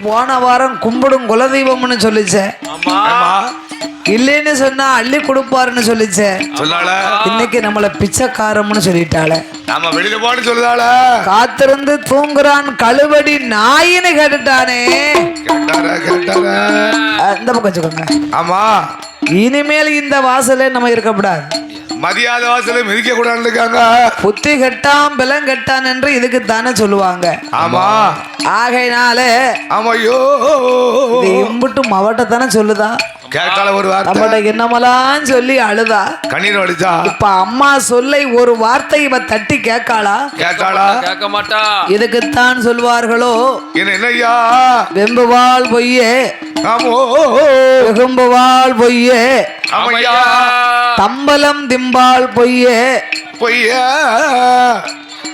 போன வாரம் கும்பிடும் குலதெய்வம்னு சொல்லிச்சேன். இல்லைன்னு சொன்னா அள்ளி கொடுப்பாருன்னு சொல்லிச்சேன். இன்னைக்கு நம்மள பிச்சைக்காரம்னு சொல்லிட்டாளே. நம்ம வெளியில போன்னு சொல்லுதாள. காத்திருந்து தூங்குறான் கழுவடி நாயின்னு கேட்டுட்டானே. இந்த பக்கம் வச்சுக்கோங்க. ஆமா, இனிமேல் இந்த வாசலே நம்ம இருக்கக்கூடாது. மதியாத வாசல மிதிக்க கூடாதுன்னு இருக்காங்க. புத்தி கெட்டான் பலம் கெட்டான் என்று இதுக்கு தானே சொல்லுவாங்க. ஆமா, ஆகையினால ஆமாயோ இம்புட்டு மவட்ட தானே சொல்லுதா. கேட்டால ஒரு வார்த்தை என்னமெல்லாம் சொல்லி அழுதா, கண்ணீர் வடிச்சா. இப்ப அம்மா சொல்லை ஒரு வார்த்தை இவ தட்டி கேட்காளா? கேட்டாளா? கேட்க மாட்டா. இதுக்குத்தான் சொல்வார்களோ, என்னையா வெம்புவாள் பொய்யே வெகும்புவாள் பொய்யே, தம்பலம் திம்பாள் பொய்யே பொய்யா,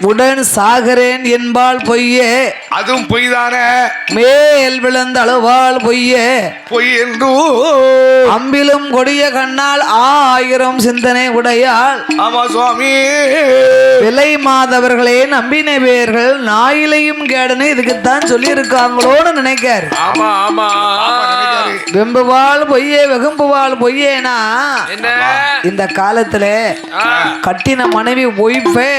உடன் சாகரேன் என்பாள் பொய்யே, அதுவும் பொய் தானே. மேல் விழுந்த அழுவாள் பொய்யே பொய் என்று அம்பிலும் கொடிய கண்ணால் 1000 சிந்தனை உடையாள். ஆமா சுவாமி, விலை மாதவர்களே நம்பின பேர்கள் நாயிலையும் கேடனு இதுக்குத்தான் சொல்லி இருக்காங்களோன்னு நினைக்காரு. ஆமா ஆமா, வெம்புவாள் பொய்யே வெகும்புவாள் பொய்யேனா இந்த காலத்துல கட்டின மனைவி ஒய்ஃபே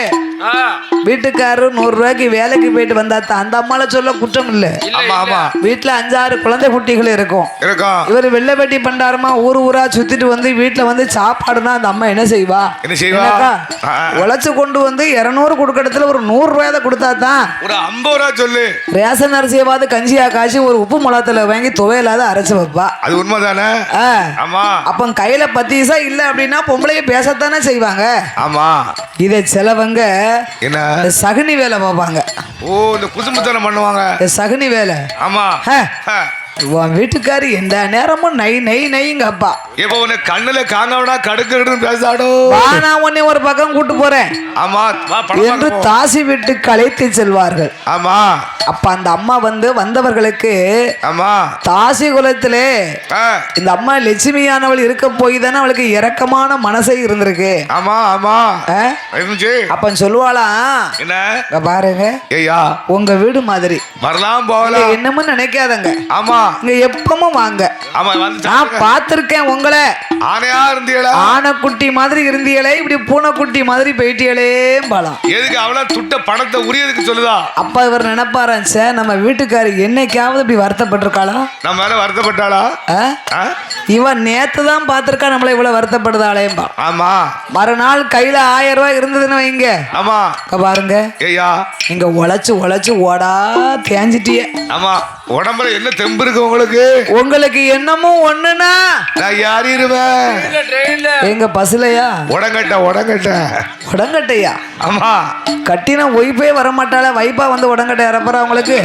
வீட்டுக்காரரு 100 ரூபாய்க்கு வேலைக்கு போயிட்டு வந்தா அந்த அம்மால சொல்ல குற்றம் இல்ல. வீட்டுல 5-6 குழந்தை குட்டிகள் இருக்கும். இவர் வெள்ளை வெட்டி பண்டாரமா ஊர் ஊரா சுத்திட்டு வந்து வீட்டுல வந்து சாப்பாடுனா அந்த அம்மா என்ன செய்வா? உழைச்சு கொண்டு வந்து 200 கொடுக்கறதுல ஒரு 100 ரூபாய் கொடுத்தா தான் ஒரு 50 ரூபாய் சொல்லு. ரேஷன் அரிசியாவது கஞ்சியா காய்ச்சி ஒரு உப்பு மிளகாத்துல வாங்கி துவையில்லாத அரைச்சு வைப்பா. அது உண்மைதானே. அப்ப கையில 10 பைசா இல்ல அப்படின்னா பொம்பளைய பேசத்தானே செய்வாங்க. ஆமா, இதை சிலவங்க என்ன சகுனி வேலை பார்ப்பாங்க. ஓ, இந்த குசும்புத்தனம் பண்ணுவாங்க. சகுனி வேலை. ஆமா, உன் வீட்டுக்காரி எந்த நேரமும் நை நை நைங்க அப்பா. இப்ப உன்னை கண்ணுல காங்கவனா கடுக்கு பேசாடோ. நான் உன்னை ஒரு பக்கம் கூட்டு போறேன். ஆமா என்று தாசி வீட்டுக்கு அழைத்து செல்வார்கள். ஆமா, அப்ப அந்த அம்மா வந்து வந்தவர்களுக்கு ஆமா தாசி குலத்திலே இந்த அம்மா லட்சுமியானவள் இருக்க போய் தானே அவளுக்கு இரக்கமான மனசை இருந்திருக்கு. ஆமா ஆமா, அப்ப சொல்லுவாளா, என்ன பாருங்க ஐயா உங்க வீடு மாதிரி வரலாம் போகலாம் என்னமோ நினைக்காதங்க. ஆமா, இங்க எப்பவும் வாங்க. ஆமா, வந்து நான் பார்த்திருக்கேன் உங்களை. ஆனையா இருந்தீங்களா? ஆனைக்குட்டி மாதிரி இருந்தீங்களே, இப்படி பூனைக்குட்டி மாதிரி போயிட்டீங்களே பாலாம். எதுக்கு அவ்வளவு துட்ட பணத்தை உரியதுக்கு சொல்லுதா? அப்ப இவர் நினைப்பாரான், சார் நம்ம வீட்டுக்காரி என்னைக்காவது இப்படி வருத்தப்பட்டிருக்காளா? நம்ம மேல வருத்தப்பட்டாளா? இவன் நேத்து தான் பார்த்திருக்கா நம்மள இவ்வளவு வருத்தப்படுதாளேம்பா. ஆமா, மறுநாள் கையில 1000 ரூபாய் இருந்ததுன்னு வைங்க. ஆமா, பாருங்க ஐயா நீங்க உழைச்சு உழைச்சு ஓடா தேஞ்சிட்டிய. ஆமா, உடம்புல என்ன தெம்பு இருக்கு உங்களுக்கு? உங்களுக்கு என்னமோ ஒண்ணுனா நான் யாரிருவேன்? எங்க பசுலையா உடங்கட்ட உடங்கட்டையா? ஆமா, கட்டின ஒய்ஃபே வர மாட்டாள, வைப்பா வந்து உடங்கட்டை இறப்புறா உங்களுக்கு.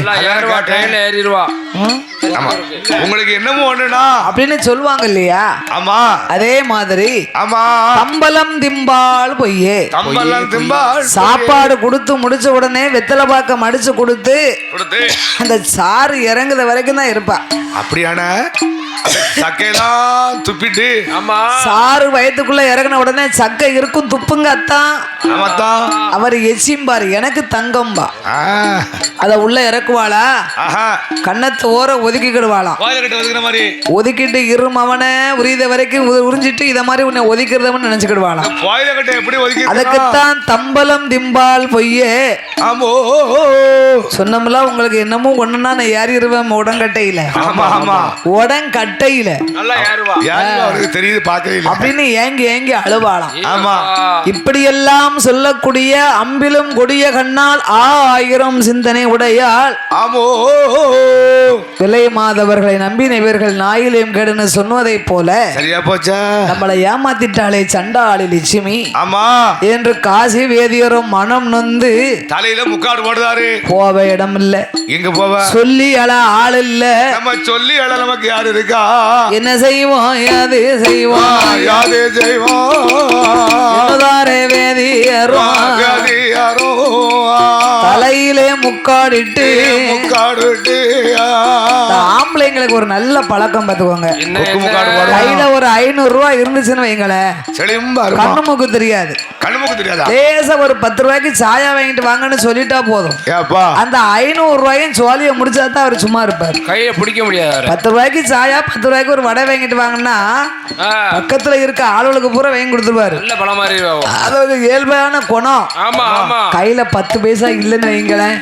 உங்களுக்கு என்னமோ ஒண்ணுனா அப்படின்னு சொல்லுவாங்க இல்லையா? ஆமா, அதே மாதிரி ஆமா, தம்பலம் திம்பாள் பொய்யே. தம்பலம் திம்பாள் சாப்பாடு கொடுத்து முடிச்ச உடனே வெத்தலை பாக்க மடிச்சு கொடுத்து அந்த சாறு இறங்குத வரைக்கும் தான் இருப்பா. அப்படியான சக்கையெல்லாம் துப்பிட்டு சாறு வயத்துக்குள்ள இறங்கின உடனே சக்கை இருக்கும் துப்புங்க அத்தான். அவர் எச்சிம்பாரு எனக்கு தங்கம்பா. அத உள்ள இறக்குவாளா, கண்ணத்தை ஓர ஒதுக்கிடுவாளாம். ஒதுக்கிட்டு இருமவனை உரித வரைக்கும் உறிஞ்சிட்டு இத மாதிரி உன்னை ஒதுக்கிறதவன் நினைச்சுக்கிடுவாளாம். அதுக்குத்தான் தம்பலம் திம்பால் பொய்யே. சொன்னோம்ல உங்களுக்கு என்னமோ ஒண்ணுன்னா நான் ஏறிடுவேன் உடங்கட்டையில. உடங்கட்டையில தெரியுது அப்படின்னு ஏங்கி ஏங்கி அழுவாளாம். இப்படியெல்லாம் சொல்லக்கூடிய அம்பிலும் கொடிய கண்ணால் 1000 சிந்தனை உடையாள். விலை மாதவர்களை நம்பின இவர்கள் நாயிலையும் கெடுன்னு சொன்னதை போல சரியா போச்சா? நம்மளை ஏமாத்திட்டாளே சண்டாளி லட்சுமி என்று காசி வேதியரும் மனம் நொந்து தலையில முக்காடு போடுறாரு. போவ இடம் இல்ல, எங்க போவ சொல்லி அழ ஆள் இல்ல. நம்ம சொல்லி அழ நமக்கு யாரு இருக்கா? என்ன செய்வோம் யாது செய்வோம் யாது செய்வோம் தலையிலே முக்காடிட்டு ஆம்பளைங்களுக்கு ஒரு நல்ல பழக்கம் பார்த்துக்கோங்க. கையில ஒரு 500 ரூபாய் இருந்துச்சுன்னு வைங்களேன், கண்ணு மூக்கு தெரியாது. கண்ணுமுக்கு தெரியாதா? லேசா ஒரு 10 ரூபாய்க்கு சாயா வாங்கிட்டு வாங்கன்னு சொல்லிட்டா போதும். ஏப்பா அந்த 500 ரூபாயும் சோழியை முடிச்சா தான் அவர் சும்மா இருப்பார். கையை பிடிக்க முடியாது. 10 ரூபாய்க்கு சாயா 10 ரூபாய்க்கு ஒரு வடை வாங்கிட்டு வாங்கன்னா பக்கத்துல இருக்க ஆளுகளுக்கு பூரா வாங்கி கொடுத்துருவாரு. நல்ல பழம் மாதிரி அது இயல்பான குணம். ஆமா ஆமா. கையில 10 பைசா இல்லைன்னு வைங்களேன்,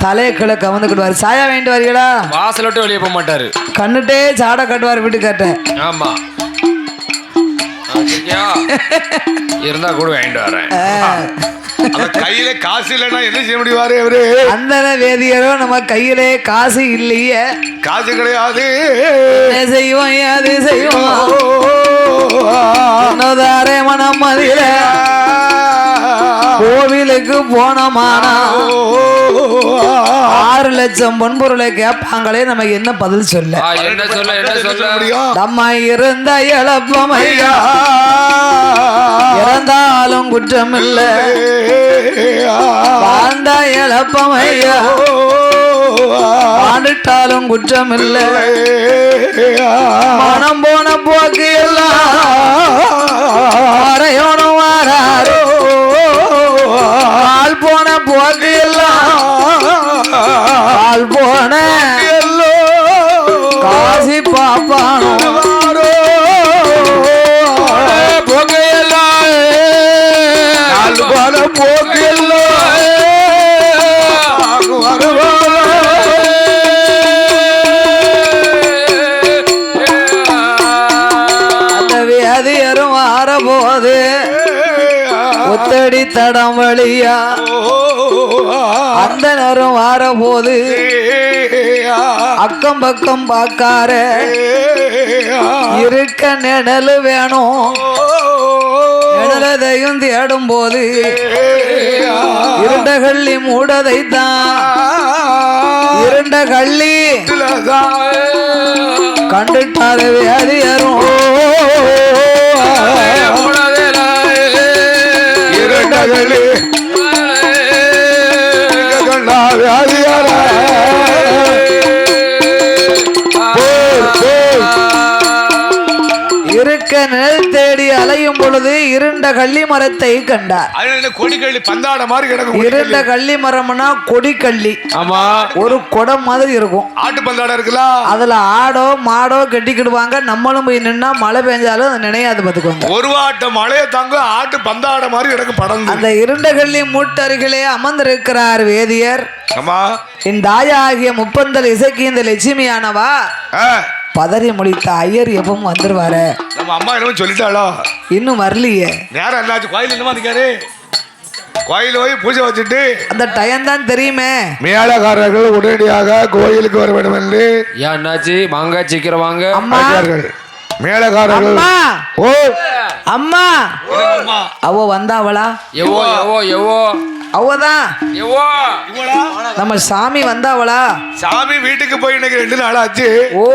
தலையை கீழே கவர்ந்துக்கிடுவாரு. சாயா வாங்கிட்டு வரீங்களா, வாசல் விட்டு வெளியே போக மாட்டாரு. கண்ணுட்டே சாடை கட்டுவார் வீட்டுக்காட்ட. ஆமா இருந்தா கூட வாங்கிட்டு வரேன். கையில காசு இல்லைன்னா என்ன செய்ய முடிவாரு அவரு? அந்த வேதியரோ நம்ம கையிலே காசு இல்லையே, காசு கிடையாது, செய்வோம் அது செய்வோம் மனம் மதியில கோவிலுக்கு போனோமானா 6 லட்சம் பொன்பொருளை கேட்பாங்களே, நம்ம என்ன பதில் சொல்ல? என்ன சொல்ல என்ன சொல்ல முடியும்? நம்ம இருந்த இழப்பமையா இறந்தாலும் குற்றம் இல்ல, வாழ்ந்த இழப்பமையா ஆண்டுட்டாலும் குற்றம் இல்ல. மனம் போன போக்கு எல்லாம் வரையோனும் வாராரு, ஆள் போன போக்கு எல்லாம் ஆள் போன காசி பாப்பானோ போகையெல்லாம் ஆள் போன போக்கு எல்லாம் போது ஒத்தடி தடம் வழியா அந்த நேரம் வார போது அக்கம் பக்கம் பார்க்கார இருக்க நிழல் வேணும், நிழலதையும் தேடும் போது இருண்ட கள்ளி மூடதை தான் இருண்ட கள்ளி கண்டுட்டாரு வியாதியரும் இருக்க நிழல் தேடி அலையும் பொழுது இருண்ட கள்ளி மரத்தை கண்டார். கொடிக்கள்ளி பந்தாட மாதிரி கிடக்கும். இருண்ட கள்ளி மரம்னா கொடிக்கள்ளி. ஆமா, ஒரு குடம் மாதிரி இருக்கும். ஆட்டு பந்தாடம் இருக்குல்ல, அதுல ஆடோ மாடோ கட்டிக்கிடுவாங்க. நம்மளும் போய் நின்னா மழை பெஞ்சாலும் அது நினையாது பார்த்துக்கோங்க. ஒரு வாட்ட மழையை தாங்க ஆட்டு பந்தாட மாதிரி கிடக்கும் படம். அந்த இருண்ட கள்ளி மூட்டருகிலே அமர்ந்திருக்கிறார் வேதியர். ஆமா, என் தாயாகிய முப்பந்தல் இசைக்கு இந்த லட்சுமியானவா பதறி முடித்த ஐயர் எப்பவும் வந்துருவாரு. நம்ம அம்மா என்னமோ சொல்லிட்டாளோ, இன்னும் வரலையே. நேரம் என்னாச்சு? கோயில் என்னமா இருக்காரு? கோயில் போய் பூஜை வச்சுட்டு அந்த டைம் தான் தெரியுமே. மேலக்காரர்கள் உடனடியாக கோயிலுக்கு வர வேண்டும் என்று என்னாச்சு? வாங்க சீக்கிரம் வாங்க. அம்மா மேலக்காரர்கள். ஓ அம்மா, அவ வந்தாவளா? எவோ எவோ எவோ அவதான் எவோ நம்ம சாமி வந்தாவளா? சாமி வீட்டுக்கு போய் இன்னைக்கு 2 நாள் ஆச்சு. ஓ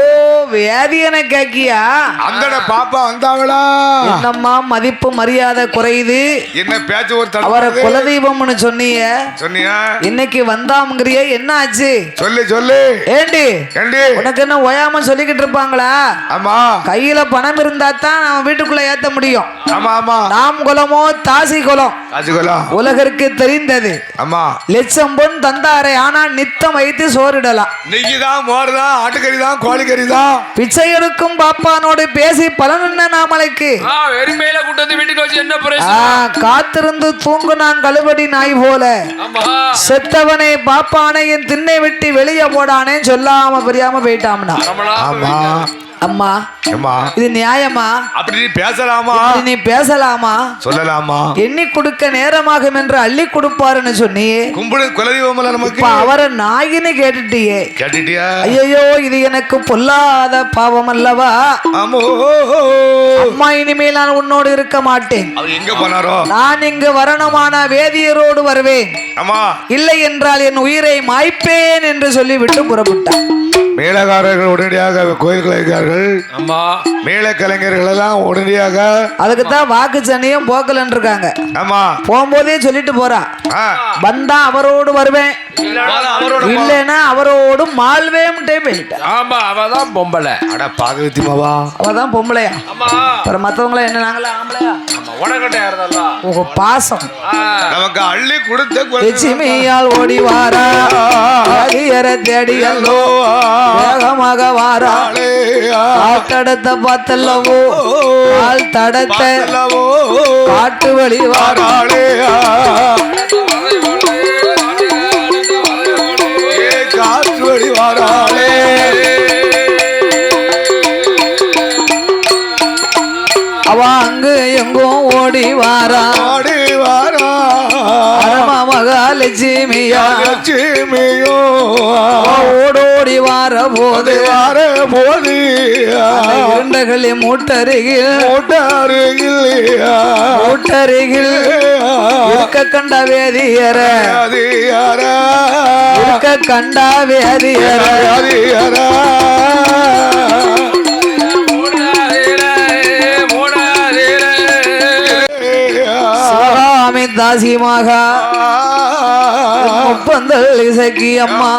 வேதியனை கேக்கியா? அந்த பாப்பா வந்தாவளா? என்னம்மா மதிப்பு மரியாதை குறையுது? என்ன பேச்சு? ஒரு அவரை குலதெய்வம்னு சொன்னீங்க, சொன்னியா? இன்னைக்கு வந்தாம்ங்கிறிய, என்ன ஆச்சு? சொல்லு சொல்லு. ஏண்டி உனக்கு என்ன ஓயாம சொல்லிக்கிட்டு இருப்பாங்களா? ஆமா, கையில பணம் இருந்தா தான் நம்ம வீட்டுக்குள்ள ஏத்த முடியும். ஆமா ஆமா. நாம் குலமோ தாசி குலம், தாசி குலம் உலகிற்கு தெரிந்தது. ஆமா, லட்சம் பொன் தந்தாரே, ஆனா நித்தம் வைத்து சோறிடலாம். நெய்தான், மோர்தான், ஆட்டுக்கறி தான், கோழிக்கறி தான். பிச்சை எடுக்கும் பாப்பானோடு பேசி பலன் என்ன நாமலைக்கு? வெறுமையில கூட்டு வந்து வீட்டுக்கு வச்சு என்ன பிரச்சனை? காத்திருந்து தூங்குனான் கழுவடி நாய் போல, செத்தவனை பாப்பானை என் திண்ணை விட்டு வெளியே போடானே சொல்லாம புரியாம போயிட்டாம்னா. ஆமா அம்மா, இது நியாயமா? அப்படி நீ பேசலாமா? நீ பேசலாமா? சொல்லலாமா? எண்ணி கொடுக்க நேரமாகும் என்று அள்ளி கொடுப்பாருன்னு சொன்னியே. கும்பிடு குலதெய்வம் நமக்கு. அவரை நாயின்னு கேட்டுட்டியே. கேட்டுட்டியா? ஐயோ, இது எனக்கு பொல்லாத பாவம் அல்லவா? அம்மா, இனிமேல் நான் உன்னோடு இருக்க மாட்டேன். அவர் எங்க போனாரோ? நான் இங்கு வரணுமான வேதியரோடு வருவேன். ஆமா, இல்லை என்றால் என் உயிரை மாய்ப்பேன் என்று சொல்லிவிட்டு புறப்பட்டார். மேலக்காரர்கள் உடனடியாக கோயில்கள் இருக்கிறார்கள். ஆமா, மேல கலைஞர்கள் எல்லாம் உடனடியாக அதுக்குத்தான் வாக்கு சனியும் போக்கலன்னு இருக்காங்க. ஆமா, போகும்போதே சொல்லிட்டு போறா, வந்தா அவரோடு வருவேன், இல்லைன்னா அவரோடு மால்வேம் போயிட்டேன். ஆமா, அவதான் பொம்பளை. அட பாகவதி மாவா, அவதான் பொம்பளையா? அப்புறம் மத்தவங்கள என்ன நாங்களா ஆம்பளையா? உனக்கிட்ட யாருதல்ல உங்க பாசம் நமக்கு அள்ளி கொடுத்த லட்சுமியால் ஓடி வாரா அடியரை தேடி அல்லோ வேகமாக வாரா காட்டடத்தை பார்த்தல்லவோ கால் தடத்தை காட்டு வழி வாராளே காட்டு வழி வாராளே அவ அங்கு எங்கும் ஓடி வாரா மகாலட்சுமியா ஓடோடி வார போது இரண்டகளி மூட்டருகில் இருக்க கண்ட வேதியர இருக்க கண்ட வேதியர தாசியமாக முப்பந்தல் இசைக்கு அம்மா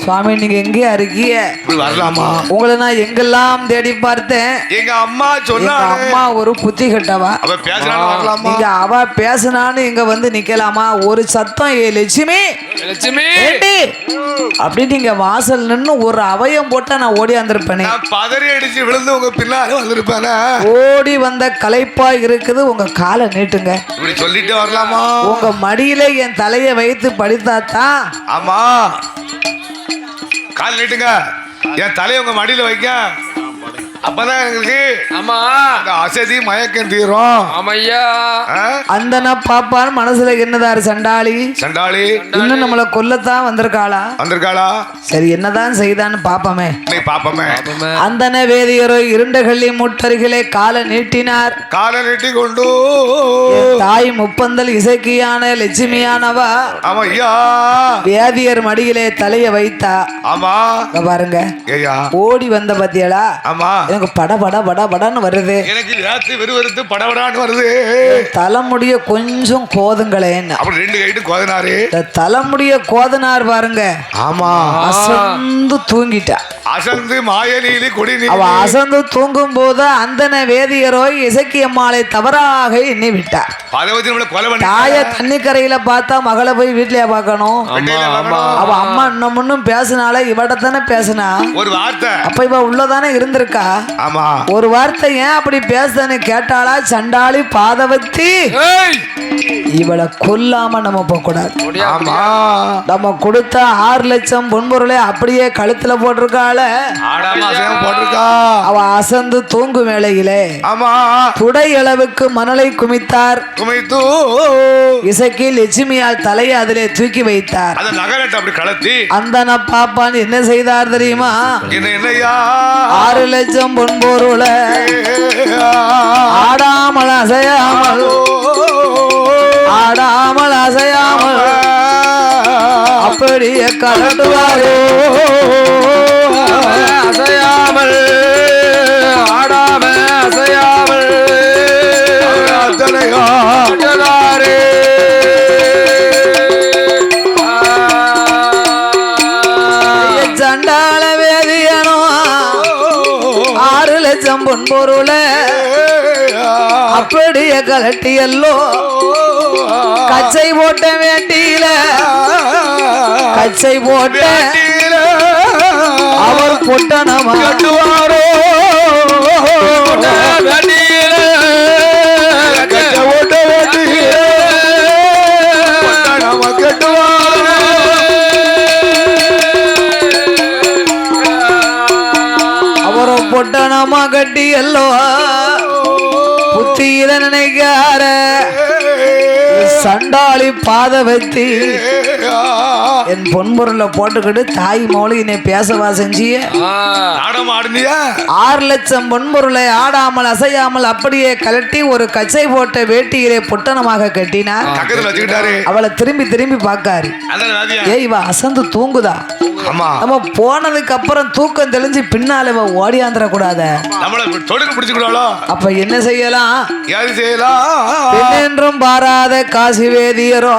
சுவாமி நீங்க எங்க இருக்கிய வரலாமா? உங்களை நான் எங்கெல்லாம் தேடி பார்த்தேன். எங்க அம்மா சொன்னா அம்மா ஒரு புத்தி கட்டவா நீங்க அவ பேசினான்னு இங்க வந்து நிக்கலாமா? ஒரு சத்தம் ஏ லட்சுமி லட்சுமி அப்படி நீங்க வாசல் நின்னு ஒரு அவயம் போட்டா நான் ஓடி வந்திருப்பேனே. பதறி அடிச்சு விழுந்து உங்க பின்னால வந்திருப்பேனே. ஓடி வந்த களைப்பா இருக்குது. உங்க காலை நீட்டுங்க. இப்படி சொல்லிட்டு வரலாமா? உங்க மடியில என் தலையை வைத்து படித்தாத்தான். ஆமா கால் நீட்டுங்க. என் தலையை உங்க மடியில வைக்க. அப்பதான் எங்களுக்கு ஆமா அசதி மயக்கம் தீரும். ஆமையா அந்த நான் பாப்பான் மனசுல என்னதாரு சண்டாளி இன்னும் நம்மள கொல்லத்தான் வந்திருக்காளா? சரி என்னதான் செய்தான்னு பாப்பமே. அந்த வேதியரோ இருண்ட கள்ளி முட்டருகிலே காலை நீட்டினார். காலை நீட்டி கொண்டு தாய் முப்பந்தல் இசைக்கியான லட்சுமியானவா வேதியர் மடியிலே தலைய வைத்தா. ஆமா பாருங்க ஓடி வந்த பத்தியலா. ஆமா எனக்கு பட பட பட படன்னு வருது. எனக்கு ராத்திரி வெறுவெறுத்து படபடான்னு வருது. தலைமுடிய கொஞ்சம் கோதுங்களேன். அப்படி ரெண்டு கைட்டு கோதனாரு. தலைமுடிய கோதனார் பாருங்க. ஆமா அசந்து தூங்கிட்டா. அசந்து மாயலீலி கொடி அவ அசந்து தூங்கும் போது அந்த வேதியரோ இசக்கியம்மாளை தவறாக எண்ணி விட்டார். தாய தண்ணிக்கரையில பார்த்தா மகளை போய் வீட்லயே பார்க்கணும். அவ அம்மா இன்னும் முன்னும் பேசினால இவடத்தானே பேசினா ஒரு வார்த்தை. அப்ப இவ உள்ளதானே இருந்திருக்கா. ஆமா ஒரு வார்த்தை ஏன் அப்படி பேசுதானு கேட்டாளா சண்டாளி பாதவத்தி. இவளை கொல்லாம நம்ம போக கூடாது. நம்ம கொடுத்த 6 லட்சம் பொன்பொருளை அப்படியே கழுத்துல போட்டிருக்காள. அவ அசந்து தூங்கு வேளையிலே துடை அளவுக்கு மணலை குமித்தார். இசைக்கு லட்சுமியால் தலையை அதிலே தூக்கி வைத்தார். அந்த பாப்பான் என்ன செய்தார் தெரியுமா? 6 லட்சம் பொன்பொருளை ஆடாமல் அசையாமல் அப்படியே கலட்டுவாரோ. அசையாமல் ஆடாம அசையாமல் சண்டாள வேதியனோ 6 லட்சம் பொன்பொருளை அப்படியே கலட்டியல்லோ. கச்சை போட்ட வேண்டியில கச்சை போட்ட அவர் பொட்டணமா கட்டுவாரோ. அவரை பொட்டணமா கட்டி எல்லோ புத்தியில நினைக்கார சண்டாளி பாதவத்தி என் பொன்பொருளை போட்டுக்கிட்டு தாய் மௌலினை பேசவா செஞ்சிய. 6 லட்சம் பொன்பொருளை ஆடாமல் அசையாமல் அப்படியே கலட்டி ஒரு கச்சை போட்ட வேட்டியிலே பொட்டணமாக கட்டினார். அவளை திரும்பி திரும்பி பார்க்காரு. இவ அசந்து தூங்குதா? நம்ம போனதுக்கு அப்புறம் தூக்கம் தெளிஞ்சு பின்னால இவ ஓடியாந்துட கூடாத. அப்ப என்ன செய்யலாம்? என்றும் பாராத காசி வேதியரோ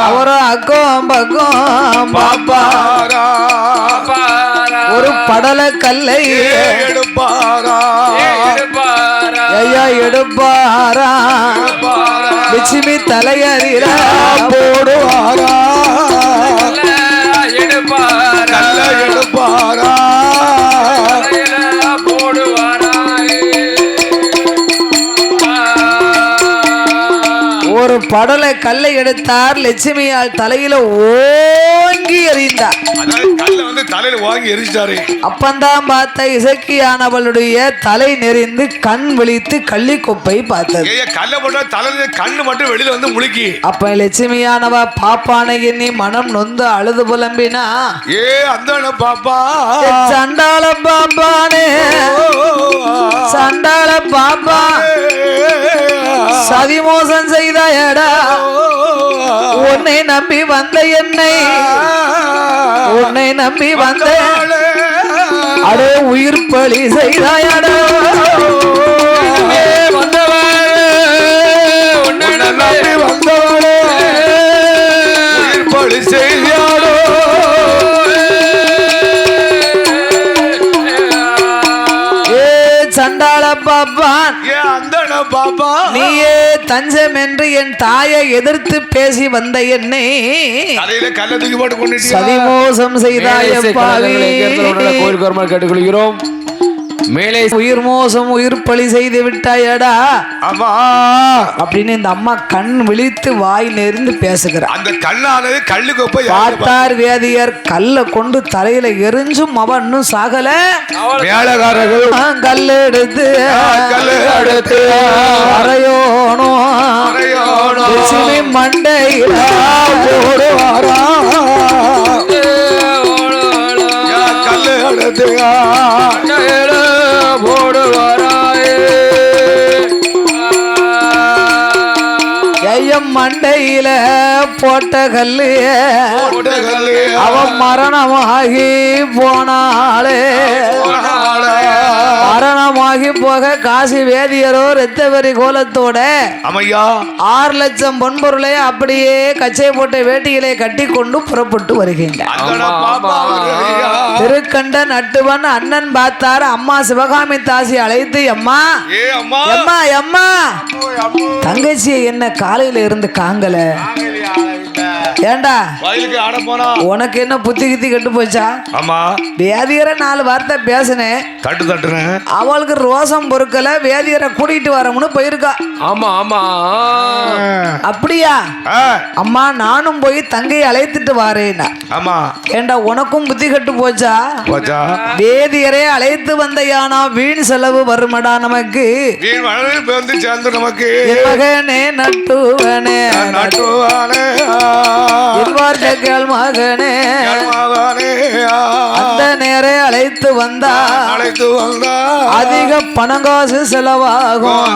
அவரோ அக்கம் பக்கம் பாப்பாரா. ஒரு படல கல்லை எடுப்பாரா. ஐயா எடுப்பாரா லட்சுமி தலையறில போடுவாரா எடுப்பாரா கல்ல எடுப்பாரா போடுவாரா ஒரு படலை கல்லை எடுத்தார் லட்சுமியால் தலையில ஓங்கி எறிந்தார். அதாவது கல்ல வந்து தலையில வாங்கி எரிஞ்சாரு. அப்பந்தான் பார்த்த இசக்கியானவளுடைய தலை நெறிந்து கண் விழித்து கள்ளி கொப்பை பார்த்தது. கல்ல போட்டா தலையில கண்ணு மட்டும் வெளியில வந்து முழுக்கி. அப்ப லட்சுமியானவ பாப்பானை எண்ணி மனம் நொந்து அழுது புலம்பினா, ஏ அந்த பாப்பா சண்டால பாப்பானே சண்டால பாப்பா சதிமோசம் செய்தாயடா, உன்னை நம்பி வந்த என்னை உன்னை நம்பி வந்த அடே உயிர் பலி செய்தாயடா, உன்னை நம்பி வந்தவளே உயிர் பலி செய்தாடோ. சண்டாள பாப்பான் பாப்பா நீயே தஞ்சம் என்று என் தாயை எதிர்த்து பேசி வந்த என்னை தலையில கல்ல தூக்கி போட்டு கொண்டு சதிமோசம் செய்தாய பாவி. கோயில் கர்மல் கேட்டுக்கொள்கிறோம். மேலே உயிர் மோசம் உயிர் பலி செய்து விட்டாயடா அம்மா அப்படின்னு இந்த அம்மா கண் விழித்து வாய் நெறிந்து பேசுகிறார். அந்த கண்ணானது கல்லு கொப்பை பார்த்தார் வேதியர் கல்ல கொண்டு தலையில எரிஞ்சும் அவன் இன்னும் சாகல. மேலகாரர்கள் கல் எடுத்து அறையோனோ லட்சுமி மண்டையில ஓடுவாரா கல்லு எடுத்து ஐயம் மண்டையில போட்ட கல்லு அவன் மரணமாகி போனாளே. மரணமாகி போக காசி வேதியரோ ரத்தவரி கோலத்தோட அமையா 6 லட்சம் பொன்பொருளை அப்படியே கச்சை போட்ட வேட்டிகளை கட்டி கொண்டு புறப்பட்டு வருகின்றார். திருக்கண்ட நட்டுவன் அண்ணன் பார்த்தார். அம்மா சிவகாமி தாசி அழைத்து அம்மா அம்மா அம்மா தங்கச்சியை என்ன காலையில இருந்து காங்கல ஏண்டா உனக்கு என்ன புத்தி கித்தி கெட்டு போச்சா? ஆமா வேதியரை 4 வார்த்தை பேசினேன், தட்டு தட்டுறேன். அவளுக்கு ரோசம் பொறுக்கல, வேதியரை கூட்டிட்டு வரமுன்னு போயிருக்கா. ஆமா ஆமா அப்படியா? அம்மா நானும் போய் தங்கையை அழைத்துட்டு வாரேன்னா. ஆமா ஏண்டா உனக்கும் புத்தி கெட்டு போச்சா? வேதியரை அழைத்து வந்தையானா வீண் செலவு வருமடா நமக்கு. வந்து சேர்ந்து நமக்கு மகனே நட்டுவனே நட்டுவானே மகனே அந்த நேரே அழைத்து வந்தா அதிக பணங்காசு செலவாகும்.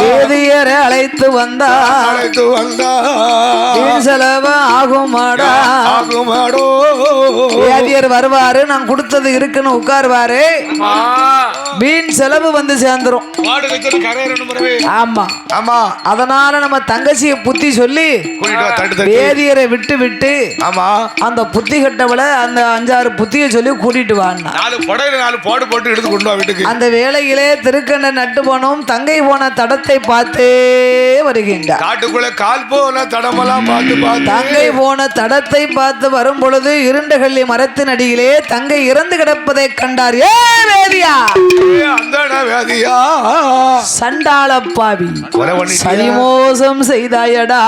வேதியரை அழைத்து வந்தா செலவு ஆகுமாடா. வேதியர் வருவாரு, நான் கொடுத்தது இருக்குன்னு உட்காருவாரு, வீண் செலவு வந்து சேர்ந்துரும். ஆமா ஆமா அதனால நம்ம தங்கச்சியை புத்தி சொல்லி வேதியரை விட்டு விட்டு அந்த புத்தி கட்டவளை அந்த 5-6 புத்தியை சொல்லி கூட்டிட்டு வாங்க. அந்த வேளையிலே திருக்கண்ட நட்டு போனோம் தங்கை போன தடத்தை பார்த்து வருகின்றார். கால் போன தடமெல்லாம் தங்கை போன தடத்தை பார்த்து வரும் பொழுது இருண்ட கள்ளி மரத்தின் அடியிலே தங்கை இறந்து கிடப்பதை கண்டார். ஏ வேதியா சண்டாள பாவி சதிமோசம் செய்தாயடா,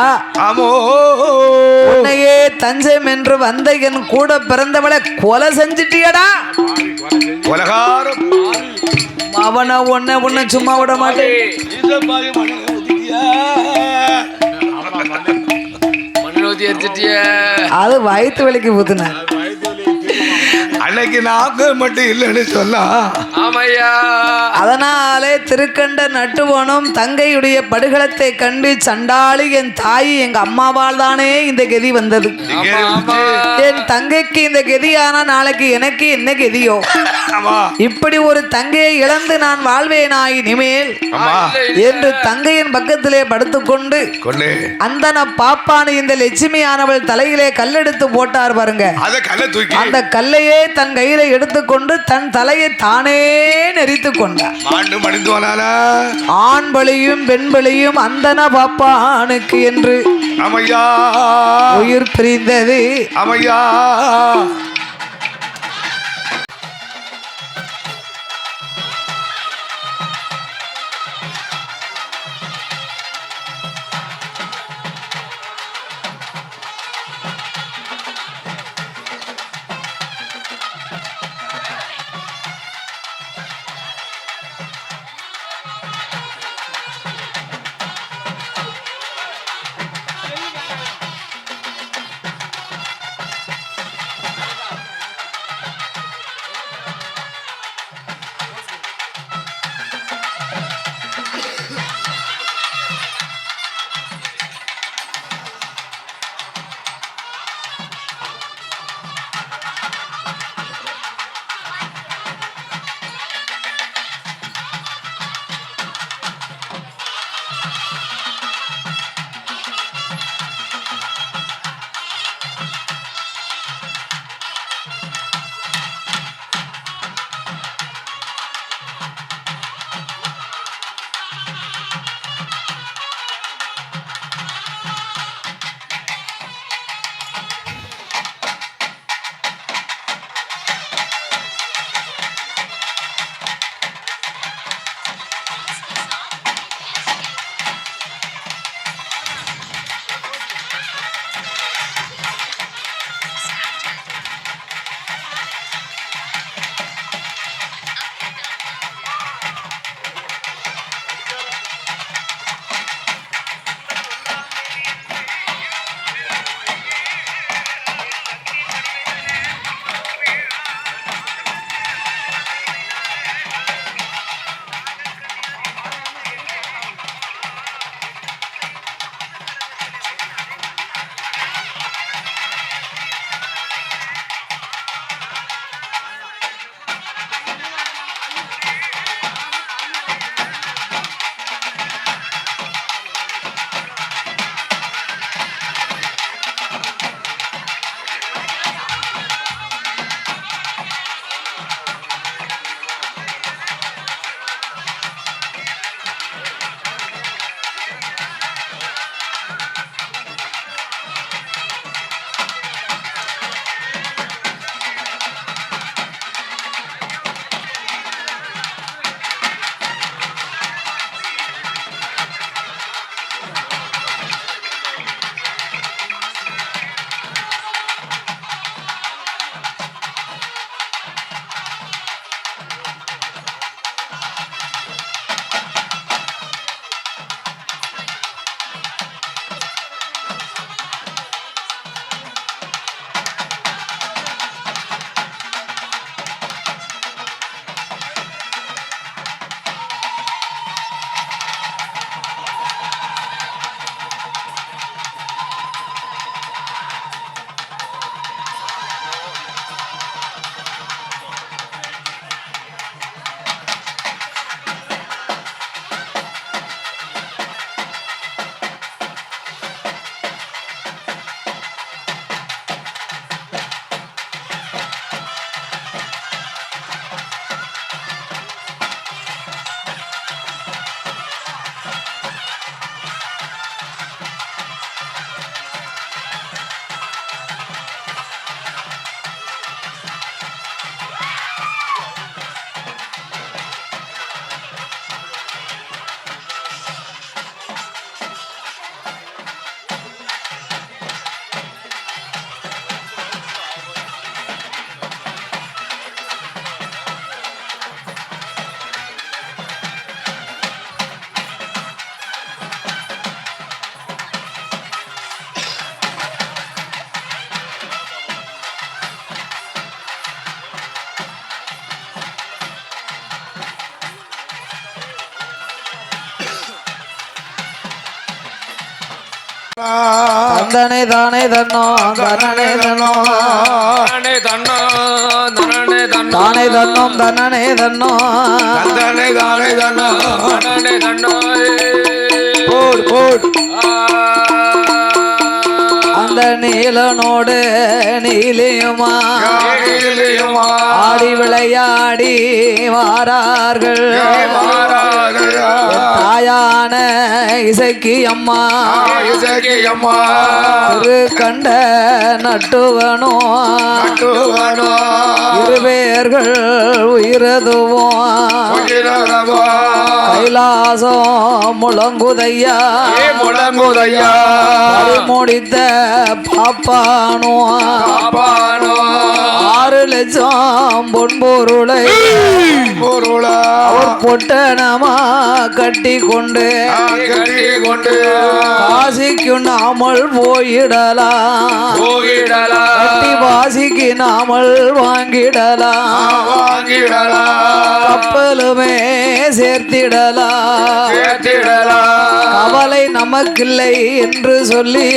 உன்னையே தஞ்சம் என்று வந்த என் கூட பிறந்தவளை கொலை செஞ்சிட்டியடா. அவனை உன்னை சும்மா விட மாட்டேன். அது வயிற்று வலிக்கு ஊத்துன அன்னைக்கு நாக்கு மட்டும் இல்லைன்னு சொல்ல. அதனாலே திருக்கண்ட நட்டுவனும் தங்கையுடைய படுகளத்தை கண்டு சண்டாளி என் தாய் எங்க அம்மாவால் தானே இந்த கதி வந்தது. என் தங்கைக்கு இந்த கதியானா நாளைக்கு எனக்கு என்ன கதியோ? இப்படி ஒரு தங்கையை இழந்து நான் வாழ்வேனா இனிமேல் என்று தங்கையின் பக்கத்திலே படுத்துக்கொண்டு அந்த பாப்பானு இந்த லட்சுமி ஆனவள் தலையிலே கல்லெடுத்து போட்டார் பாருங்க. அந்த கல்லையே தன் கையில எடுத்துக்கொண்டு தன் தலையை தானே நெறித்து கொண்டார். ஆண் பலியும் பெண் பலியும் அந்தன பாப்பானுக்கு என்று உயிர் பிரிந்தது. தந்தனை தானே தன்னோ தனனே தன்னோ தானே தன்னோ தனனே தன்னோ தானே தன்னோம் தனனே தன்னோ தந்தனை தானே தன்னோ தனனே தன்னோ போடு போடு அந்த நீலனோடு நீலியுமா ஆடி விளையாடி வாரார்கள் தாயான இசைக்கு அம்மா திரு கண்ட நட்டுவனோ இருவேர்கள் உயிரதுவோம் கைலாசம் முழங்குதையா முடித்த பாப்பானோ 6 லட்சம் பொன்பொருளை அவர் பொட்டனமா கட்டி கொண்டு காசிக்கு நாமல் போயிடலாம் கட்டி வாசிக்கு நாமல் வாங்கிடலாம் கப்பலுமே சேர்த்திடலாம் கவலை நமக்கில்லை என்று சொல்லி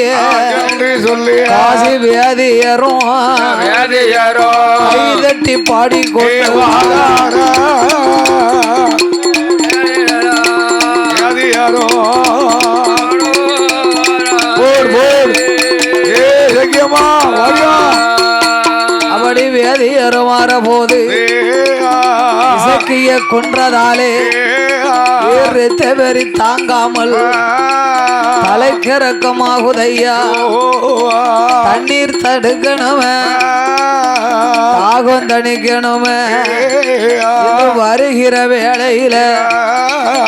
காசி வியாதியரும் கைதட்டி பாடிக்கொண்டு அப்படி வேதியரும் மாறபோது இசக்கிய கொன்றதாலே தெவரி தாங்காமல் தலைக்கிறக்கமாகுதையா தண்ணீர் தடுக்கணுமே தாகம் தணிக்கணுமே வருகிற வேளையில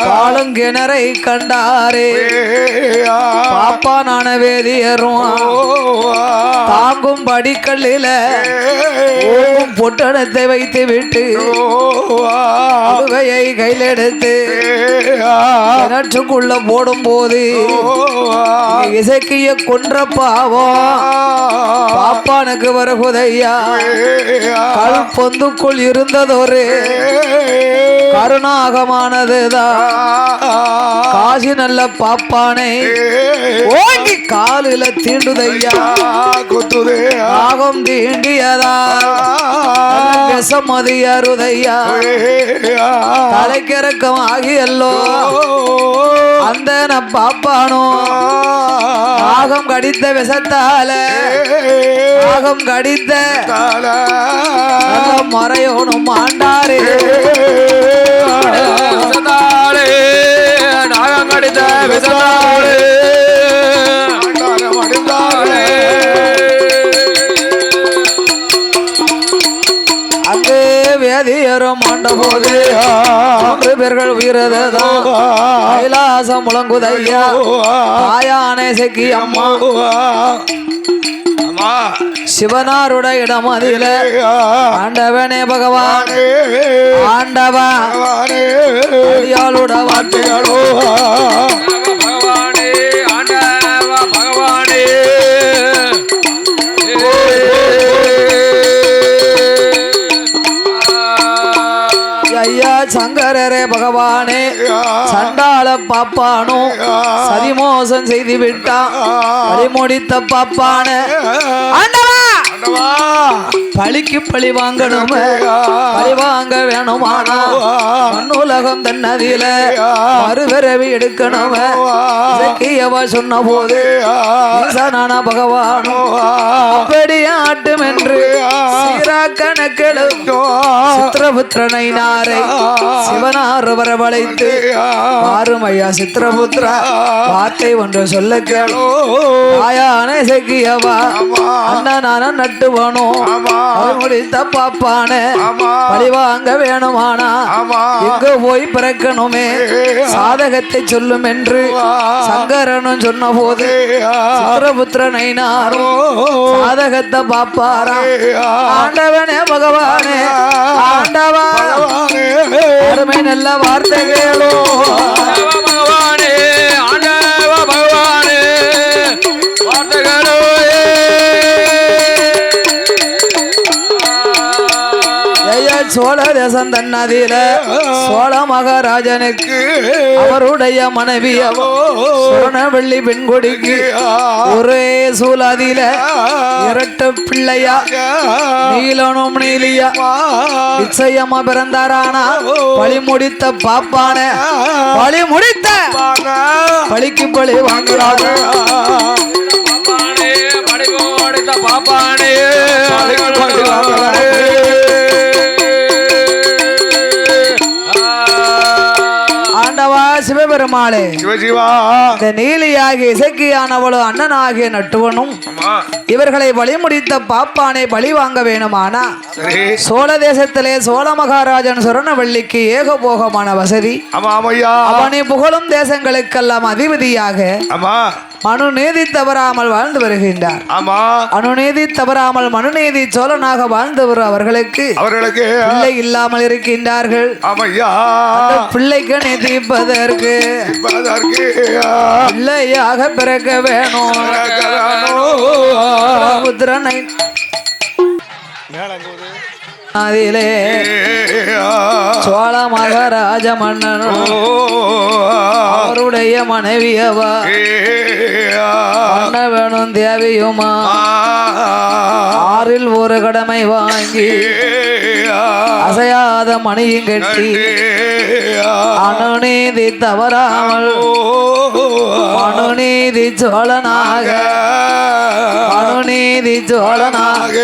காலங்கிணரை கண்டாரே பாப்பானான வேதியரும் தாங்கும் படிக்கல்லில பொட்டணத்தை வைத்து விட்டு அழுவையை கையில் எடுத்து கிணற்றுக்குள்ள போடும் போது இசைக்கிய கொன்ற பாவம் பாப்பானுக்கு வருகுதையா கல் பொந்துக்குள் இருந்ததொரு கருணாகமானதுதான் காசி நல்ல பாப்பானை ஓங்கி காலில தீண்டுதையா ஆகம் தீண்டியதா விஷமதி அருதையா தலைக்கிறக்கம் ஆகியல்லோ அந்த பாப்பானோ ஆகம் கடித்த விஷத்தால ஆகம் கடித்த மறையோனும் ஆண்டாரே நாகம் கடித்த விஷத்தாலே அங்கு வேதியரும் ஆண்டபோது 3 பேர்கள் உயிரதான் கைலாசம் முழங்குதையா தாயானே செக்கி அம்மா சிவனாருட இடம் அதில ஆண்டவனே பகவான் ஆண்டவா அடியாளுட வார்த்தைகளோ பகவானே ஆண்டவா பகவானே ஐயா சங்கரரே பகவானே சண்டாள பாப்பானோ சதிமோசம் செய்து விட்டான் பறிமுடித்த பாப்பான பழிக்கு பழி வாங்கணுமே பழி வாங்க வேணுமானா மண்ணுலகம் தன்னதில மறுபிறவி எடுக்கணுமே சொன்ன போது ஈசனான பகவானோ அப்படியே ஆட்டும் என்று சீரா கணக்கெழும் சித்திரபுத்திரனை நாரை சிவனார் வரவழைத்து ஆறுமையா சித்திரபுத்திரா வார்த்தை ஒன்று சொல்ல கேளோ ஆயான செக்கியவா அண்ணனான நட்டுவனோ முடித்த பாப்பான பழிவாங்க வேணுமானா எங்க போய் பிறக்கணுமே சாதகத்தை சொல்லும் என்று சங்கரனும் சொன்ன போது சித்திரபுத்திரனை நாரோ சாதகத்தை பாப்பாரா ஆண்டவனே பகவானே ஆண்டவா அருமை நல்ல வார்த்தை கேளோ பகவானே ஆண்டவ பகவானே வார்த்தைகளோ சோழ தேசம் தன்னதில சோழ மகாராஜனுக்கு அவருடைய மனைவி வெள்ளி பெண்கொடிக்கு ஒரே சூழதில இரட்ட பிள்ளையா நீலனும் நீலியா நிச்சயமா பிறந்தாரானா பழி முடித்த பாப்பான பழி முடித்த பழிக்கு பழி வாங்குறாங்க முடித்த பாப்பானே ஆண்டவா சிவபெருமாளே சிவஜீவா இந்த நீலியாகிய இசைக்கியானவளும் அண்ணனாகிய நட்டுவனும் இவர்களை பலி முடித்த பாப்பானை பலி வாங்க வேணுமானா சரி சோழ தேசத்திலே சோழ மகாராஜன் சுரணவள்ளிக்கு ஏகபோகமான வசதி ஆமா ஆமையா அவனை புகழும் தேசங்களுக்கெல்லாம் அதிபதியாக ஆமா மனுநீதி தவறாமல் வாழ்ந்து வருகின்றார். ஆமா அனுநீதி தவறாமல் மனுநீதி சோழனாக வாழ்ந்தவர் அவர்களுக்கு பிள்ளை இல்லாமல் இருக்கின்றார்கள். ஆமையா அந்த பிள்ளைக்கு நீதிப்பதற்கு பிள்ளையாக பிறக்க வேணும். புத்திரனை அதிலே சோழ மகாராஜ மன்னன் அவருடைய மனைவியவா அண்ண வேணும் தேவையுமா ஆறில் ஒரு கடமை வாங்கி அசையாத மணியும் கட்டி அனுநீதி தவறாமல் அனுநீதி சோழனாக அனுநீதி சோழனாக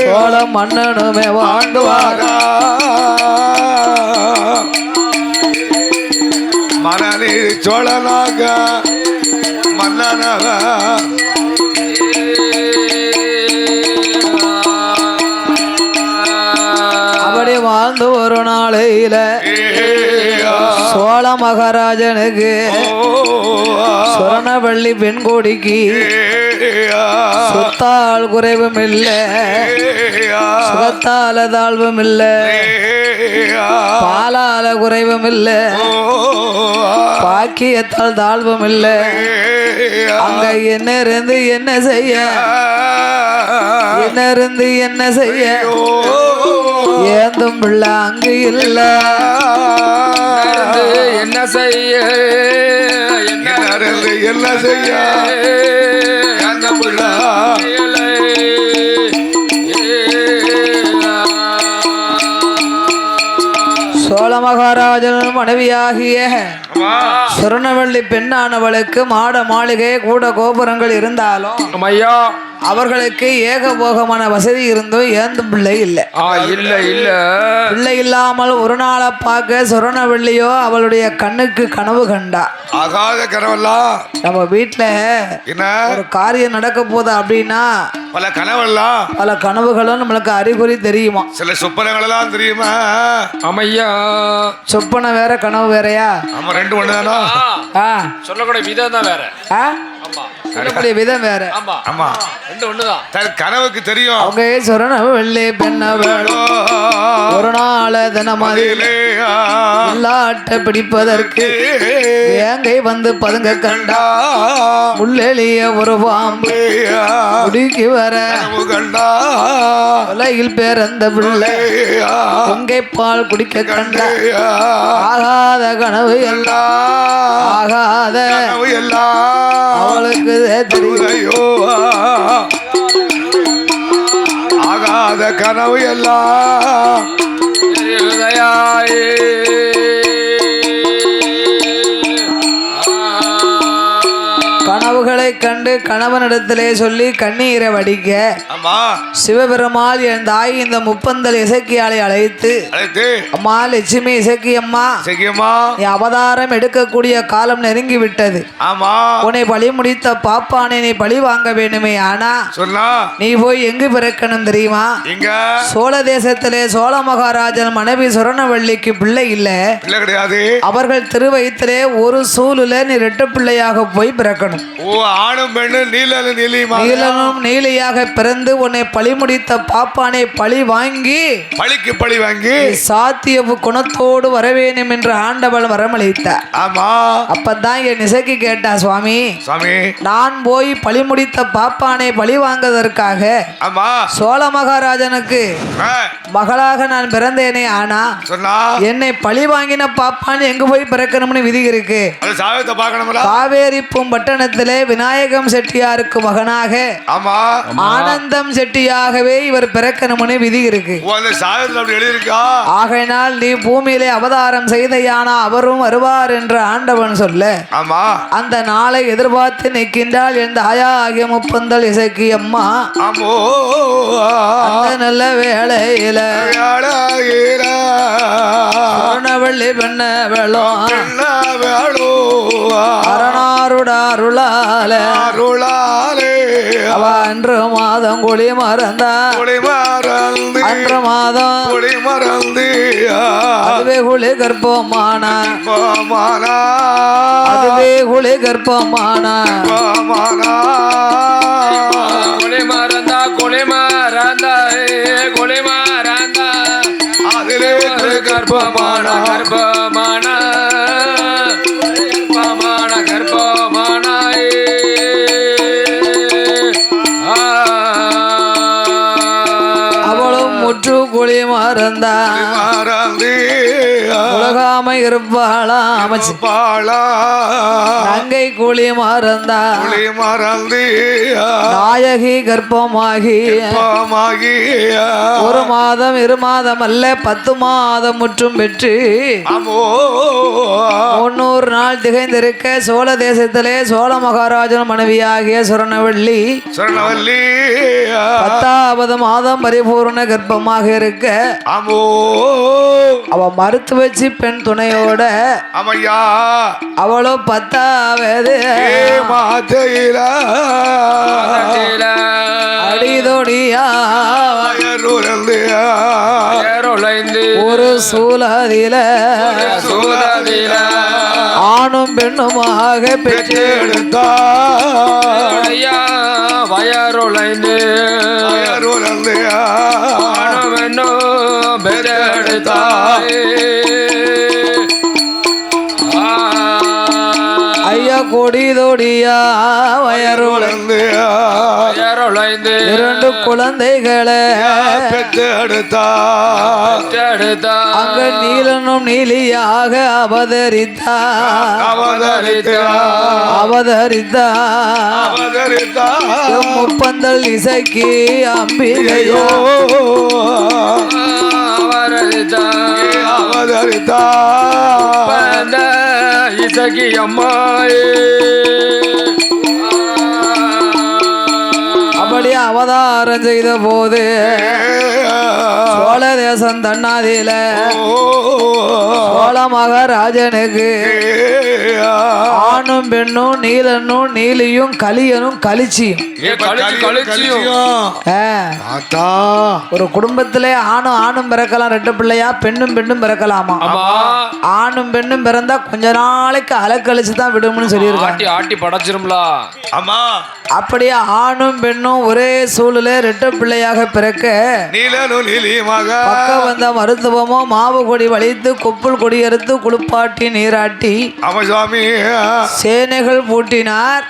சோழ மன்னனுமே வாழ்ந்துவார். மனநீதி சோழனாக மன்னனாக அப்படி வாழ்ந்து ஒரு நாளையில சோழ மகாராஜனுக்கு சுரணவள்ளி பெண்கோடிக்கு சொத்தால் குறைவும் இல்லை, சுகத்தால தாழ்வும் இல்லை, பாலால குறைவும் இல்லை, பாக்கியத்தால் தாழ்வும் இல்லை. அங்க என்ன இருந்து என்ன செய்ய, என்ன இருந்து என்ன செய்ய, ஏந்தும் பிள்ளை அங்கு இல்ல. என்ன செய்ய என்ன செய்ய அந்த பிள்ளை சோழ மகாராஜன் மனைவியாகிய சுரணவள்ளி பெண்ணானவளுக்கு மாட மாளிகை கூட கோபுரங்கள் இருந்தாலும் ஐயா அவர்களுக்கு ஏகபோகமான வசதி இருந்தும் ஏந்தும் பிள்ளை இல்லை. இல்ல இல்ல பிள்ளை இல்லாமல் ஒரு நாளை பார்க்க சுரணவள்ளியோ அவளுடைய கண்ணுக்கு கனவு கண்டா. ஆகாத கனவெல்லாம் நம்ம வீட்டுல என்ன ஒரு காரியம் நடக்க போதா அப்படின்னா பல கனவெல்லாம் பல கனவுகளும் நம்மளுக்கு அறிகுறி தெரியுமா, சில சொப்பனங்கள் எல்லாம் தெரியுமா. ஆமையா சொப்பனை வேற கனவு வேறயா? ஆமா ரெண்டு ஒண்ணுதானா? சொல்லக்கூடிய விதம் தான் வேற. சொல்லக்கூடிய விதம் வேற. ஆமா ரெண்டு ஒண்ணுதான். தன் கனவுக்கு தெரியும். அவங்க சுரணவள்ளி பெண்ணவளோ ஒரு நாள் தினமாட்ட பிடிப்பதற்கு வேங்கை வந்து பதுங்க கண்டா. முள்ளெளிய ஒரு பாம்பு முடிக்கு வர உலகில் பிறந்த பிள்ளை பொங்கை பால் குடிக்க கண்டா. ஆகாத கனவு எல்லாம் ஆகாத அவளுக்கு தெரியும். ஆகாத கனவு எல்லாம் கனவுகளை கண்டு கணவனிடத்திலே சொல்லி கண்ணீரை வடிக்க சிவபெருமாள் என் தாய் இந்த முப்பந்தல் இசைக்கியாலை அழைத்து அம்மா லட்சுமி இசைக்கி அம்மா என் அவதாரம் எடுக்கக்கூடிய காலம் நெருங்கி விட்டது. உன்னை பலி முடித்த பாப்பானை நீ பழி வாங்க வேண்டுமே. ஆனா நீ போய் எங்கு பிறக்கணும் தெரியுமா? சோழ தேசத்திலே சோழ மகாராஜன் மனைவி சுரணவள்ளிக்கு பிள்ளை இல்ல கிடையாது. அவர்கள் திருவயிற்றிலே ஒரு சூழல நீ ரெட்ட பிள்ளையாக போய் பிறக்கணும். ஆணும் பெண்ணும் நீலனும் நீலியாக பிறந்து உன்னை பழி முடித்த பாப்பானை பழி வாங்கி பழிக்கு பழி வாங்கி சாத்திய குணத்தோடு வரவேணும் என்று ஆண்டவள் வரமளித்தார். அப்பதான் என் இசைக்கு கேட்டா, சுவாமி நான் போய் பழி முடித்த பாப்பானை பழி வாங்குவதற்காக சோழ மகாராஜனுக்கு மகளாக நான் பிறந்தேனே. ஆனா என்னை பழி வாங்கின பாப்பான் எங்க போய் பிறக்கணும்னு விதி இருக்கு. காவேரி பூம்பட்டணத்திலே விநாயகம் சுந்தரம் செட்டியாருக்கு மகனாக ஆமா ஆனந்தம் செட்டியாகவே இவர் பிறக்கணும்னு விதி இருக்கு. அந்த சாகத்துல அப்படி எழுதியிருக்கா. ஆகையினால் நீ பூமியிலே அவதாரம் செய்தையானா அவரும் வருவார் என்று ஆண்டவன் சொல்ல ஆமா அந்த நாளை எதிர்பார்த்து நிற்கின்றாள் என் தாயா ஆகிய முப்பந்தல் இசைக்கு அம்மா. ஆமோ அந்த நல்ல வேளையில வள்ளி பெண்ண வேளம் அரணாருடாருளால அவ அன்று மாதம் குழி மறந்தா அன்று மாதம் அதுவே குழி கர்ப்பமான அதுவே குழி கர்ப்பமான கொலை மறந்தா கொலை மறந்தா கொலை மறந்தா அதிலே கர்ப்பமான கர்ப்பமான கர்ப்பமான கர்ப்பமான அவளும் முற்று குழி மறந்தா உலகாம இருப்பாளா அமைச்சு தங்கை குழி மறந்தா நாயகி கர்ப்பமாகி ஒரு மாதம் இரு மாதம் அல்ல 10 மாதம் முற்றும் பெற்று 300 நாள் திகைந்திருக்க சோழ தேசத்திலே சோழ மகாராஜன் மனைவியாகிய சுரணவள்ளி 10வது மாதம் பரிபூர்ண கர்ப்பமாக இருக்க அவ மறுத்து வச்சு பெண் துணையோட அவளோ 10வது அடிதொடியா ஒரு சூழதில ஆணும் பெண்ணுமாக பெற்றெடுத்தார் வயருளைந்து பெண்ணோ பெற்றெடுத்தார் ஐயா கொடிதொடியா வயருளைந்து இரண்டு குழந்தைகளை அங்க நீலனும் நீலியாக அவதரித்தா முப்பந்தல் இசைக்கு அம்பிகையோ அவதரித்தா இசகி அம்மாயே அப்படி அவதாரம் செய்த போது சோழ தேசம் தன்னாதில சோழ மகாராஜனுக்கு ஆணும் பெண்ணும் நீலனும் நீலியும் கலியனும் கலிச்சியும் ஒரு குடும்பத்திலே ஆணும் பிறக்கலாம் 2 பிள்ளையா பெண்ணும் பிறக்கலாமா. ஆணும் பெண்ணும் பிறந்தா கொஞ்ச நாளைக்கு அலக்கழிச்சு தான் விடும்னு சொல்லியிருக்காங்க. ஆட்டி படைச்சிரும்ல. ஆமா அப்படியே ஆணும் பெண்ணும் ஒரே சூழலே 2 பிள்ளையாக பிறக்க பக்க வந்த மருத்துவமோ மாவு கொடி வலித்து கொப்புள் கொடி அறுத்து குளிப்பாட்டி நீராட்டி சேனைகள் பூட்டினார்.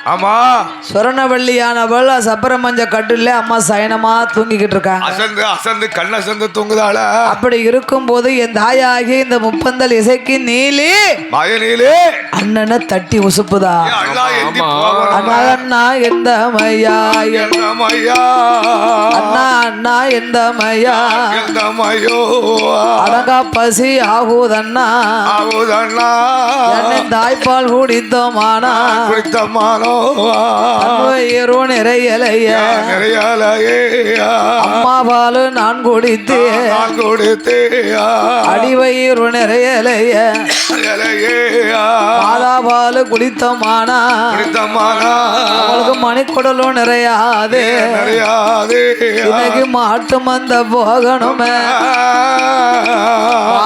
சுரணவள்ளியானவள் சப்பரமஞ்ச கட்டில அம்மா சயனமா தூங்கிக்கிட்டு இருக்காங்க. அப்படி இருக்கும் போது என் தாயாகி இந்த முப்பந்தல் இசைக்கு நீலி அண்ணனை தட்டி உசுப்புதா. அண்ணா எந்த மையா அண்ணா எந்த மையா அடங்கா பசி ஆகுதண்ணா என்னை தாய்ப்பால் குடித்தோமானா நிறையலைய அம்மா பாலு நான் குடித்து அடிவயிறு நிறையலைய மாதா பாலு குடித்தோமானா அவளுக்கு மணிக்குடலும் நிறையாது இன்னைக்கு மாட்டு மந்த போகணுமே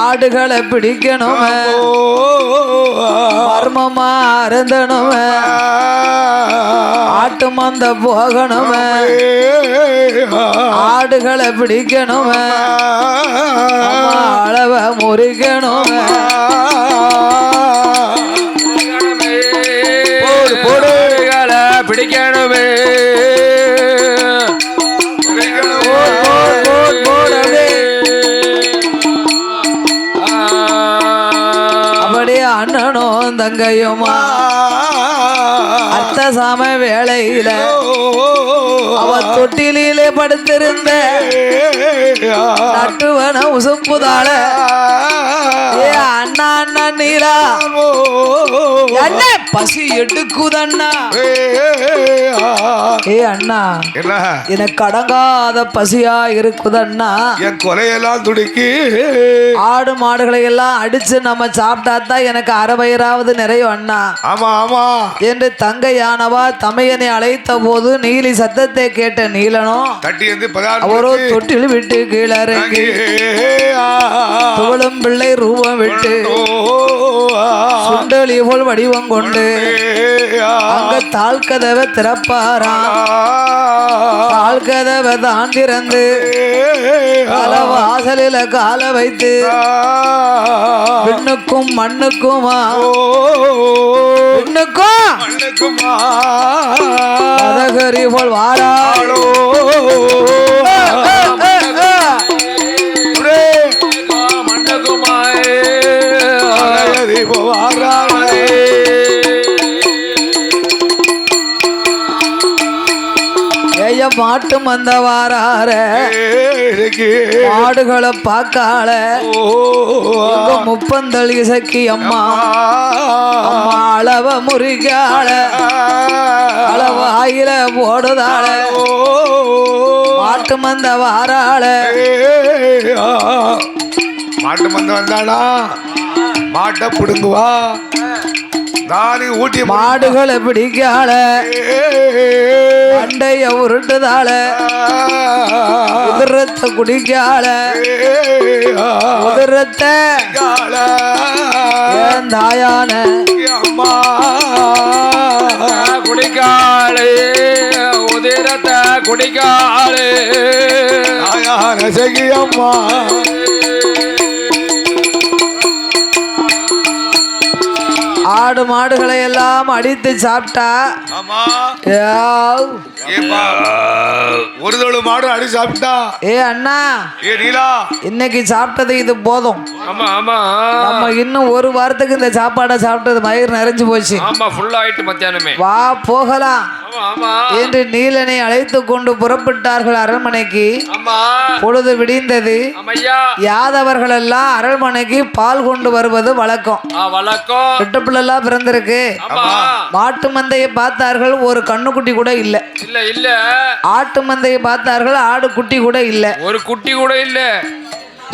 ஆடுகளை பிடிக்கணுமே மர்மமா அருந்தணுமே ஆட்டு மந்த போகணுமே ஆடுகளை பிடிக்கணுமே அளவ முறிக்கணுமே பிடிக்கணுமே அப்படியே அண்ணனும் தங்கையுமா அத்த சாம வேளையில அவ தொட்டிலே படுத்திருந்த நட்டுவன உசுப்புதாள ஏ அண்ணா அண்ணா நீலா என்ன பசி எடுக்குதண்ணா ஏ அண்ணா என்ன எனக்கு அடங்காத பசியா இருக்குதண்ணா என் கொலையெல்லாம் துடிக்கி ஆடு மாடுகளை எல்லாம் அடிச்சு நம்ம சாப்பிட்டா தான் எனக்கு அரைவயிறாவது நிறையும் அண்ணா ஆமா ஆமா என்று தங்கையானவா தமையனை அழைத்த போது நீலி சத்தத்தை கேட்ட நீலனும் தட்டி வந்து அவரோ தொட்டில் விட்டு கீழறங்கி துவளும் பிள்ளை ரூபம் விட்டு சுண்டலி போல் வடிவம் கொண்டு அங்க தாழ்கதவை திறப்பாராம் தாழ்கதவை தான் திறந்து கால வாசலில கால வைத்து விண்ணுக்கும் மண்ணுக்குமா விண்ணுக்கும் மதகரி போல் வாராளோ மாட்டு மந்த வாரார மாடுகளை பார்க்கால முப்பந்தளி இசக்கி அம்மா அம்மா அளவ முறிகால அளவ ஆயில போடுதாள மாட்டு மந்த வாராள மாட்டு மந்த வந்தாளா மாட்டை புடுங்குவா நானே ஊட்டி மாடுகளை பிடிக்கால அண்டைய உருட்டுதாள உதிரத்தை குடிக்கால உதிரத்தை ஏன் தாயான அம்மா குடிக்காளே உதிரத்தை குடிக்காளே தாயான சகி அம்மா ஆடு மாடுகளை எல்லாம் அடித்து சாப்பிட்டா ஒரு தோடு மாடு அடி சாப்பிட்டா ஏ அண்ணா ஏ நீலா இன்னைக்கு சாப்பிட்டது இது போதும் ஆமா ஆமா நம்ம இன்னும் ஒரு வாரத்துக்கு இந்த சாப்பாடை சாப்பிட்டது மயிர் நிறைஞ்சு போச்சு ஆமா ஃபுல் ஆயிட்டு மத்தியானமே வா போகலாம் என்று நீலனை அழைத்து கொண்டு புறப்பட்டார்கள் அரண்மனைக்கு. பொழுது விடிந்தது. யாதவர்கள் எல்லாம் அரண்மனைக்கு பால் கொண்டு வருவது வழக்கம். எல்லாம் பிறந்திருக்கு. மாட்டு மந்தையை பார்த்தார்கள், ஒரு கண்ணுக்குட்டி கூட இல்ல. ஆட்டு மந்தையை பார்த்தார்கள், ஆடு குட்டி கூட இல்ல. ஒரு குட்டி கூட இல்ல.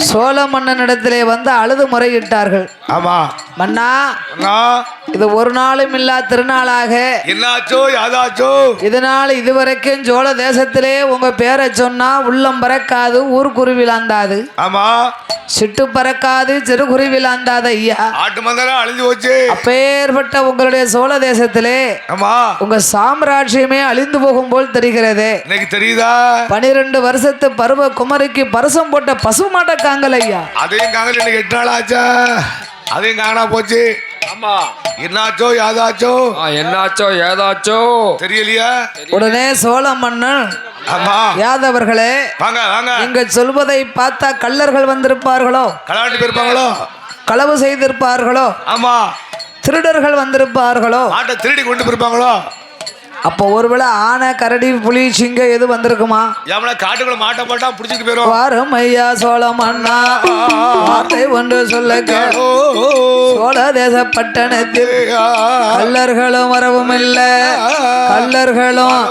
சோழ மன்னனிடத்திலே வந்து அழுது முறையிட்டார்கள். ஆமா மன்னா, இது ஒரு நாளும் இல்லா திருநாளாக என்னாச்சோ யாதாச்சோ, இதனால் இதுவரைக்கும் சோழ தேசத்திலே உங்க பேரை சொன்னா உள்ளம் பறக்காது, ஊர் குருவிலாந்தாது. ஆமா, சிட்டு பறக்காது, சிறு குருவிலாந்தாது. ஐயா, ஆட்டு மந்தரம் அழிஞ்சு போச்சு. அப்பேற்பட்ட உங்களுடைய சோழ தேசத்திலே ஆமா உங்க சாம்ராஜ்யமே அழிந்து போகும் போல் தெரிகிறது. எனக்கு தெரியுதா? 12 வருஷத்து பருவ குமரிக்கு பரிசம் போட்ட பசு மாட்ட காங்கல் ஐயா. அதையும் காங்கல் இன்னைக்கு 8 நாள் ஆச்சா, அதையும் காணா போச்சு. ஆமா, என்னாச்சோ யாதாச்சோ, என்னாச்சோ ஏதாச்சோ தெரியலையா? உடனே சோழ மன்னன், ஆமா யாதவர்களே வாங்க வாங்க, நீங்க சொல்வதை பார்த்தா கள்ளர்கள் வந்திருப்பார்களோ, களவாண்டு போயிருப்பாங்களோ, களவு செய்திருப்பார்களோ, ஆமா திருடர்கள் வந்திருப்பார்களோ, மாட்டை திருடி கொண்டு போயிருப்பாங்களோ. அப்போ ஒருவேளை ஆனை, கரடி, புலி, சிங்கம் எது வந்திருக்குமா? எவன காட்டுக்குள்ள மாட்ட போட்டா புடிச்சிட்டு போயிரும். வாரும் ஐயா சோழ மன்னா, வார்த்தை ஒன்று சொல்ல கேளோ. சோழ தேச பட்டணத்தில் கள்ளர்களும் வரவும் இல்லை, கள்ளர்களும்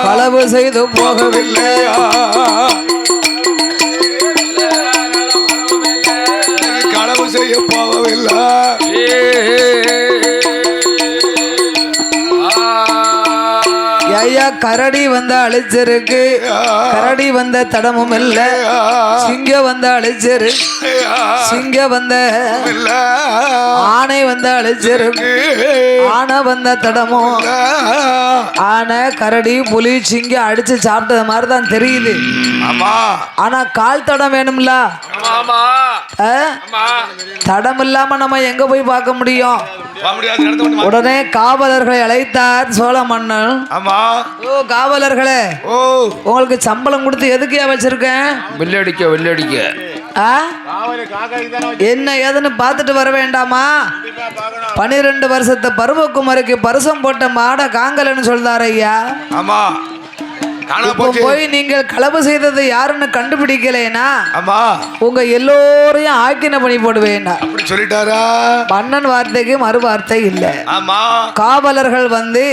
களவு செய்து போகவில்லை. களவு செய்ய போகவில்லை. ஐயா, கரடி வந்த அழிச்சிருக்கு, கரடி வந்த தடமும் இல்ல. சிங்க வந்த அழிச்சிரு, சிங்க வந்த ஆனை வந்த அழிச்சிருக்கு, ஆனை வந்த தடமும். ஆனை, கரடி, புலி, சிங்கம் அடிச்சு சாப்பிட்டது மாதிரிதான் தெரியுது. ஆனா கால் தடம் வேணும்ல. தடம் இல்லாம நம்ம எங்க போய் பார்க்க முடியும்? உடனே காவலர்களை அழைத்தார் சோழ மன்னன். ஓ காவலர்களே, உங்களுக்கு சம்பளம் கொடுத்து எதுக்கே வச்சிருக்கேன்? வெள்ளடிக்க வெள்ளடிக்க. ஆ? என்ன ஏதுன்னு பார்த்துட்டு வர வேண்டாமா? 12 வருஷத்து பருவக்குமரிக்கு பரிசம் போட்ட மாட காங்கலன்னு சொல்றாரு ஐயா. ஆமா இப்போ போய் நீங்கள் களவு செய்தது யாருன்னு கண்டுபிடிக்கலைனா ஆமா உங்க எல்லோரையும் ஆக்கின பண்ணி போடுவேன் அப்படி சொல்லிட்டாரா? மன்னன் வார்த்தைக்கு மறு வார்த்தை இல்ல. ஆமா காவலர்கள் வந்து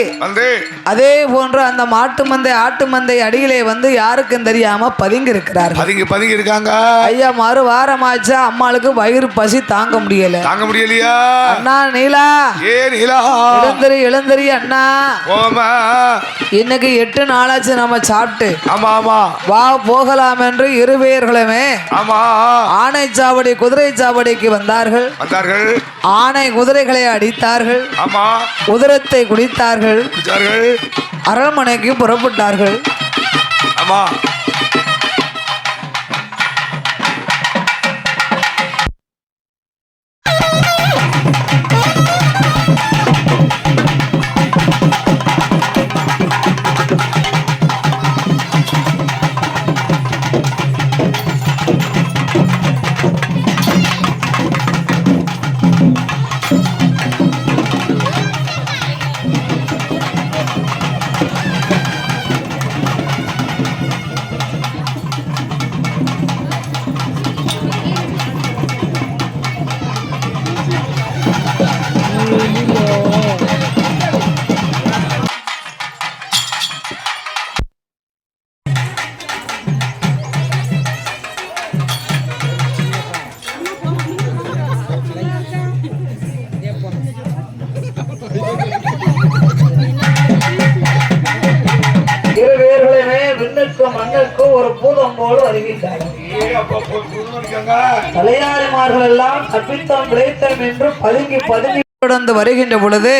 அதே போன்று அந்த மாட்டு மந்தை ஆட்டு மந்தை அடியிலே வந்து யாருக்கும் தெரியாம பதுங்கி இருக்கிறார்கள். பதுங்கி இருக்காங்க ஐயா. மறு வாரமாச்சா அம்மாளுக்கு வயிறு பசி தாங்க முடியலையா? அண்ணா நீலா, ஏ நீலா, எழுந்தறி அண்ணா. இன்னைக்கு 8 நாளாச்சு நம்ம சாப்பிட்டு. ஆமா ஆமா வா போகலாம் என்று இருவேர்களுமே ஆமா ஆனை சாவடி குதிரை சாவடிக்கு வந்தார்கள். ஆனை குதிரைகளை அடித்தார்கள். ஆமா உதிரத்தை குடித்தார்கள். அரண்மனைக்கு புறப்பட்டார்கள். ஆமா மண்ணுக்கும் ஒரு பூதம் போல வருகின்றார்கள். தலையாரிமார்கள் எல்லாம் தப்பித்தம் பிழைத்தம் என்று பதுங்கி தொடர்ந்து வருகின்ற பொழுது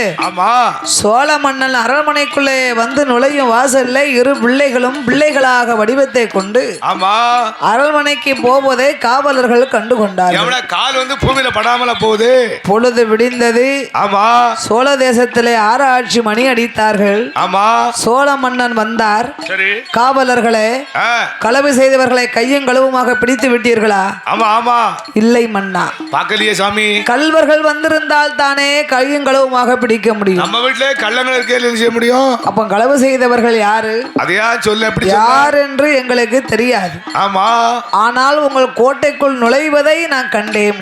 சோழ மன்னன் அரண்மனைக்குள்ளே வந்து நுழையும் வாசல்ல இரு பிள்ளைகளும் பிள்ளைகளாக வடிவத்தை கொண்டு அரண்மனைக்கு போவதை காவலர்கள் கண்டு கொண்டார்கள். கால் வந்து பூமியில படாமல போகுது. பொழுது விடிந்தது. சோழ தேசத்திலே ஆராய்ச்சி மணி அடித்தார்கள். சோழ மன்னன் வந்தார். காவலர்களே, களவு செய்தவர்களை கையும் களவுமாக பிடித்து விட்டீர்களா? இல்லை மன்னா, சாமி. கல்வர்கள் வந்திருந்தால் தானே கையும் களவுமாக பிடிக்க முடியும். நம்ம வீட்டிலே கள்ளங்கள் இருக்கே செய்ய முடியும். அப்ப களவு செய்தவர்கள் யாரு? அதையா சொல்ல எப்படி? யார் என்று எங்களுக்கு தெரியாது. ஆனால் உங்கள் கோட்டைக்குள் நுழைவதை நான் கண்டேன்.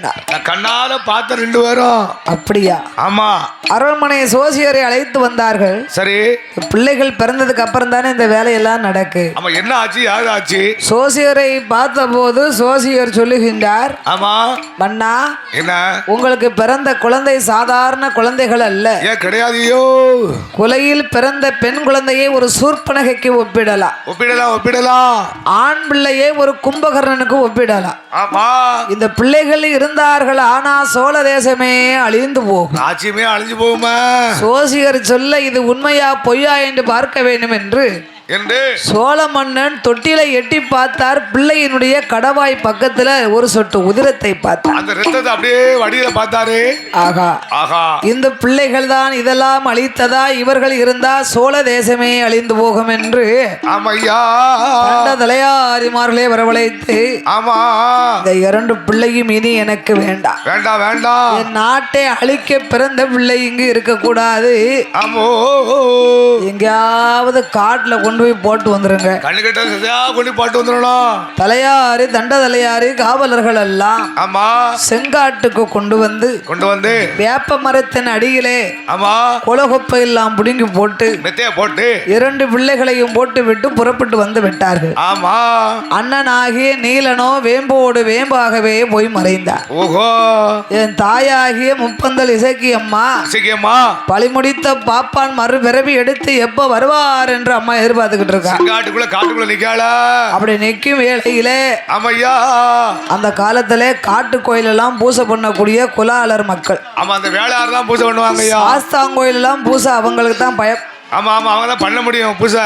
கண்ணால பார்த்த 2 பேரும். அப்படியா? ஆமா. அரண்மனை சோசியரை அழைத்து வந்தார்கள். சரி. பிள்ளைகள் பிறந்ததுக்கு அப்புறம் தானே இந்த வேலையெல்லாம் நடக்கு. என்ன ஆச்சு? யாரு ஆச்சு? சோசியரை பார்த்த போது சோசியர் சொல்லுகின்றார், மன்னா, என்ன உங்களுக்கு பிறந்த குழந்தை சாதாரண குழந்தைகள் அல்ல. கிடையாதியோ. குலையில் பிறந்த பெண் குழந்தையை ஒரு சூர்பனகைக்கு ஒப்பிடலாம். ஆண் பிள்ளையை ஒரு கும்பகர்ணனுக்கு ஒப்பிடலாம். இந்த பிள்ளைகள் இருந்தார்கள். ஆனா சோழ தேசமே அழிந்து போகும். ஆட்சியுமே அழிஞ்சு போகுமா? சோசியர் சொல்ல இது உண்மையா பொய்யா என்று பார்க்க வேண்டும் என்று சோழ மன்னன் தொட்டிலை எட்டி பார்த்தார். பிள்ளையினுடைய கடவாய் பக்கத்துல ஒரு சொட்டு உதிரத்தை பார்த்தார். அந்த ரத்தத்தை அப்படியே வடியில பார்த்தாரு. ஆகா, இந்த பிள்ளைகள் தான் இதெல்லாம் அழித்ததா? இவர்கள் இருந்தா சோழ தேசமே அழிந்து போகும் என்று தலையாரிமார்களே வரவழைத்து, இந்த 2 பிள்ளையும் இனி எனக்கு வேண்டாம். என் நாட்டை அழிக்க பிறந்த பிள்ளை இங்கு இருக்க கூடாது. எங்கேயாவது காட்டுல கொண்டு போய் போட்டு வந்துருங்க. தலையாரி தண்ட தலையாரி காவலர்கள் எல்லாம் செங்காட்டுக்கு கொண்டு வந்து வேப்ப மரத்தின் அடியிலே கொலகொப்பை எல்லாம் புடுங்கி போட்டு 2 பிள்ளைகளையும் போட்டு விட்டு புறப்பட்டு வந்து விட்டார்கள். அண்ணனாகிய நீலனோ வேம்போடு வேம்பாகவே போய் மறைந்தார். என் தாயாகிய முப்பந்தல் இசக்கியம்மா பழிமுடித்த பாப்பான் மறுபிறவி எடுத்து எப்ப வருவார் என்று அம்மா எதிர்பார்த்து காட்டுக்குள்ள நிக்காளா. அப்படி நிக்கும் வேளையில அந்த காலத்திலே காட்டு கோயில் எல்லாம் பூசை பண்ணக்கூடிய குலாளர் மக்கள். அந்த வேளாளர் பூசை பண்ணுவாங்க. ஆஸ்தாங்கோயில் எல்லாம் பூசை அவங்களுக்கு தான் பயம். அவங்க தான் பண்ண முடியும் பூசை.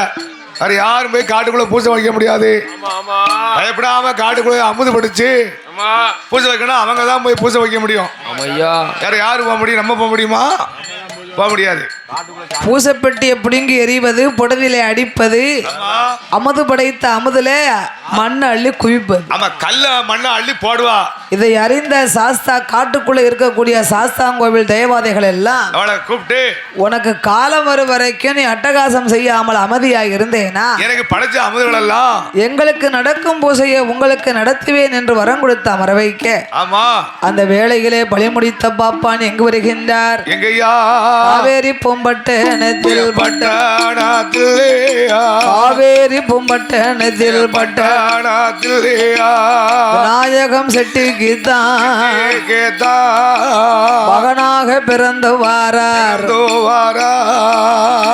வேற யாரும் போய் காட்டுக்குள்ள பூசை வைக்க முடியாது. பயப்படாம காட்டுக்குள்ள அமுது படிச்சு பூசை வைக்கணும். அவங்க தான் போய் பூசை வைக்க முடியும். வேற யாரு போக முடியும்? நம்ம போக முடியுமா? போக முடியாது. பூசப்பெட்டியை பிடுங்கி எறிவது, புடதிலே அடிப்பது, அமுது படைத்த அமுதுல மண் அள்ளி குவிப்பது. ஆமா, கல்ல மண்ணை அள்ளி போடுவா. இதை அறிந்த சாஸ்தா காட்டுக்குள்ள இருக்கக்கூடிய சாஸ்தாங்கோவில் தேவாதைகள் எல்லாம் அவளை கூப்பிட்டு, உனக்கு காலம் வரும் வரைக்கும் நீ அட்டகாசம் செய்யாமல் அமைதியாக இருந்தேனா எனக்கு படைச்ச அமுதுகள் எல்லாம் எங்களுக்கு நடக்கும் பூசையை உங்களுக்கு நடத்துவேன் என்று வரம் கொடுத்த அமர வைக்க. ஆமா, அந்த வேளையிலே பழி முடித்த பாப்பான் எங்கு வருகின்றார்? எங்கய்யா? காவேரி பூம்பட்டணத்தில் பட்டணத்திலேயா, காவேரி பூம்பட்டணத்தில் பட்டணத்திலேயா, விநாயகம் செட்டிக்கு தான் கேதா மகனாக பிறந்து வாரார்,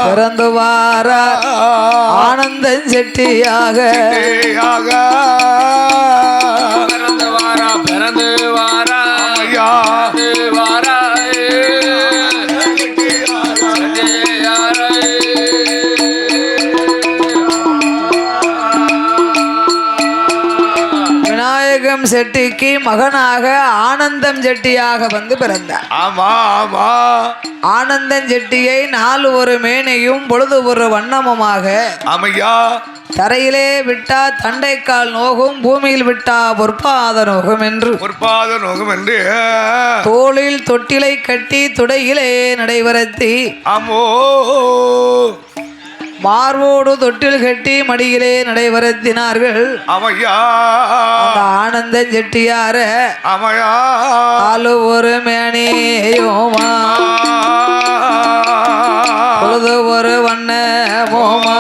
பிறந்து வாரார் ஆனந்தன் செட்டியாக. பிறந்து வாரா பிறந்து வாரா ஐயா, வாரா விநாயகம் செட்டிக்கு மகனாக ஆனந்தம் செட்டியாக வந்து பிறந்தார். ஆமா ஆமா, ஆனந்தன் செட்டியை நாலு ஒரு மேனையும் பொழுது ஒரு வண்ணமுமாக ஆமையா, தரையிலே விட்டா தண்டைக்கால் நோகும், பூமியில் விட்டா பொற்பாத நோகும் என்று பொற்பாத நோகும் என்று தோளில் தொட்டிலை கட்டி துடையிலே நடைபெறத்தி, ஆமோ, மார்போடு தொட்டில் கட்டி மடியிலே நடைபெறத்தினார்கள். ஆமையா, அந்த ஆனந்தன் செட்டியார ஆமையா, நாலு ஒரு மேனையுமா பொழுது ஒரு வண்ணமுமா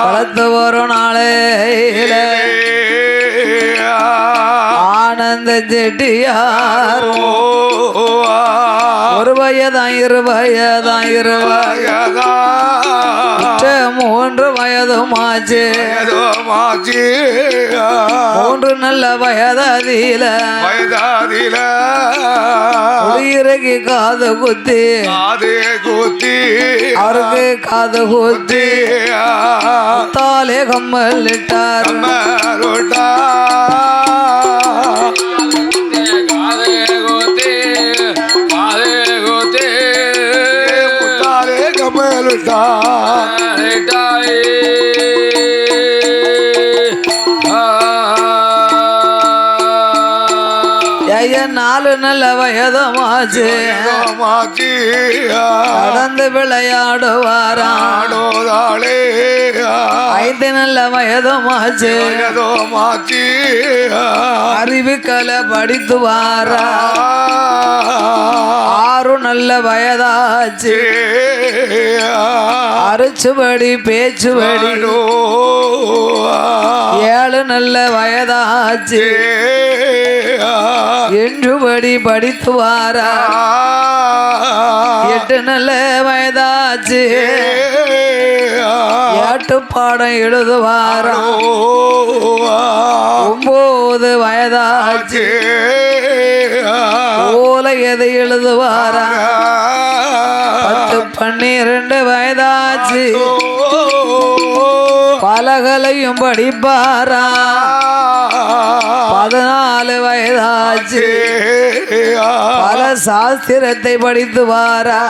வளர்த்து ஒரு நாளையில ஆனந்த செட்டியார் ஒரு வயதான் இரு வயதான் இரு மூன்று வயதுமாச்சு, மூன்று நல்ல வயதாதில உயிருக்கு காது குத்தி அவருக்கு காது குத்தி தாலே கம்மல் இட்டார். நாலு நல்ல வயதுமாச்சு நடந்து விளையாடுவாராம். ஐந்து நல்ல வயதுமாச்சு அறிவு கலை படித்து வாரா. ஆறு நல்ல வயதாச்சு அரிச்சுபடி பேச்சுபடி. ஏழு நல்ல வயதாச்சு என்றுபடி படித்து வாரா. எட்டு நல்ல வயதாச்சு ஏட்டு பாடம் எழுதுவாரா. ஒன்பது வயதாச்சு ஓலை எதை எழுதுவாரா. 10 12 வயதாச்சு பலகலையும் படிப்பாரா. 14 வயதாச்சு பல சாஸ்திரத்தை படித்து வாரா.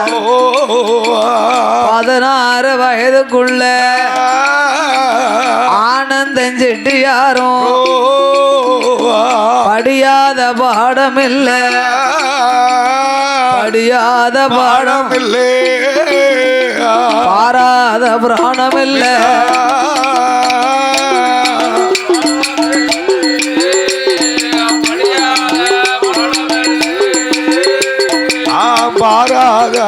16 வயதுக்குள்ள ஆனந்தன் செட்டியாரும் படியாத பாடம் இல்ல, படியாத பாடம் இல்லை, பாராத பிராணம் இல்ல. பாராத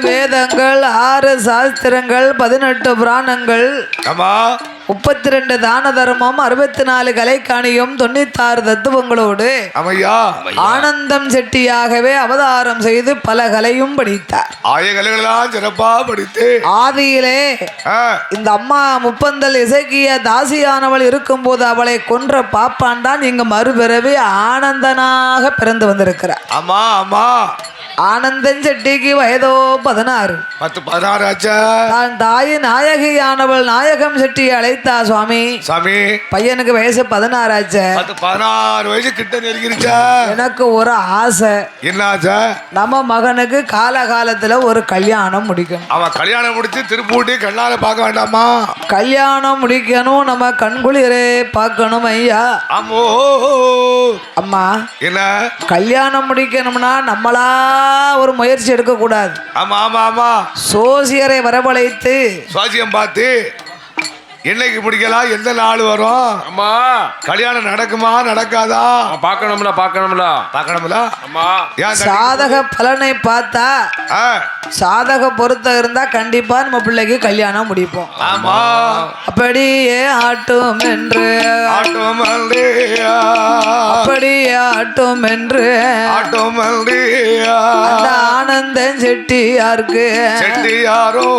வேதங்கள் 6 சாஸ்திரங்கள் 18 புராணங்கள் 32 தான தர்மம் 64 கலைக்காணியும் 96 தத்துவங்களோடு ஆனந்தம் செட்டியாகவே அவதாரம் செய்து பல கலையும் படித்தார். சிறப்பா படித்து ஆதியிலே இந்த அம்மா முப்பந்தல் இசைக்கிய தாசியானவள் இருக்கும்போது அவளை கொன்ற பாப்பான் தான் இங்கு மறுபிறவி ஆனந்தனாக பிறந்து வந்திருக்கிறார். ஆமா ஆமா, ஆனந்தன் செட்டிக்கு வயதோ 16. 10-16 ஆச்சா தான் தாயின் நாயகியானவள் நாயகம் செட்டி அழைத்தா சுவாமி. சாமி பையனுக்கு வயசு 16 ஆச்சு. 10-16 வயசு கிட்ட நெருங்கிருச்சா? எனக்கு ஒரு ஆசை. என்ன ஆச்சா? நம்ம மகனுக்கு காலகாலத்துல ஒரு கல்யாணம் முடிக்கணும். அவன் கல்யாணம் முடிச்சு திருப்பூட்டி கண்ணால பார்க்க வேண்டாமா? கல்யாணம் முடிக்கணும், நம்ம கண்குளிரே பார்க்கணும் ஐயா. ஆமோ அம்மா, என்ன கல்யாணம் முடிக்கணும்னா நம்மளா ஒரு முயற்சி எடுக்க கூடாது. ஆமா ஆமா ஆமா சோசியரை வரவழைத்து சுவாசியம் பார்த்து என்னைக்கு முடிக்கலாம், எந்த நாள் வரும், அம்மா கல்யாணம் நடக்குமா நடக்காதா பார்க்கணும்ல பார்க்கணும்ல. அம்மா ஏன் சாதக பலனை பார்த்தா சாதக பொருத்தம் இருந்தா கண்டிப்பா நம்ம பிள்ளைக்கு கல்யாணம் முடிப்போம். ஆமா அப்படியே ஆட்டும் என்று ஆட்டம் அப்படியே ஆட்டும் என்று ஆட்டம் அந்த ஆனந்தன் செட்டியாருக்கு செட்டியாரோ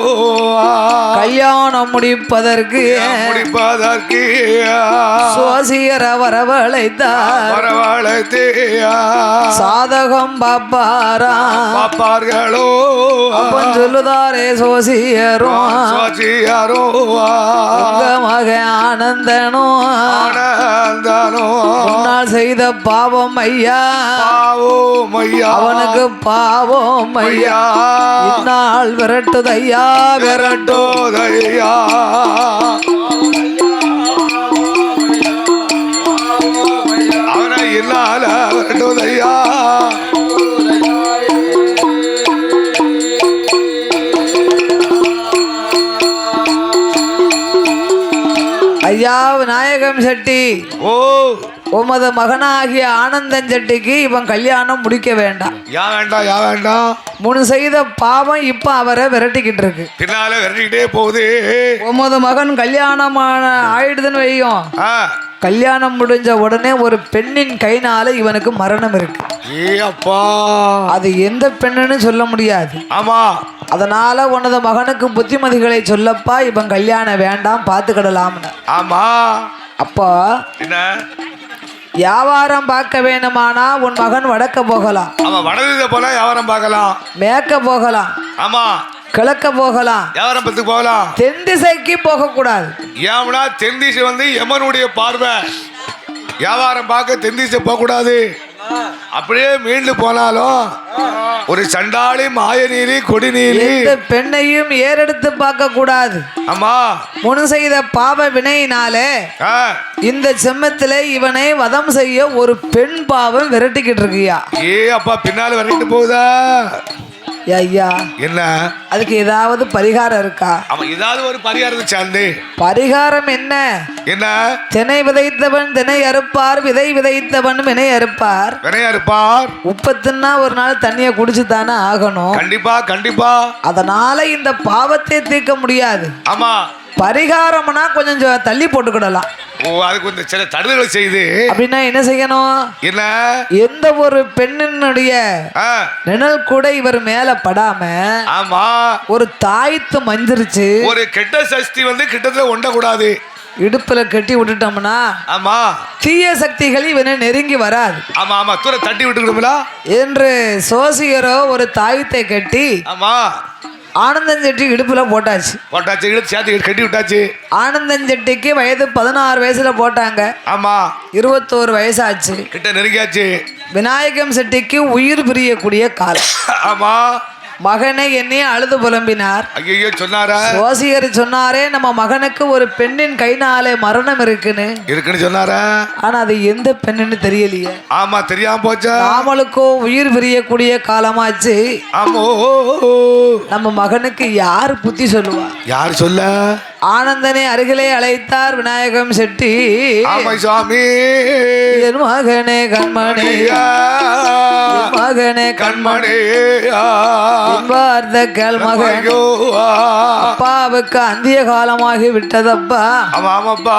கல்யாணம் முடிப்பதற்கு முடிப்பதற்கு சோசியர வரவழைத்தார். வரவழைத்து சாதகம் பாப்பாரா பாப்பார்களோ அப்பன் சொல்லுதாரே சோசியரும் சுவாசியாரோ உங்க மக ஆனந்தனும் ஆனந்தனோ முன்னால் செய்த பாவம் ஐயா, பாவோம் ஐயா அவனுக்கு பாவம் ஐயா, இந்நாள் விரட்டுதையா விரட்டோ. விரட்டோதையா அவனை இல்லால விரட்டோதையா. ஐயா விநாயகம் செட்டி, ஓ உமது மகனாகிய ஆனந்தன் செட்டிக்கு இவன் கல்யாணம் முடிக்க வேண்டாம். யா வேண்டாம் யா வேண்டாம். முன் செய்த பாவம் இப்ப அவரை விரட்டிக்கிட்டு இருக்கு. பின்னால விரட்டிக்கிட்டே போகுது. உமது மகன் கல்யாணமான ஆயிடுதுன்னு வையும், ஆ கல்யாணம் முடிஞ்ச உடனே ஒரு பெண்ணின் கைனால இவனுக்கு மரணம் இருக்கு. ஏ அப்பா அது எந்த பெண்ணுன்னு சொல்ல முடியாது. ஆமா அதனால உனது மகனுக்கு புத்திமதிகளை சொல்லப்பா, இவன் கல்யாணம் வேண்டாம் பார்த்துக்கிடலாம்னு. ஆமா அப்போ என்ன வியாபாரம் பார்க்க வேணுமானா உன் மகன் வடக்க போகலாம், அவன் வடதிசை போல வியாபாரம் பார்க்கலாம். மேற்க போகலாம், ஆமா கிழக்க போகலாம், வியாபாரம் பத்துக்கு போகலாம். தென் திசைக்கு போக கூடாது. ஏம்னா தென் திசை வந்து யமனுடைய பார்வை. வியாபாரம் பார்க்க தென் திசை போக கூடாது. அப்படியே மீண்டு போனாலும் ஒரு சண்டாளி மாயநீலி கொடிநீலி எந்த பெண்ணையும் ஏறெடுத்து பார்க்க கூடாது. ஆமா முன் செய்த பாவ வினையினாலே ஆ, இந்த செம்மத்திலே இவனை வதம் செய்ய ஒரு பெண் பாவம் விரட்டிக்கிட்டு இருக்கியா. ஏ அப்பா பின்னால விரட்டிட்டு போகுதா? ஐயா என்ன அதுக்கு ஏதாவது பரிகாரம் இருக்கா? அவன் ஏதாவது ஒரு பரிகாரம் சார்ந்து பரிகாரம் என்ன? என்ன தினை விதைத்தவன் தினை அறுப்பார், விதை விதைத்தவன் வினை அறுப்பார். வினையா இருப்பார். உப்பத்துன்னா ஒரு நாள் தண்ணியை குடிச்சு தானே ஆகணும். கண்டிப்பா கண்டிப்பா. அதனால இந்த பாவத்தை தீர்க்க முடியாது. ஆமா பரிகாரம்னா கொஞ்சம் தள்ளி போட்டுக்கிடலாம். ஓ அதுக்கு கொஞ்சம் சில தடுதலை செய்து அப்படின்னா என்ன செய்யணும்? என்ன எந்த ஒரு பெண்ணினுடைய ஆ, நிழல் கூட இவர் மேல படாம ஆமா ஒரு தாய்த்து மஞ்சிருச்சு ஒரு கெட்ட சக்தி வந்து கிட்டத்துல ஒண்ட கூடாது. இடுப்புல கட்டி விட்டுட்டோம்னா ஆமா தீய சக்திகள் இவனை நெருங்கி வராது ஆமா ஆமா தூர தட்டி விட்டுக்கணும்ல என்று சோசியரோ ஒரு தாயத்தை கட்டி ஆமா ஆனந்தன் செட்டி இடுப்புல போட்டாச்சு. போட்டாச்சு இழுத்து சேர்த்து கட்டி விட்டாச்சு. ஆனந்தன் செட்டிக்கு வயது 16 வயசுல போட்டாங்க. ஆமா 21 வயசாச்சு. கிட்ட நெருங்கியாச்சு. விநாயகம் செட்டிக்கு உயிர் பிரியக்கூடிய காலம். ஆமா மகனை என்னையே அழுது புலம்பினார். ஐயோ சொன்னாரா? சோசியர் சொன்னாரே நம்ம மகனுக்கு ஒரு பெண்ணின் கைனாலே மரணம் இருக்குன்னு சொன்னாரா? ஆனா அது எந்த பெண்ணுன்னு தெரியலையே. ஆமா தெரியாம போச்சா? நாமளுக்கோ உயிர் பிரியக்கூடிய காலமாச்சு. ஆமோ நம்ம மகனுக்கு யாரு புத்தி சொல்லுவா? யார் சொல்ல? ஆனந்தனை அருகிலே அழைத்தார் விநாயகம் செட்டி. ஆமா சுவாமி. என் மகனே கண்மணி, என் மகனே கண்மணி, வார்த்த கேள் மகன், அப்பாவுக்கு அந்திய காலமாகி விட்டதப்பா. ஆமாப்பா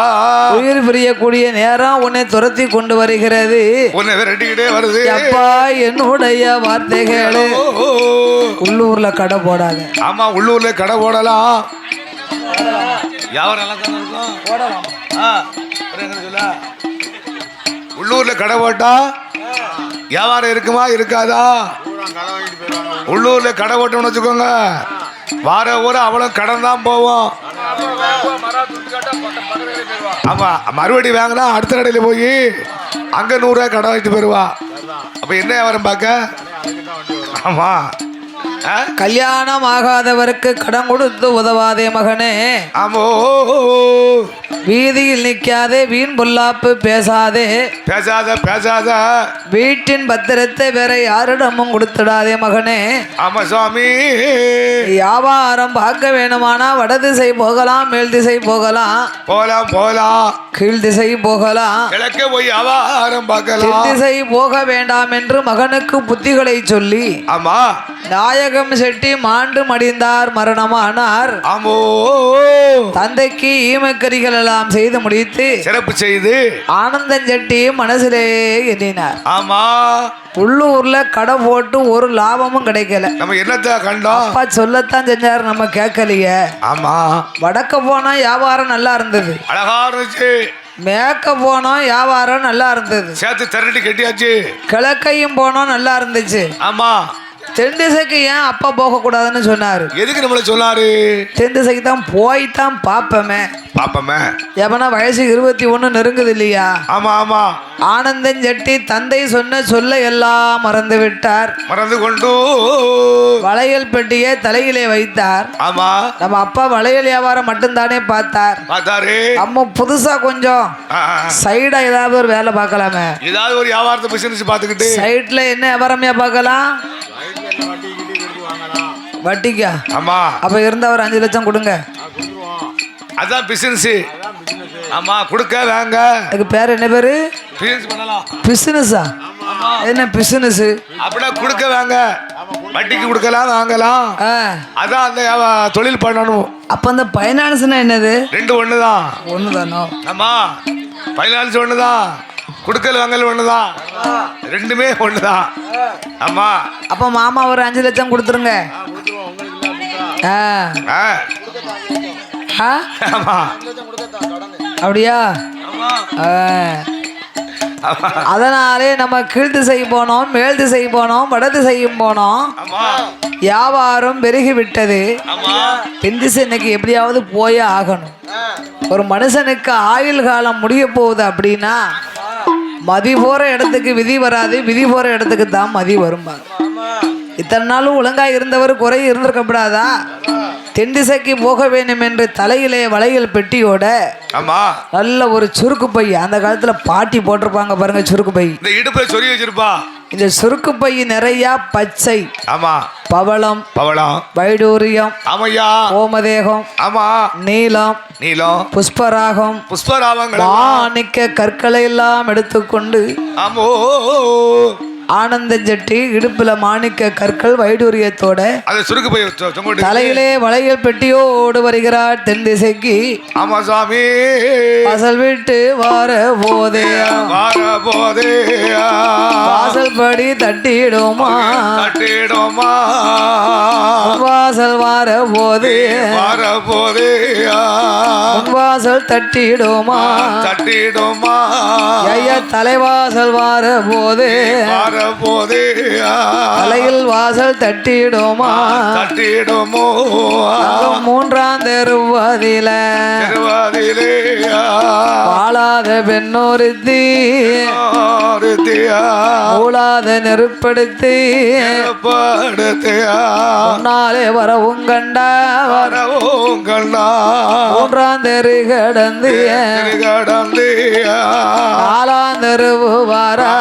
உயிர் பிரியக்கூடிய நேரம் உன்னை துரத்தி கொண்டு வருகிறது. உன்னை விரட்டிக்கிட்டே வருது. அப்பா என்னுடைய வார்த்தைகளே. உள்ளூர்ல கடை போடாத. ஆமா உள்ளூர்ல கடை போடலாம். வியாபாரம் நல்லா தானே இருக்கும். போடலாம். சொல்ல உள்ளூர்ல கடை போட்டா வியாபாரம் இருக்குமா இருக்காதா? உள்ளூர்ல கடை ஓட்டணும்னு வச்சுக்கோங்க, வார ஊரம் அவ்வளவு கடன் தான் போவோம். ஆமா, மறுபடி வாங்கினா அடுத்த கடையில போய் அங்க 100 ரூபாய் கடை வாங்கிட்டு போயிருவா. அப்ப என்ன வியாபாரம் பார்க்க? ஆமா, கல்யாணம் ஆகாதவருக்கு கடன் கொடுத்து உதவாதே மகனே. ஆமோ, வீதியில் நிக்காதே, வீண் பொல்லாப்பு பேசாதே, பேசாத பேசாத, வீட்டின் பத்திரத்தை வேற யாரிடமும் கொடுத்துடாதே மகனே. ஆமா சுவாமி. வியாபாரம் பார்க்க வேணுமானா வடதிசை போகலாம், மேல் திசை போகலாம், போலாம் போலாம், கீழ் திசை போகலாம், கிழக்க போய் வியாபாரம் பார்க்கலாம். திசை போக வேண்டாம் என்று மகனுக்கு புத்திகளை சொல்லி ஆமா, நாயகம் செட்டி மாண்டு மடிந்தார், மரணமானார். ஆமோ, தந்தைக்கு ஈமக்கரிகள் எல்லாம் செய்து முடித்து சிறப்பு செய்து ஆனந்தன் செட்டி மனசிலே எண்ணினார். ஆமா, உள்ளூர்ல கடை போட்டு ஒரு லாபமும் கிடைக்கல. நம்ம என்னத்த கண்டோம்? அப்பா சொல்லத்தான் செஞ்சாரு, நம்ம கேட்கலையே. ஆமா, வடக்க போனா வியாபாரம் நல்லா இருந்தது, அழகா இருந்துச்சு. மேற்க போனோம் வியாபாரம் நல்லா இருந்தது, சேர்த்து திரட்டி கட்டியாச்சு. கிழக்கையும் போனோம் நல்லா இருந்துச்சு. ஆமா, தென் திசைக்கு ஏன் அப்பா போக கூடாதுன்னு சொன்னாரு. எதுக்கு நம்மள சொன்னாரு? தென் திசைக்கு தான் போய்தான் பாப்பமே. பாப்பமே, எவனா வயசு 21 நெருங்குது இல்லையா? ஆமா ஆமா. ஆனந்தன் செட்டி தந்தை சொன்ன சொல்ல எல்லாம் மறந்து விட்டார். மறந்து கொண்டு வளையல் பெட்டியை தலையிலே வைத்தார். ஆமா, நம்ம அப்பா வளையல் வியாபாரம் மட்டும்தானே பார்த்தார். பார்த்தாரு. நம்ம புதுசா கொஞ்சம் சைடா ஏதாவது ஒரு வேலை பார்க்கலாமே. ஏதாவது ஒரு வியாபாரத்தை பிசினஸ் பார்த்துக்கிட்டு சைட்ல என்ன வியாபாரமே பார்க்கலாம்? வட்டிக்கா? ஆமா. அப்ப இருந்த ஒரு 5 லட்சம் கொடுங்க. அதான் பிசினஸ். ஆமா, கொடுக்க வாங்க. அதுக்கு பேர் என்ன பேரு? பிசினஸ் பண்ணலாம். பிசினஸா? என்ன பிசினஸ்? அப்படின்னா கொடுக்க வாங்க, வட்டிக்கு கொடுக்கலாம் வாங்கலாம். அதான் அந்த தொழில் பண்ணணும். அப்ப அந்த பைனான்ஸ்னா என்னது? 2 ஒண்ணுதான். ஒண்ணுதானோ? ஆமா, பைனான்ஸ் ஒண்ணுதான், குடுக்கல் வாங்கல் ஒண்ணுதான், ரெண்டுமே ஒண்ணுதான். ஆமா. அப்ப மாமா ஒரு 5 லட்சம் கொடுத்துருங்க. அப்படியா? அதனாலே நம்ம கீழ் திசை போனோம், மேல் திசை போனோம், வட திசையும் போனோம். வியாபாரம் பெருகி விட்டது. தென் திசை இன்னைக்கு எப்படியாவது போயே ஆகணும். ஒரு மனுஷனுக்கு ஆயுள் காலம் முடிய போகுது அப்படின்னா மதி போற இடத்துக்கு விதி வராது, விதி போற இடத்துக்கு தான் மதி வரும்பாங்க. இத்தனை நாளும் ஒழுங்கா இருந்தவர் குறை இருந்திருக்கப்படாதா? தென் திசைக்கு போக வேண்டும் என்று தலையிலே வளையல் பெட்டியோட நல்ல ஒரு சுருக்கு பை, அந்த காலத்துல பாட்டி போட்டிருப்பாங்க பாருங்க, சுருக்கு பை. இந்த இடுப்புல சொறி வச்சிருப்பா. இந்த சுருக்கு பை நிறைய பச்சை, ஆமா, பவளம், பவளம், வைடூரியம், ஆமையா, ஓமதேகம், ஆமா, நீலம், நீலம், புஷ்பராகம், புஷ்பராகங்கள், மாணிக்க கற்களை எல்லாம் எடுத்துக்கொண்டு ஆமோ ஆனந்தன் செட்டி இடுப்புல மாணிக்க கற்கள் வைடூரியத்தோட தலையிலே வளையல் பெட்டியோடு வருகிறார் தென் திசைக்கு. ஆமா சாமி. வாசல் விட்டு வார போதே வாசல் படி தட்டிடுமா, வாசல் வார போதே வாசல் தட்டிடுமா, ஐயா தலைவாசல் வார போதே தலையில் வாசல் தட்டிடுமா, மூன்றாம் தெருவாதில வாழாத பெண்ணொருத்தி மூளாத நெருப்படுத்தி முன்னாலே வரவும் கண்டா மூன்றாம் தெரு கடந்து 4ஆம் தெருவு வாரா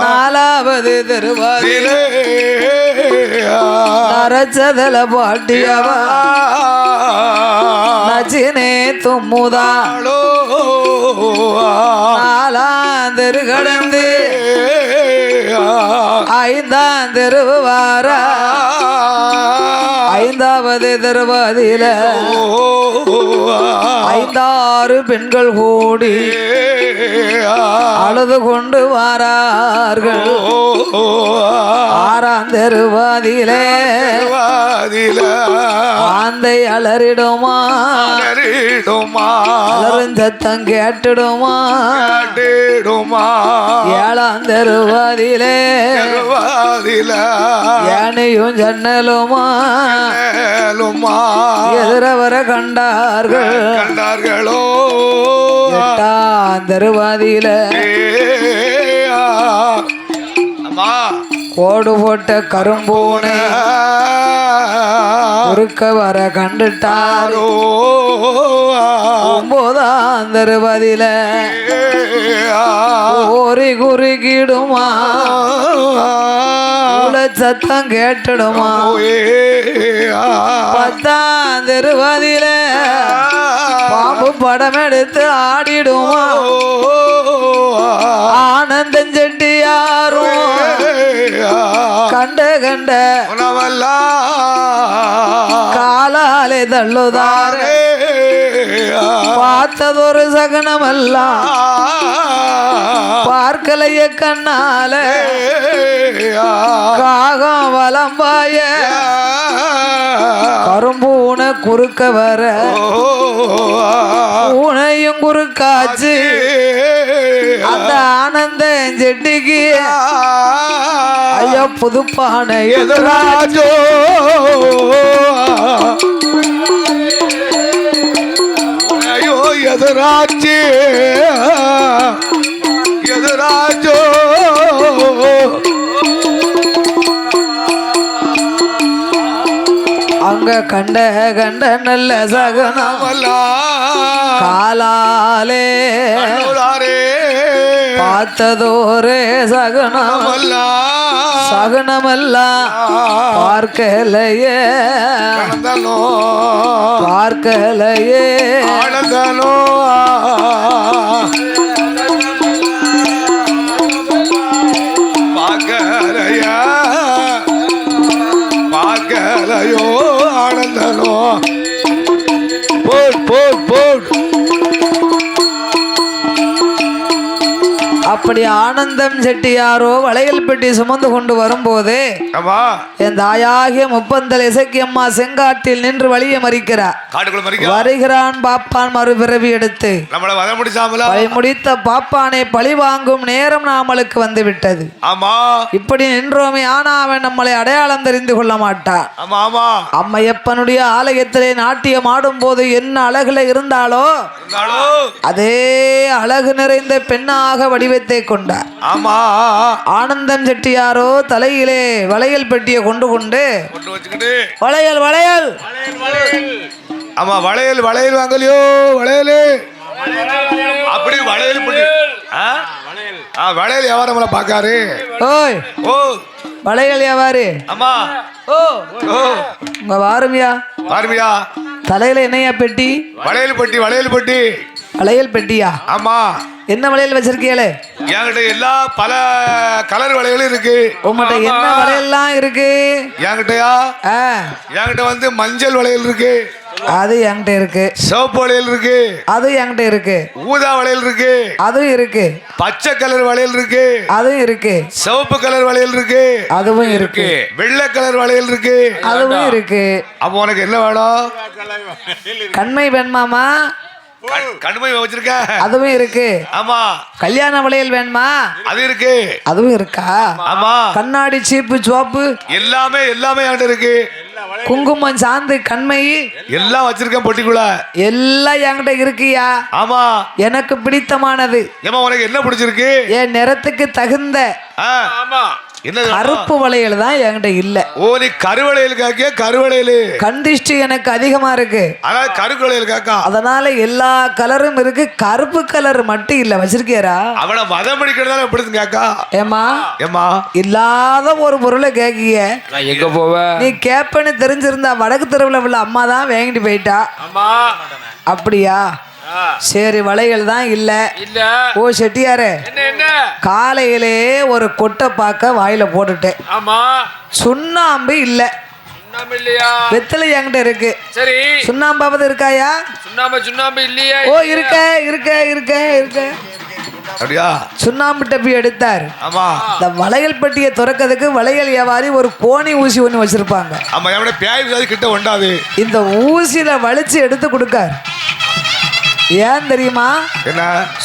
4வது தெருவாதிலே நரச்சதல பாட்டியவா நச்சினே தும்முதா 4ஆம் தெரு கடந்து 5ஆம் தெருவு வாரா 5வது தெருவாதில 5-6 பெண்கள் கூடி அழுது கொண்டு வாரார்கள். 6ஆம் தெருவாதிலே ஆந்தை அலறிடுமா அலறிடுமா அலறும் சத்தம் கேட்டுடுமா கேட்டிடுமா ஏழாம் தெருவாதிலே யானையும் ஜன்னலுமா எதிர வர கண்டார்களோ எட்டாம் தெருவாதியில கோடு போட்ட கரும்பூனை குறுக்க வர கண்டுட்டாரோ ஒன்பதாம் தெருவாதியில ஒரு குறுக்கிடுமா சத்தம் கேட்டுடுமா பத்தாம் தெருவாதியில பாம்பு படம் எடுத்து ஆடிடுமா ஆனந்தம் செட்டியாரும் கண்ட காலாலே தள்ளுதாரே பார்த்ததொரு சகனமல்ல பார்க்கலைய கண்ணால காகம் வலம்பாய கரும்பூன குறுக்க வர பூனையும் குறுக்காச்சு அந்த ஆனந்த செட்டிக்கு ஐயா புதுப்பானை எதிராஜோ ஐயோ எதிராச்சு எதிராஜோ அங்க கண்ட நல்ல சகனமல்ல காலாலே பார்த்ததோரே சகனமல்ல பார்க்கலையே பார்க்கலையோ ஆனந்தனோ போட் அப்படி ஆனந்தம் செட்டியாரோ வளையல் பெட்டி சுமந்து கொண்டு வரும்போது என் தாயாகிய முப்பந்தல் இசக்கியம்மா செங்காட்டில் நின்று வழியை மறிக்கிறார். வருகிறான் பாப்பான் மறுபிறவி எடுத்து வழி முடித்த பாப்பானை பழி வாங்கும் நேரம் நாமளுக்கு வந்து விட்டது. இப்படி நின்றோமே ஆனா அவன் நம்மளை அடையாளம் தெரிந்து கொள்ள மாட்டான். அம்மையப்பனுடைய ஆலயத்திலே நாட்டியம் ஆடும் போது என்ன அழகுல இருந்தாலோ அதே அழகு நிறைந்த பெண்ணாக வடிவத்தை கொண்டார். ஆனந்தம் செட்டியாரோ தலையிலே வளையல் பெட்டியை கொண்டு வளையல் வளையல் ஆமா வளையல் வளையல் வாங்கலையோ வளையல் அப்படி வளையல் வளையல் வியாபாரம் பாக்காரு. ஓய் ஓ வளையல் வியாபாரி ஆமா ஓ உங்க வாருமியா தலையில என்னையா பெட்டி? வளையல் பெட்டி வளையல் பெட்டியா? ஆமா. என்ன வளையல் வச்சிருக்கீங்களே? என்கிட்ட எல்லா பல கலர் வளையலும் இருக்கு. உங்ககிட்ட என்ன வளையல்லாம் இருக்கு? என்கிட்ட வந்து மஞ்சள் வளையல் இருக்கு, அது என்கிட்ட இருக்கு. சிவப்பு வளையல் இருக்கு, அது என்கிட்ட இருக்கு. ஊதா வளையல் இருக்கு, அதுவும் இருக்கு. பச்சை கலர் வளையல் இருக்கு, அதுவும் இருக்கு. சிவப்பு கலர் வளையல் இருக்கு, அதுவும் இருக்கு. வெள்ளை கலர் வளையல் இருக்கு, அதுவும் இருக்கு. அப்போ உனக்கு என்ன வேணும்? கண்மை வேணுமாமா? கண்மை வச்சிருக்க, அதுவும் இருக்கு. ஆமா. கல்யாண வளையல் வேணுமா? அது இருக்கு, அதுவும் இருக்கா? ஆமா. கண்ணாடி சீப்பு சோப்பு எல்லாமே என்கிட்ட இருக்கு. குங்குமம் சாந்து கண்மை எல்லாம் வச்சிருக்கேன் பொட்டிக்குள்ள. எல்லாம் என்கிட்ட இருக்கியா? ஆமா. எனக்கு பிடித்தமானது. ஏமா உனக்கு என்ன பிடிச்சிருக்கு? என் நிறத்துக்கு தகுந்த கருப்பு வளையல் தான் என்கிட்ட இல்ல. ஓ நீ கருவளையல் காக்கிய? கருவளையல் கண்டிஷ்டி எனக்கு அதிகமா இருக்கு, அதான் கருவளையல் காக்கா. அதனால எல்லா கலரும் இருக்கு, கருப்பு கலர் மட்டும் இல்ல. வச்சிருக்கியாரா? அவனை மதம் படிக்கிறதால எப்படி காக்கா? ஏமா இல்லாத ஒரு பொருளை கேக்கிய எங்க போவ? நீ கேப்பன்னு தெரிஞ்சிருந்தா வடக்கு தெருவுல உள்ள அம்மா தான் வாங்கிட்டு போயிட்டா. அப்படியா? சரி வளையல் தான் இல்ல. ஓ செட்டியாரே, காலையிலே ஒரு கொட்டை பாக்க வாயில போட்டுட்டேன். சுண்ணாம்பு இல்ல. வெத்தலை என்கிட்ட இருக்கு. சரி சுண்ணாம்பாவது இருக்காயா? சுண்ணாம்பு இல்லையா? ஓ இருக்க அப்படியா? சுண்ணாம்பு டப்பி எடுத்தார். ஆமா. இந்த வளையல் பெட்டியை திறக்கிறதுக்கு வளையல் வியாபாரி ஒரு கோணி ஊசி ஒன்று வச்சிருப்பாங்க. ஆமா, எவனே பேய் கிட்ட ஒண்டாது. இந்த ஊசியில வலிச்சு எடுத்து கொடுக்கார். ஏன் தெரியுமா? என்ன?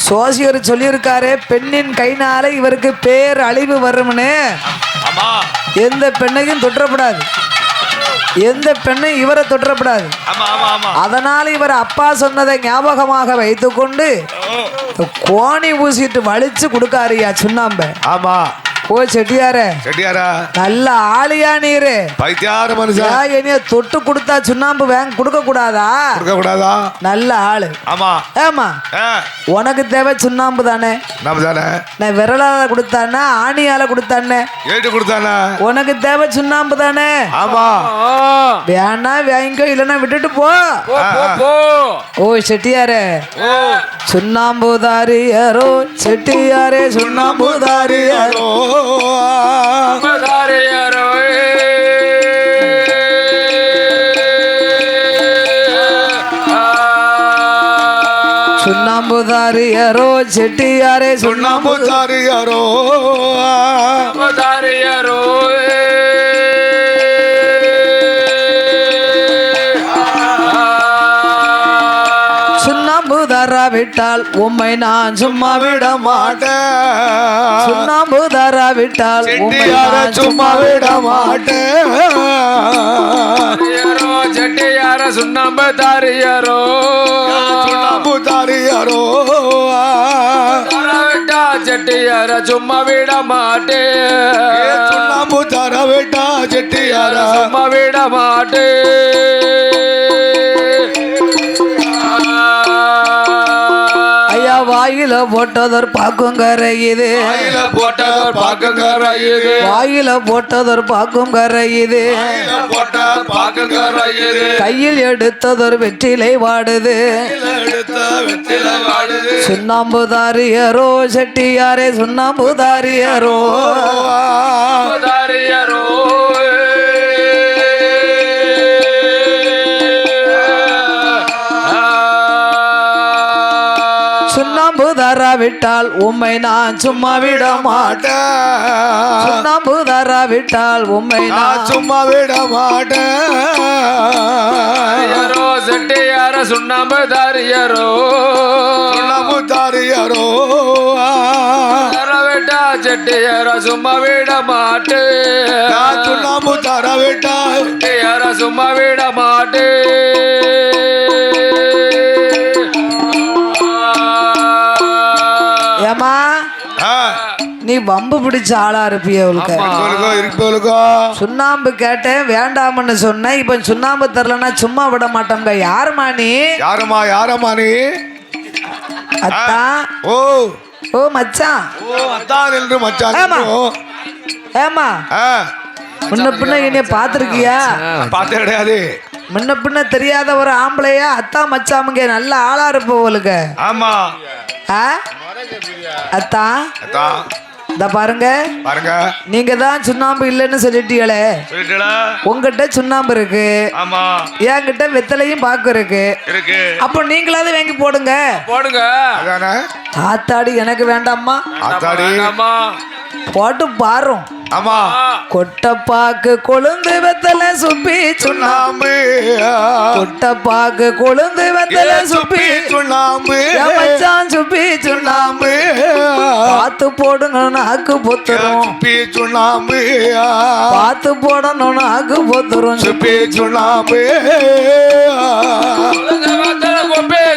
சோசியர் சொல்லியிருக்காரு, பெண்ணின் கைனால இவருக்கு பேர் அழிவு வரும்னு. ஆமா. எந்த பெண்ணையும் தொற்றப்படாது, எந்த பெண்ணும் இவரை தொற்றப்படாது. அதனால இவர் அப்பா சொன்னதை ஞாபகமாக வைத்துக்கொண்டு கோணி ஊசிட்டு வலிச்சு கொடுக்காருயா சுண்ணாம்ப. ஆமா. ஓ செட்டியாரே, செட்டியாரா நல்ல ஆளியா நீரு. பைத்தியார மனுஷன். என்னைய தொட்டு கொடுத்தா சுண்ணாம்பு வேங்க கொடுக்க கூடாதா? கொடுக்க கூடாதா? நல்ல ஆளு. ஆமா. ஏமா உனக்கு தேவை சுண்ணாம்பு தானே? நம்ம தானே. நான் விரலால கொடுத்தானே ஆணியால கொடுத்தானே? ஏட்டு கொடுத்தானே. உனக்கு தேவை சுண்ணாம்பு தானே? ஆமா. வேணா வாங்கிக்கோ, இல்லைன்னா விட்டுட்டு போ. ஓ செட்டியாரே, சுண்ணாம்புதாரியரோ செட்டியாரே சுண்ணாம்புதாரியரோ சுண்ணாம்புதாரியரோ செட்டியாரே சுண்ணாம்புதாரியரோ விட்டால் உம்மை நான் சும்மா விட மாட்டேன். சுண்ணாம்பு தாரா விட்டால் உம்மை நான் சும்மா விட மாட்டேன். செட்டியார சுண்ணாம்பு தாரியரோ சுண்ணாம்பு தாரியரோ விட்டா செட்டியார சும்மா விட மாட்டேன். சுண்ணாம்பு தார விட்டா செட்டியார சும்மா விட மாட்டேன். வாயில போட்டதோர் பாக்கும் கரையுது, போட்டதோர் பாக்கும் கரையுது, வாயில போட்டதோர் பாக்கும் கரையுது, கையில் எடுத்ததோர் வெற்றிலை வாடுது. சுண்ணாம்புதாரியரோ செட்டியாரே சுண்ணாம்புதாரியரோ தாரியரோ விட்டால் உம்மை நான் சும்மா விட மாட்டேன். சுண்ணாம்பு தாரா விட்டால் உம்மை நான் சும்மா விட மாட்டேன். செட்டியார சுண்ணாம்பு தாரியரோ சுண்ணாம்பு தாரியரோ விட்டா செட்டியார சும்மா விட மாட்டேன். சுண்ணாம்பு தார விட்டா செட்டியார சும்மா விட மாட்டேன். ஏமா நீ வம்பு பிடிச்ச ஆளா இருப்பிய? சுண்ணாம்பு கேட்டேன் வேண்டாம்னு சொன்ன, இப்ப சுண்ணாம்பு தரலன்னா சும்மா விட மாட்டோங்க. யாருமா நீ? யாருமா? யாரம்மா நீ? அத்தா. ஓ ஓ மச்சான். ஓ அத்தான் என்று மச்சான். ஏமா முன்ன பின்ன என்னைய பாத்திருக்கியா? பார்த்தே கிடையாது. முன்ன பின்ன தெரியாத ஒரு ஆம்பளையா அத்தா மச்சாமுங்க நல்ல ஆளா இருப்பவளுக்கு. ஆமா. அத்தா இந்த பாருங்க பாருங்க, நீங்க தான் சுண்ணாம்பு இல்லைன்னு சொல்லிட்டீங்களே. உங்ககிட்ட சுண்ணாம்பு இருக்கு, என்கிட்ட வெத்தலையும் பாக்கு இருக்கு. அப்ப நீங்களாவது வாங்கி போடுங்க. போடுங்க. ஆத்தாடி எனக்கு வேண்டாம்மா. ஆத்தாடி போட்டு பாரும். ஆமா. கொட்டப்பாக்கு கொழுந்து வெத்தலை சுப்பி சுண்ணாம்பு, கொட்டப்பாக்கு கொழுந்து வெத்தலை சுப்பி சுண்ணாம்பு, மச்சான் சுப்பி சுண்ணாம்பு, பார்த்து போடணும் நாக்கு பொத்துரும். சுப்பி சுண்ணாம்பு பார்த்து போடணும் நாக்கு பொத்துரும். சுப்பி சுண்ணாம்பு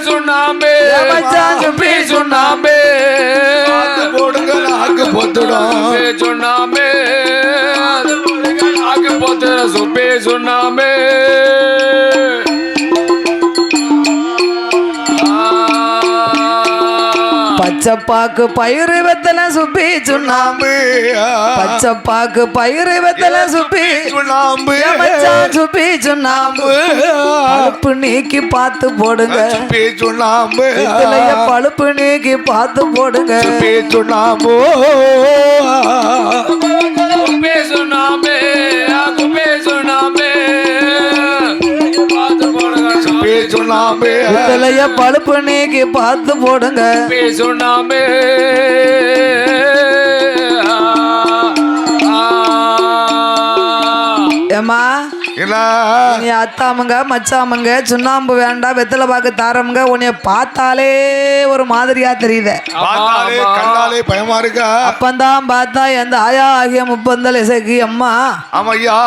சுண்ணாம்பு, மச்சான் சுப்பி சுண்ணாம்பு, பார்த்து போடுங்க நாக்கு பொத்துடும். சுண்ணாம்பு நாக்கு பொத்துற சுப்பி சுண்ணாம்பு. பச்சப்பாக்கு பயிறு வெத்தலை சுப்பி சுண்ணாம்பு, பச்சப்பாக்கு பயிறு வெத்தலை சுப்பி சுண்ணாம்பு, மச்சான் சுப்பி சுண்ணாம்பு, பழுப்பு நீக்கி பார்த்து போடுங்க. சுப்பி சுண்ணாம்பு பழுப்பு நீக்கி பார்த்து போடுங்க. சுப்பி சுண்ணாம்பு சுண்ணாம்பு சுண்ணாம்பு சுப்பி சுண்ணாம்பு வெத்தலைய பழுப்பு நீக்கி பார்த்து போடுங்க. சுண்ணாம்பே ஏமா என்ன நீ அத்தாமுங்க மச்சாமுங்க சுண்ணாம்பு வேண்டாம் வெத்தலை பாக்கு தாரமுங்க உன்னைய பார்த்தாலே ஒரு மாதிரியா தெரியுது. பார்த்தாலே கண்டாலே பயமா இருக்கா? அப்பந்தான் பார்த்தா எந்த ஆயா ஆகிய முப்பந்தல் இசைக்கு அம்மா. ஆமா ஐயா.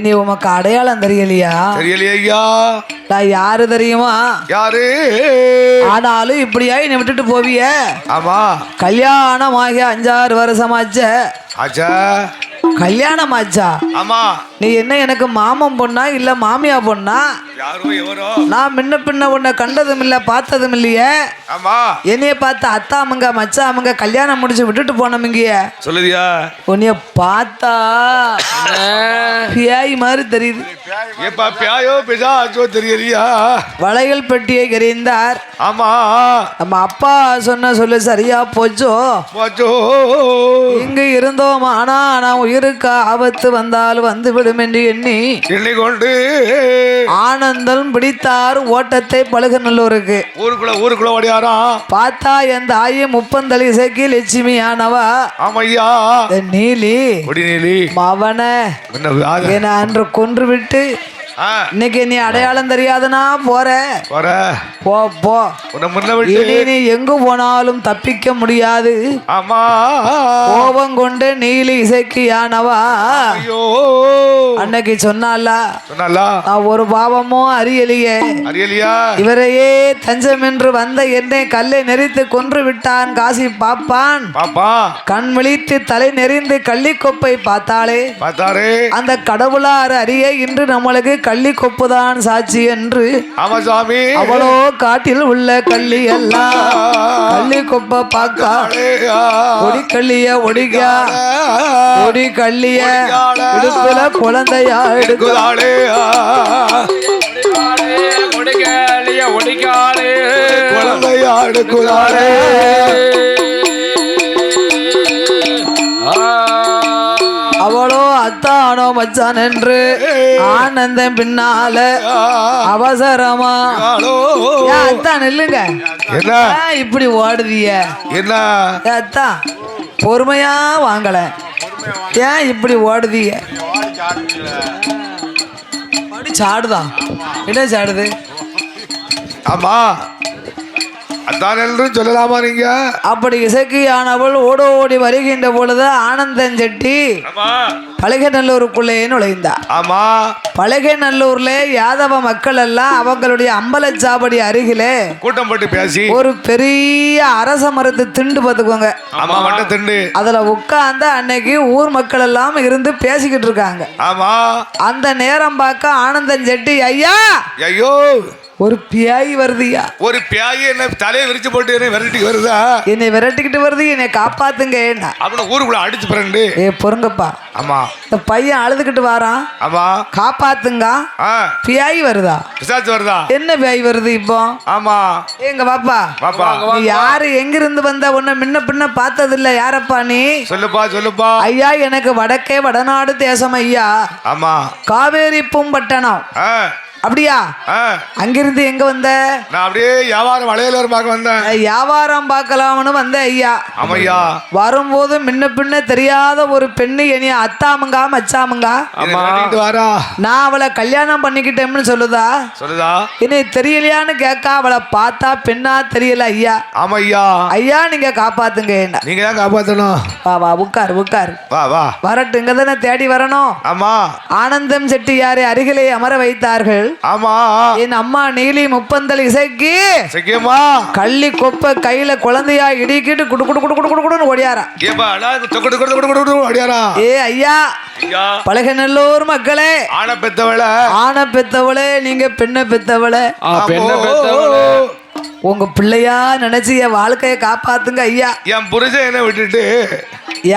நீ உமக்கு அடையாளம் தெரியலையா? தெரியலையே ஐயா. நான் யாரு தெரியுமா? யாரு? ஆனாலும் இப்படியாய் நீ விட்டுட்டு போவிய. ஆமா. கல்யாணம் ஆகிய 5-6 வருஷமாச்ச. ஆச்சா. கல்யாணம் ஆச்சா? ஆமா. நீ என்ன எனக்கு மாமன் பொண்ணா இல்ல மாமியா பொண்ணா? யாரோ எவரோ. நான் முன்ன பின்ன உன்னை கண்டதும் இல்ல பார்த்ததும் இல்லையே. ஆமா. என்னைய பார்த்து அத்தாமுங்க மச்சாமுங்க கல்யாணம் முடிச்சு விட்டுட்டு போனமுங்கிய. சொல்லுதியா? உன்னைய பார்த்தா பியாய் மாதிரி தெரியுது. ஏப்பா பியாயோ பிசாச்சோ தெரியலையா? வளையல் பெட்டியை எறிந்தார். ஆமா. நம்ம அப்பா சொன்ன சொல்லு சரியா போச்சோ? போச்சோ. இங்கு இருந்தோம் ஆனா நான் உயிருக்கு ஆபத்து வந்தாலும் வந்து விடும் என்று எண்ணி எண்ணிக்கொண்டு ஆனந்தம் பிடித்தார் ஓட்டத்தை பழுகநல்லூருக்கு. ஊருக்குள்ள ஓடியாராம். பார்த்தா என் தாயி முப்பந்தலி இசைக்கு லட்சுமி ஆனவா. ஆமையா. நீலி நீலி மவன என அன்று கொன்று விட்டு இன்னைக்கு நீ அடையாளம் தெரியாதனா போற போ போ. இனி நீ எங்கு போனாலும் தப்பிக்க முடியாது. ஆமா. கோபம் கொண்டு நீலி இசைக்கு யானவா அன்னைக்கு சொன்னால நான் ஒரு பாவமும் அறியலையே. இவரையே தஞ்சம் என்று வந்த என்னை கல்லை நெறித்து கொன்று விட்டான் காசி பாப்பான். கண் விழித்து தலை நெறிந்து கள்ளிக்கொப்பை பார்த்தாளே. அந்த கடவுளார் அறிய இன்று நம்மளுக்கு கள்ளி கொப்புதான் சாட்சி என்று. அவளோ காட்டில் உள்ள கள்ளி எல்லாம் கள்ளி கொப்ப பாக்கா ஒடி கள்ளிய ஒடிக்கா ஒடி கள்ளிய இடுப்புல குழந்தையா எடுக்குதாளே. குழந்தையா எடுக்குதாளே. அவளோ அத்தானோ மச்சான் என்று ஆனந்தம் பின்னால அவசரமா அத்தான் இல்லுங்க இப்படி ஓடுதிய என்ன அத்தா பொறுமையா வாங்கல ஏன் இப்படி ஓடுதிய? சாடுதா என்ன சாடுது? ஆமா அதான் என்று சொல்லலாமா நீங்க? அப்படி இசைக்கியானவள் ஓடோடி வருகின்ற பொழுது ஆனந்தன் செட்டி பழகநல்லூருக்குள்ளே நுழைந்தா. ஆமா. பழகநல்லூர்ல யாதவ மக்கள் எல்லாம் அவங்களுடைய அம்பலச்சாவடி அருகிலே கூட்டம் போட்டு பேசி ஒரு பெரிய அரச மரத்து திண்டு பார்த்துக்கோங்க. ஆமா. மட்ட திண்டு. அதுல உட்கார்ந்து அன்னைக்கு ஊர் மக்கள் எல்லாம் இருந்து பேசிக்கிட்டு இருக்காங்க. ஆமா. அந்த நேரம் பார்க்க ஆனந்தன் செட்டி ஐயா ஐயோ ஒரு பியாய் வருதுயா. ஒரு பியாய் என்ன தலையை விரிச்சு போட்டு என்ன விரட்டிக்கு வருதா? என்னை விரட்டிக்கிட்டு வருது, என்னை காப்பாத்துங்க. என்ன அப்படின்னு ஊருக்குள்ள அடிச்சு பிறண்டு பொறுங்கப்பா. ஆமா. இந்த பையன் அழுதுகிட்டு வாரான். ஆமா. காப்பாத்துங்க. பியாய் வருதா? பிசாசு வருதா? என்ன பியாய் வருது இப்போ? ஆமா. எங்க பாப்பா நீ யாரு எங்க இருந்து வந்த? உன்னை முன்ன பின்ன பார்த்தது இல்ல. யாரப்பா நீ? சொல்லுப்பா. ஐயா எனக்கு வடக்கே வடநாடு தேசம் ஐயா. ஆமா. காவேரி பூம்பட்டணம். அப்படியா? அங்கிருந்து எங்க வந்த? நான் அப்படியே வியாபாரம் வளையலூர் பார்க்க வந்தேன். வியாபாரம் பார்க்கலாம்னு வந்த ஐயா. ஆமையா. வரும்போது முன்ன பின்ன தெரியாத ஒரு பெண்ணு என்னைய அத்தாமுங்கா மச்சாமுங்கா வாரா நான் அவளை கல்யாணம் பண்ணிக்கிட்டேன்னு சொல்லுதா. என்னை தெரியலையான்னு கேட்க அவளை பார்த்தா பெண்ணா தெரியல ஐயா. ஆமையா. ஐயா நீங்க காப்பாத்துங்க. என்ன நீங்க தான் காப்பாத்தணும். வா வா உட்கார் உட்கார். வா வரட்டும். இங்க தானே தேடி வரணும். ஆமா. ஆனந்தம் செட்டியாரை அருகிலே அமர வைத்தார்கள். ஆமா. என் அம்மா நீலி முப்பந்தல் இசைக்கு கள்ளி கொப்ப கையில குழந்தையா இடிக்கிட்டு குடு குடு குடு குடு குடுன்னு ஓடியாரா. ஏ ஐயா பழகநல்லூர் மக்களே, ஆன பெத்தவளே நீங்க பெண்ணை பெத்தவளே, உங்க பிள்ளையா நினைச்சு என் வாழ்க்கையை காப்பாத்துங்க ஐயா. என் புருஷன் என்ன விட்டுட்டு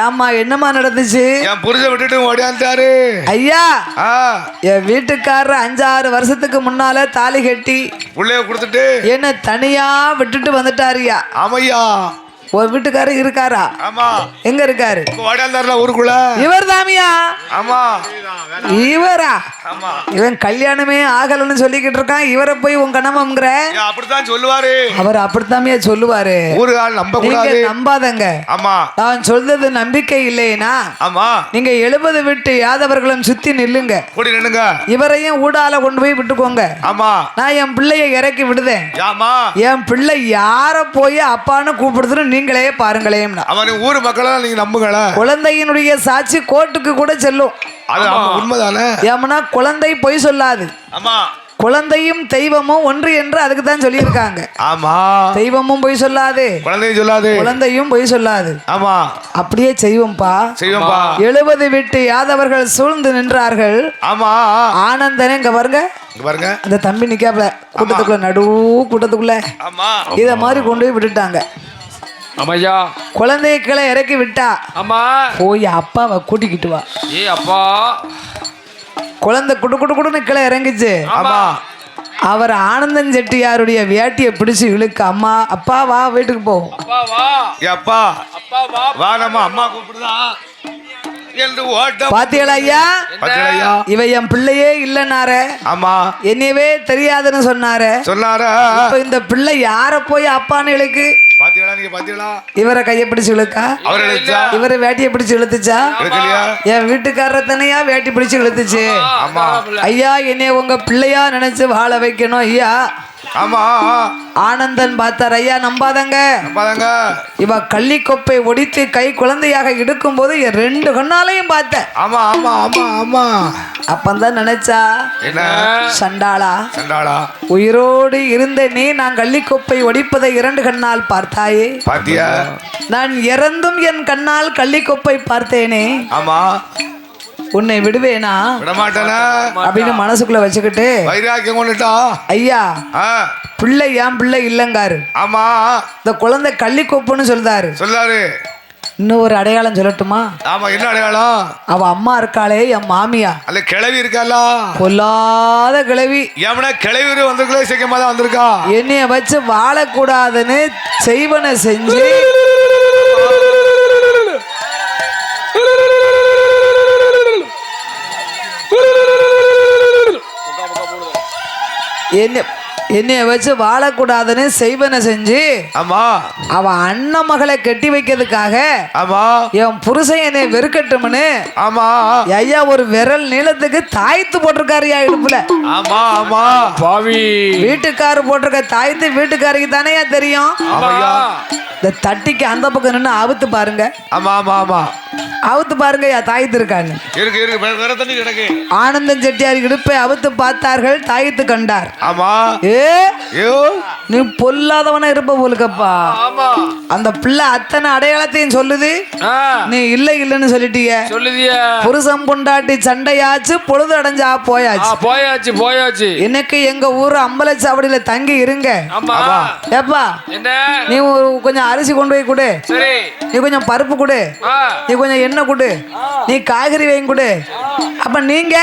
ஏம்மா என்னம்மா நடந்துச்சு? என் புருஷன் விட்டுட்டு ஓடியாந்தாரு ஐயா. என் வீட்டுக்காரர் 5-6 வருஷத்துக்கு முன்னால தாலி கட்டி புள்ளைய கொடுத்துட்டு என்ன தனியா விட்டுட்டு வந்துட்டாருயா. ஆமையா. ஒரு வீட்டுக்காரர் இருக்காரா? ஆமா. எங்க இருக்காரு? வடாந்தார்ல ஊருக்குள்ள. இவர் தாமியா? ஆமா. இவரா? ஆமா. இவன் கல்யாணமே ஆகலன்னு சொல்லிக்கிட்டு இருக்கான். இவரை போய் உன் கணவம்ங்கிற? அப்படித்தான் சொல்லுவாரு. அவர் அப்படித்தாமியா சொல்லுவாரு. ஊருகால் நம்ப நீங்க கூடாது. நம்பாதங்க. ஆமா. நான் சொல்றது நம்பிக்கை இல்லைனா ஆமா. நீங்க 70 விட்டு யாதவர்களும் சுத்தி நில்லுங்க. கூடி நின்னுங்க. இவரையும் ஊடால கொண்டு போய் விட்டுக்கோங்க. ஆமா. நான் என் பிள்ளைய இறக்கி விடுதேன். ஆமா. என் பிள்ளை யார போய் அப்பான்னு கூப்பிடுதுன்னு நீங்களே பாருங்களேன். அவன் ஊர் மக்களை நீங்க நம்புங்கள. குழந்தையினுடைய சாட்சி கோர்ட்டுக்கு கூட செல்லும். அது உண்மைதானே. ஏமனா குழந்தை பொய் சொல்லாது. ஆமா. குழந்தையும் தெய்வமும் ஒன்று என்று அதுக்கு தான் சொல்லியிருக்காங்க. ஆமா. தெய்வமும் பொய் சொல்லாது, குழந்தையும் சொல்லாது, குழந்தையும் பொய் சொல்லாது. ஆமா. அப்படியே செய்வோம்பா. செய்வோம்பா. 70 விட்டு யாதவர்கள் சூழ்ந்து நின்றார்கள். ஆமா. ஆனந்தனே இங்க பாருங்க, பாருங்க. அந்த தம்பி நிக்காப்ல கூட்டத்துக்குள்ள, நடு கூட்டத்துக்குள்ள ஆமா. இத மாதிரி கொண்டு போய் விட்டுட்டாங்க. ஆமாய்யா. குழந்தைய கீழே இறக்கி விட்டா. ஆமா. போய் அப்பாவை கூட்டிக்கிட்டு வா. ஏ அப்பா. குழந்தை குடு குடு குடுன்னு கீழே இறங்கிச்சு. ஆமா. அவர் ஆனந்தன் செட்டியாருடைய வேட்டியை பிடிச்சு இழுக்க, அம்மா அப்பா வா வீட்டுக்கு போகும். அப்பா வா. அப்பா. அப்பா வா. வா நம்ம அம்மா கூப்பிடுதா என்று ஓட்ட. பாத்தியலா ஐயா? பாத்தியலா? இவ என் பிள்ளையே இல்லைன்னாரு. ஆமா. என்னையவே தெரியாதுன்னு சொன்னாரு. சொன்னாரா? இப்ப இந்த பிள்ளை யார போய் அப்பான்னு இழுக்கு? பாத்தியலா? நீங்க பாத்தியலா? இவரை கையை பிடிச்சு இழுக்கா? அவர் இழுச்சா? இவரை வேட்டியை பிடிச்சு இழுத்துச்சா? இழுக்கலையா? என் வீட்டுக்காரர் தானையா வேட்டி பிடிச்சு இழுத்துச்சு. ஆமா. ஐயா என்னைய உங்க பிள்ளையா நினைச்சு வாழ வைக்கணும் ஐயா. ஆமா. ஆனந்தன் பார்த்தார். ஐயா நம்பாதங்க. நம்பாதங்க. இவ கள்ளிக்கொப்பை ஒடித்து கை குழந்தையாக எடுக்கும் போது 2 கண்ணாலையும் பார்த்தேன். ஆமா ஆமா ஆமா ஆமா. அப்பந்தான் நினைச்சா, என்ன சண்டாளா, சண்டாளா, உயிரோடு இருந்த நீ நான் கள்ளிக்கொப்பை ஒடிப்பதை 2 கண்ணால் பார்த்தாயே. பாத்தியா? நான் இறந்தும் என் கண்ணால் கள்ளிக்கொப்பை பார்த்தேனே. ஆமா. உன்னை விடுவேனா? விடமாட்டேனா அப்படின்னு மனசுக்குள்ள வச்சுக்கிட்டு வைராக்கியம் கொண்டுட்டா. ஐயா பிள்ளை என் பிள்ளை இல்லங்காரு. ஆமா. இந்த குழந்தை கள்ளிக்கொப்புன்னு சொல்றாரு. சொல்லாரு. இன்னும் ஒரு அடையாளம் சொல்லட்டுமா? ஆமா. என்ன அடையாளம்? அவ அம்மா இருக்காளே என் மாமியா, அல்ல கிளவி இருக்கால, கொல்லாத கிளவி. எவன கிளவி வந்திருக்கல, சீக்கிரமா தான் வந்திருக்கா. என்னைய வச்சு வாழக்கூடாதுன்னு செய்வன செஞ்சு என்னைய வச்சு வாழக்கூடாதுன்னு செய்வன செஞ்சு. ஆமா. அவ அண்ணன் மகளை கட்டி வைக்கிறதுக்காக. ஆமா. என் புருஷன் என்னை வெறுக்கட்டும்னு. ஆமா. ஐயா ஒரு விரல் நீளத்துக்கு தாய்த்து போட்டிருக்காரு இடுப்புல. ஆமா ஆமா. பாவி. வீட்டுக்காரு போட்டிருக்க தாய்த்து வீட்டுக்காரிக்கு தானே தெரியும். இந்த தட்டிக்கு அந்த பக்கம் நின்று அவுத்து பாருங்க. ஆமா ஆமா ஆமா. அவுத்து பாருங்க தாய்த்து இருக்கான்னு. இருக்கு இருக்கு. வேற தண்ணி கிடக்கு. ஆனந்தன் செட்டியார் இடுப்பை அவுத்து பார்த்தார்கள். தாய்த்து கண்டார். ஆமா. நீ பொல்லாதவன இருப்ப போலுக்கப்பா. அந்த பிள்ளை அத்தனை அடையாளத்தையும் சொல்லுது. நீ இல்ல இல்லன்னு சொல்லிட்டீங்க. சொல்லுதிய புருஷன் பொண்டாட்டி சண்டையாச்சு, பொழுது அடைஞ்சா போயாச்சு. போயாச்சு போயாச்சு. இன்னைக்கு எங்க ஊர் அம்பலச்சாவடியில தங்கி இருங்க. ஏப்பா நீ கொஞ்சம் அரிசி கொண்டு போய் கொடு, நீ கொஞ்சம் பருப்பு கொடு, நீ கொஞ்சம் எண்ணெய் கொடு, நீ காய்கறி வைங்க கொடு. அப்ப நீங்க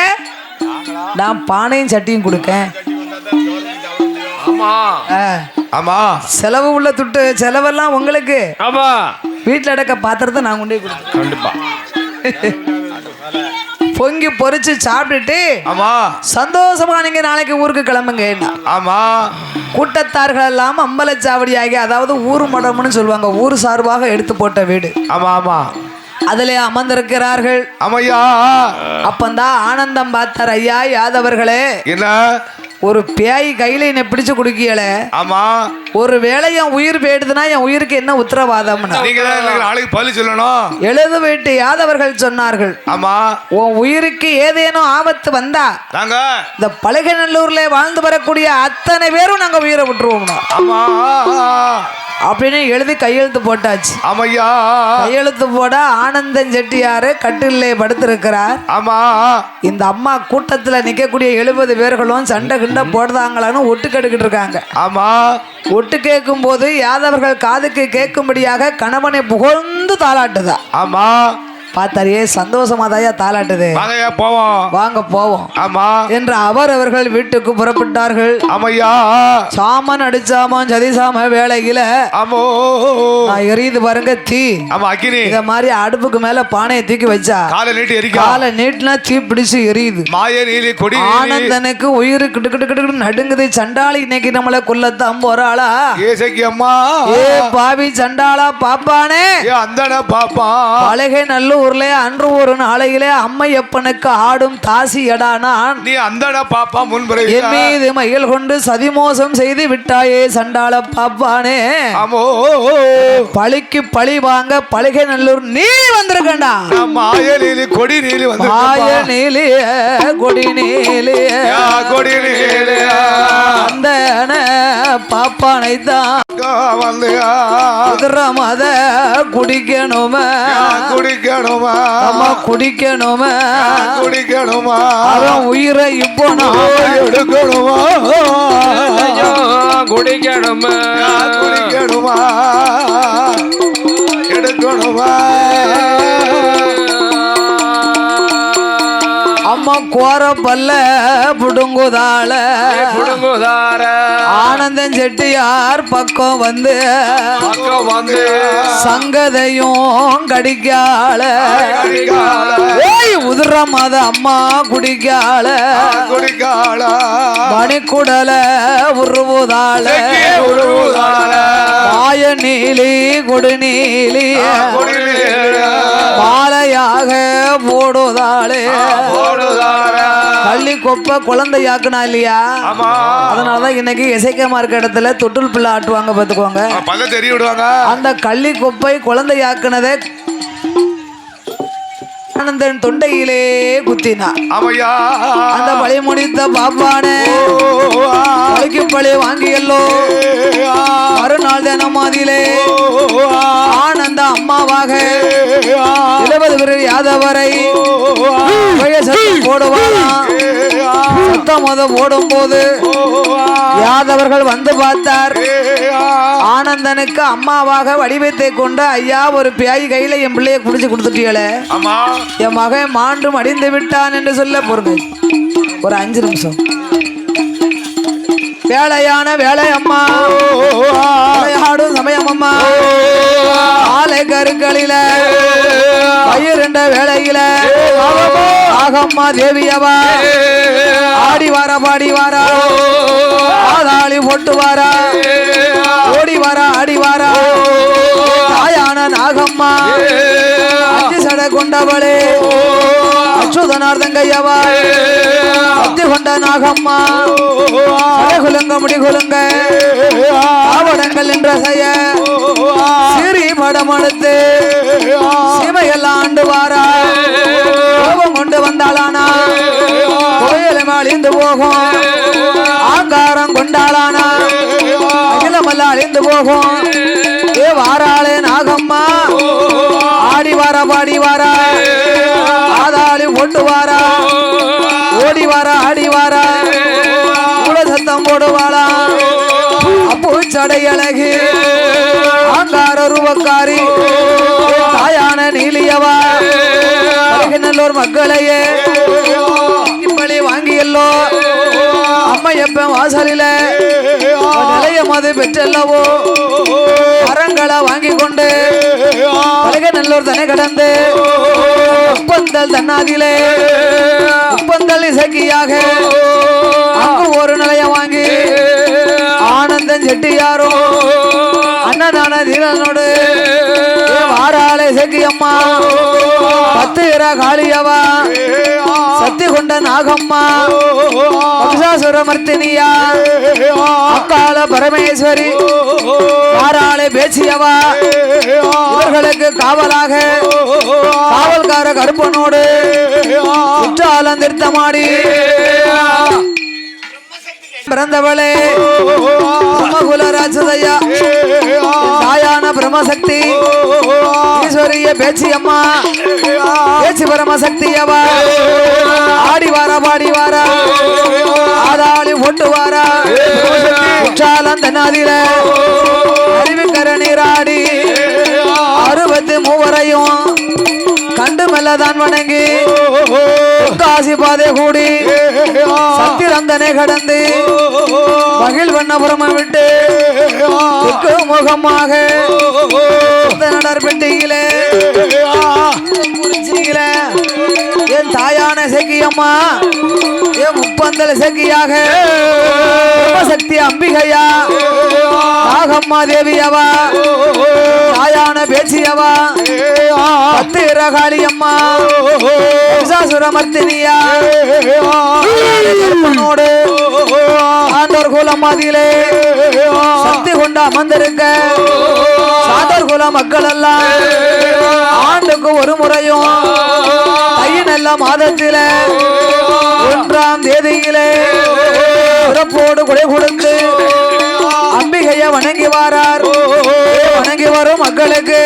நான் பானையும் சட்டியும் கொடுக்கேன். ஆமா. செலவு உள்ள துட்டு செலவெல்லாம் உங்களுக்கு. ஆமா. வீட்டுல அடக்க பாத்திரத்தை நான் கொண்டு போய் கொடுத்தேன். கண்டிப்பா. பொங்கி பொரிச்சு சாப்பிட்டுட்டு ஆமா சந்தோஷமா நீங்க நாளைக்கு ஊருக்கு கிளம்புங்க. ஆமா. கூட்டத்தார்கள் எல்லாம் அம்பலச்சாவடி ஆகி, அதாவது ஊர் மடம்னு சொல்லுவாங்க, ஊர் சார்பாக எடுத்து போட்ட வீடு. ஆமா ஆமா. அதிலே அமர்ந்திருக்கிறார்கள். ஆமையா. அப்பந்தான் ஆனந்தம் பார்த்தார். ஐயா யாதவர்களே, என்ன ஒரு பேய் கையில என்ன பிடிச்சு குடுக்கியல. ஆமா. ஒரு வேளை என் உயிர் போயிடுதுன்னா என் உயிருக்கு என்ன உத்தரவாதம்? நாளைக்கு பழி சொல்லணும். எழுது வீட்டு யாதவர்கள் சொன்னார்கள். ஆமா. உன் உயிருக்கு ஏதேனும் ஆபத்து வந்தா நாங்க இந்த பழகநல்லூர்ல வாழ்ந்து வரக்கூடிய அத்தனை பேரும் நாங்க உயிரை விட்டுருவோம். ஆமா அப்படின்னு எழுதி கையெழுத்து போட்டாச்சு. ஆமையா. கையெழுத்து போட ஆனந்தன் செட்டியாரு கட்டிலே படுத்திருக்கிறார். ஆமா. இந்த அம்மா கூட்டத்துல நிக்கக்கூடிய 70 பேர்களும் சண்டை கிண்ட போடுறாங்களான்னு ஒட்டு கேட்டுக்கிட்டு இருக்காங்க. ஆமா. ஒட்டு கேட்கும் போது யாதவர்கள் காதுக்கு கேட்கும்படியாக கணவனை புகழ்ந்து தாளாட்டுதா. ஆமா. பார்த்தாரியே சந்தோஷமா தாயா தாளாட்டுது. வாங்கய்யா போவோம். வாங்க போவோம். ஆமா என்று அவர்கள் வீட்டுக்கு புறப்பட்டார்கள். ஆமையா சாமன் அடிச்சாமன் சதிசாம வேலையில ஆமோ நான் எரியுது பாருங்க தீ. ஆமா அக்கினி. இத மாதிரி அடுப்புக்கு மேல பானையை தூக்கி வச்சா காலை நீட்டி எரிக்க. காலை நீட்டினா தீ பிடிச்சு எரியுது. மாய நீலி கொடி ஆனந்தனுக்கு உயிர் கிட்டு கிட்டு கிட்டு நடுங்குது. சண்டாளி இன்னைக்கு நம்மள கொல்லத்தான் போறாளா? ஏசக்கி அம்மா ஏ பாவி சண்டாளா பாப்பானே அந்தன பாப்பா பலகை நல்லூர்ல அன்று ஒரு நாளையிலே அம்மையப்பனுக்கு ஆடும் தாசி எடானான். நீ அந்தன பாப்பா முன்புரை என் மீது மயில் கொண்டு சதிமோசம் செய்து விட்டாயே சண்டாள பாப்பானே. ஆமோ பழிக்கு பழி வாங்க பலகை நல்லூர் நீலி வந்திருக்கண்டா. மாய நீலி கொடி நீலி வந்து மாய நீலி கொடி நீலி கொடி நீலி அந்த பாப்பானை தான் வந்து மத குடிக்கணுமா குடிக்கணுமா அம்மா குடிக்கணுமா குடிக்கணுமா அவன் உயிரை இப்போ நான் எடுக்கணுமா குடிக்கணுமா குடிக்கணுமா எடுக்கணுமா அம்மா கோர பல்ல புடுங்குதாள புடுங்குதார ஆனந்தன் செட்டியார் பக்கம் வந்து சங்கதையும் கடிக்கால உதிர மத அம்மா குடிக்கால குடிக்கால மணிக்குடல உருவுதாள மாய நீலி கொடுநீலி மாலையாக போடுதாளே கள்ளி கொப்ப குழந்தையாக்குனா இல்லையா? அதனாலதான் இன்னைக்கு இசைக்கமா இருக்க இடத்துல தொட்டில் பிள்ளை ஆட்டுவாங்க பாத்துக்கோங்க. அந்த கள்ளி கொப்பை குழந்தையாக்குனதை ஆனந்தன் தொண்டையிலே குத்தினா. அந்த பழி முடித்த பாப்பானே பழிக்கு பழி வாங்கியல்லோ. மறுநாள் தினம் மாதிலே ஆனந்த அம்மாவாக 70 பேர் யாதவரை போடுவாராம். சத்தம் போடும் போது யாதவர்கள் வந்து பார்த்தார். ஆனந்தனுக்கு அம்மாவாக வடிவத்தை கொண்ட ஐயா ஒரு பியாய் கையில என் பிள்ளைய குடிச்சு கொடுத்துட்டீங்களே, என் மகன் மாண்டும் அடிந்து விட்டான் என்று சொல்ல பொறுங்க. ஒரு 5 நிமிஷம். வேலையான வேலை அம்மா விளையாடும் சமயம் அம்மா ஆலை கருக்களில பயிரண்ட வேலையில ஆகம்மா தேவியவா ஆடி வாரா பாடி வாரா ஆதாளி போட்டு வாரா ஓடி வாரா ஆடி வாரா தாயான நாகம்மா 5 சடை கொண்டவளே அச்சுதனார்தங்கையவா அத்தி கொண்ட நாகம்மா குலுங்க முடி குலுங்க ஆவடங்கள் என்ற செய்ய சிறி படம் எடுத்து சீமையெல்லாம் ஆண்டு வாரா கோபம் கொண்டு வந்தாளானா கோயிலும் அழிந்து போகும். ஆங்காரம் கொண்டாளானா அகிலமல்ல அழிந்து போகும். ஏ வாராளே நாகம்மா ஆடி வாரா பாடி வாரா ஆதாளி கொண்டு வாரா ஓடி வாரா ஆடி வாரா சத்தம் போடுவாளா அப்போ சடை அழகு ஆங்கார ரூபக்காரி தாயான நீலியவா நல்லோர் மக்களையே இப்படி வாங்கியல்லோ அம்மையப்ப வாசலில நிலைய மது பெற்றல்லவோ மரங்களை வாங்கி கொண்டு பழக நல்லோர் தனை கடந்து உப்பந்தல் தன்னாதிலே உப்பந்தல் இசக்கியாக அங்கு ஒரு நிலைய வாங்கி ஆனந்தன் செட்டியாரோ அண்ணனான தீரனோடு வாராளே செக்கி அம்மா 10 காளியவா சத்தி கொண்ட நாகம்மா மர்த்தினியா அக்கால பரமேஸ்வரி வாராளே பேச்சியவா இவர்களுக்கு காவலாக காவல்கார கருப்பனோடு குற்றாலம் திருத்தமாடி பிறந்தவளே பிரம்மகுலராஜதையா தாயான பிரம்மசக்தி ஈஸ்வரிய பேச்சி அம்மா பேச்சி பரமசக்தியவா ஆடி வாரா பாடி வாரா ஆதாளி ஒட்டு வாரா குற்றாலம் தென்னாதில அறிவுக்கர நீராடி 63 கண்டு வீதி பாதை கூடி சத்திரந்தனை கடந்து மகிழ் வண்ணபுரம் விட்டு தெற்கு முகமாக நடர் பெட்டியிலே குறிச்சியிலே என் தாயான செக்கியம்மா என் முப்பந்தல செக்கியாக சக்தி அம்பிகையா நாகம்மா தேவியவா தாயான பேச்சியவா பத்து ரகாளி அம்மா சுரமர்த்தினியா ஆண்டோர் குலமாதியிலே சக்தி கொண்ட அமர்ந்திருக்க சாதர் குல மக்கள் எல்லாம் ஆண்டுக்கு ஒரு முறையும் தையனல்ல மாதத்தில 1ஆம் தேதியிலே சிறப்போடு கொடை கொடுத்து அம்பிகைய வணங்கி வாரார். வணங்கி வரும் மக்களுக்கு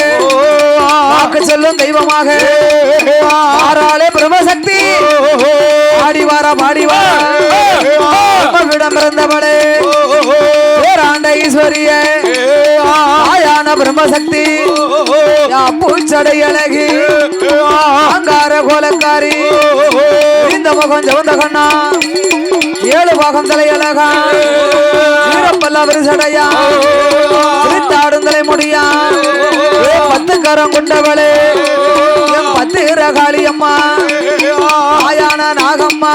வாக்கு சொல்லும் தெய்வமாக ஆறாளே பிரம்மசக்தி ஆடிவாரா பாடிவாரம் பிறந்தவளே பேராண்ட ஈஸ்வரிய ஆயான பிரம்மசக்தி பூச்சடை அழகி அங்கார கோலக்காரி இந்த முகம் ஜவந்த கண்ணா 7 பாகம் தலையழகா வீரப்பல்லா விரிசடையா திருத்தாடும் தலை முடியா 10 கரம் கொண்டவளே 10 ரகாளி அம்மா ஆயான நாகம்மா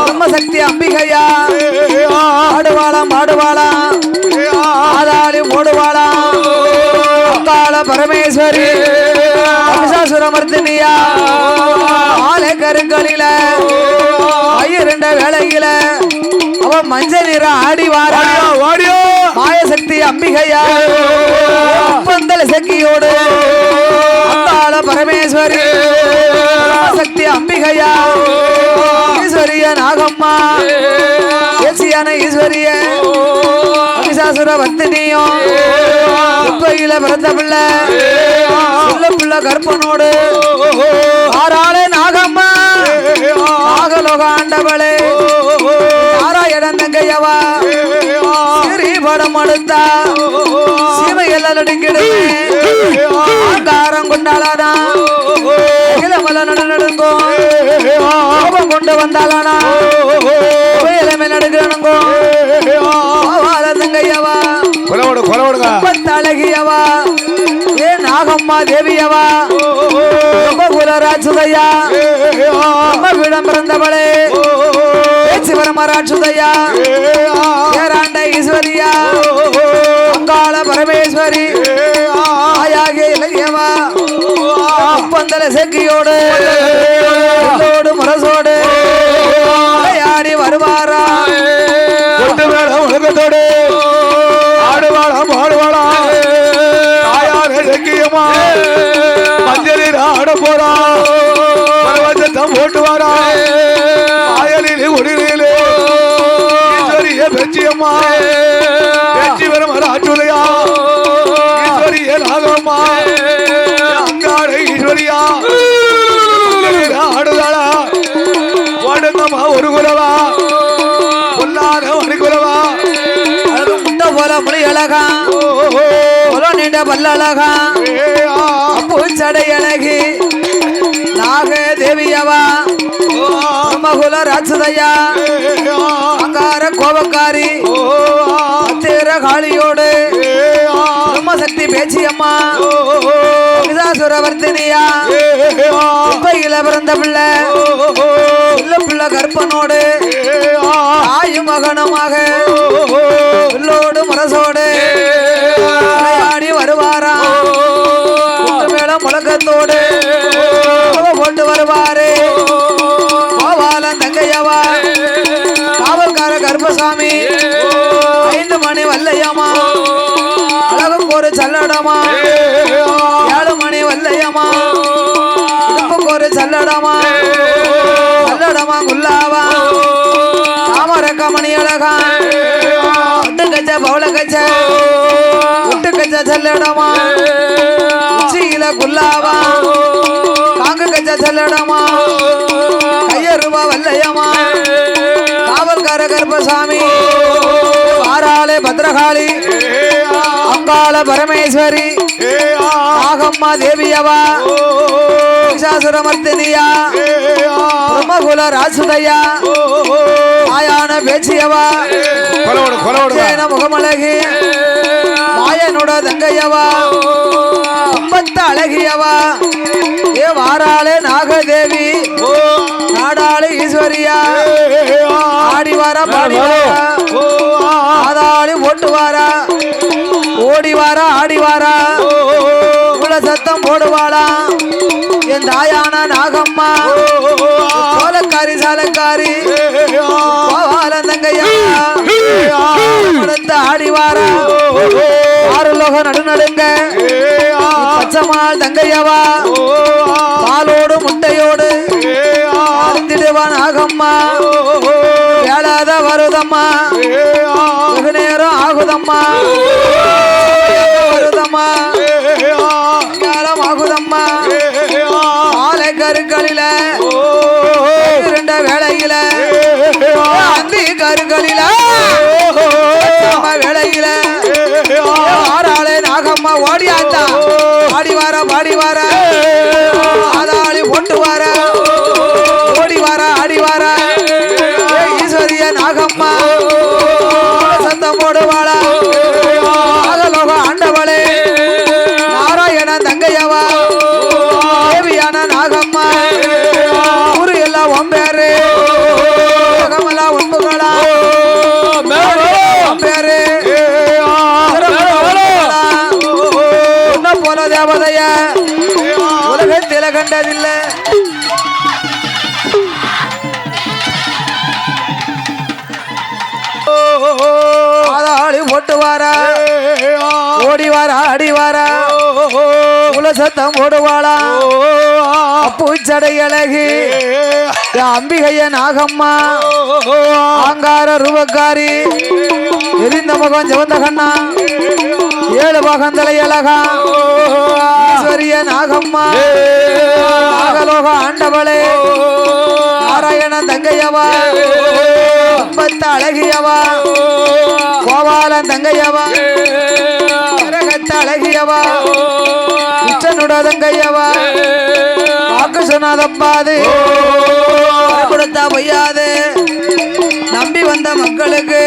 பிரம்மசக்தி அம்பிகையா ஆடுவாளாம் ஆதாளி ஓடுவாளா அங்காள பரமேஸ்வரி மகிஷாசுரமர்த்தினியா ஆலை கருங்களில 2 வேளையில அவ மஞ்சள் நிற ஆடி வாரா மாயசக்தி அம்பிகையா பந்தல சக்கியோடு அங்காள பரமேஸ்வரி சக்தி அம்பிகையா ஈஸ்வரிய நாகம்மா தேசியான ஈஸ்வரிய மகிஷாசுர வர்த்தினியும் இப்பையில பிறந்த பிள்ளை சொல்ல பிள்ளை கற்பனோடு ஆறாளே நாகம்மா நாகலோக ஆண்டவளே நாராயணன் தங்கையவா சிறி படம் அடுத்தா சீமையெல்லாம் நடுங்கிடுமே ஆங்காரம் கொண்டாளானா இளமல நடுங்கும் கோபம் கொண்டு வந்தாளானா இளமை நடுங்கோ தங்கையவா அழகியவா ஏ நாகம்மா தேவியவா குலராட்சுதையா விடம் பிறந்தவளே சிவரமராட்சுதையா ஏராண்ட ஈஸ்வரியா அங்காள பரமேஸ்வரி ஆயாகிய இலகியவா பந்தல செக்கியோடு முரசோடு ஆடி வருவாரா உலகத்தோடு ஆடுவாளா மஞ்சளில் ஆட போறா பரவசத்தம் ஓட்டு வாரா ஆயலில் ஒளிரிலே ஈஸ்வரிய பெச்சியம்மா பெச்சி வரும் ராஜுலையா ஈஸ்வரிய நாகம்மா அங்காட ஈஸ்வரியா ஆடுதாளா ஓடுங்கம்மா ஒரு குலவா பொல்லாத ஒரு குலவா முட்டை போல முடி அழகா நீண்ட பல்லழகா பூச்சடை அழகி நாக தேவியவா மகுல ராட்சுதையா அங்கார கோபக்காரி அத்தேர காளியோடு பிரம்மசக்தி பேச்சியம்மா மகிஷாசுரவர்த்தினியா இப்பையில பிறந்த பிள்ளை பிள்ளை கற்பனோடு ஆயு மகனமாக பிள்ளோடு முரசோடு ஆடி வருவாரா மேல முழக்கத்தோடு போட்டு வருவாரு கோபாலன் தங்கையவா காவல்கார கருப்பசாமி 5 மணி வல்லையம்மா அழகுக்கு ஒரு சல்லடமா 7 மணி வல்லையம்மா இடுப்புக்கு ஒரு சல்லடமா குல்லாவா தாமரக்க மணி அழகா ஒட்டு கச்ச பவள கச்ச ஒட்டு கச்ச சல்லடமா உச்சியில குல்லாவா காங்கு கச்ச சல்லடமா கையருவா வல்லையம்மா காவல்கார கருப்பசாமி ஆறாளே பத்ரகாளி அங்காள பரமேஸ்வரி நாகம்மா தேவியவா மகிஷாசுரமர்த்தினியா பிரம்மகுல கோகுல ராசுதையா ஆயான பேச்சியவா முகமழகி மாயனோட தங்கையவா கும்பத்த அழகியவா ஏ வாராளே நாகதேவி நாடாளு ஈஸ்வரியா ஆடி வாரா பாடி வாரா ஆதாளி ஓட்டு வாரா ஓடி வாரா ஆடி வாரா உள்ள சத்தம் போடுவாளா என் தாயான நாகம்மா சோலக்காரி சாலக்காரி தங்கையா ஆடி வாரா ஆறு லோகம் நடுநடுங்க பச்சமாள் தங்கையவா பாலோடு முட்டையோடு அறிந்திடுவான் நாகம்மா வேளாத வருதம்மா வெகு நேரம் ஆகுதம்மா வருதம்மா காலம் ஆகுதம்மா ஆலை கருக்களில இருண்ட வேளையில அந்தி கருக்களில வேளையில ஆறாளே நாகம்மா ஓடியாத்தா ஆடி வார பாடி வார ஆதாளி போட்டு வார ஓடி வார ஆடி வார ஈஸ்வரிய நாகம்மா சத்தம் போடுவாளா நாகலோக ஆண்டவளே நாராயண தங்கையவா தேவியான நாகம்மா ஊரு எல்லாம் ஒம்பேரு உலகமெல்லாம் ஒன்புகளா ஒம்பேரு உன்ன போல தேவதைய உலகத்தில கண்டதில்லை ஆதாளி போட்டு வாரா ஓடி வாரா ஆடி வாரா உல சத்தம் ஓடுவாளா பூச்சடை அழகி அம்பிகைய நாகம்மா ஆங்கார ரூபக்காரி எரிந்த முகம் சிவந்த கண்ணா ஏழு பாகந்தலை அழகா ஈஸ்வரிய நாகம்மா நாகலோக ஆண்டவளே நாராயண தங்கையவா பத்த அழகியவா கோபாலன் தங்கையவா கரகத்த அழகியவா கிருஷ்ணனுட தங்கையவா வாக்கு சொன்னாதப்பாது கொடுத்தா பொய்யாது நம்பி வந்த மக்களுக்கு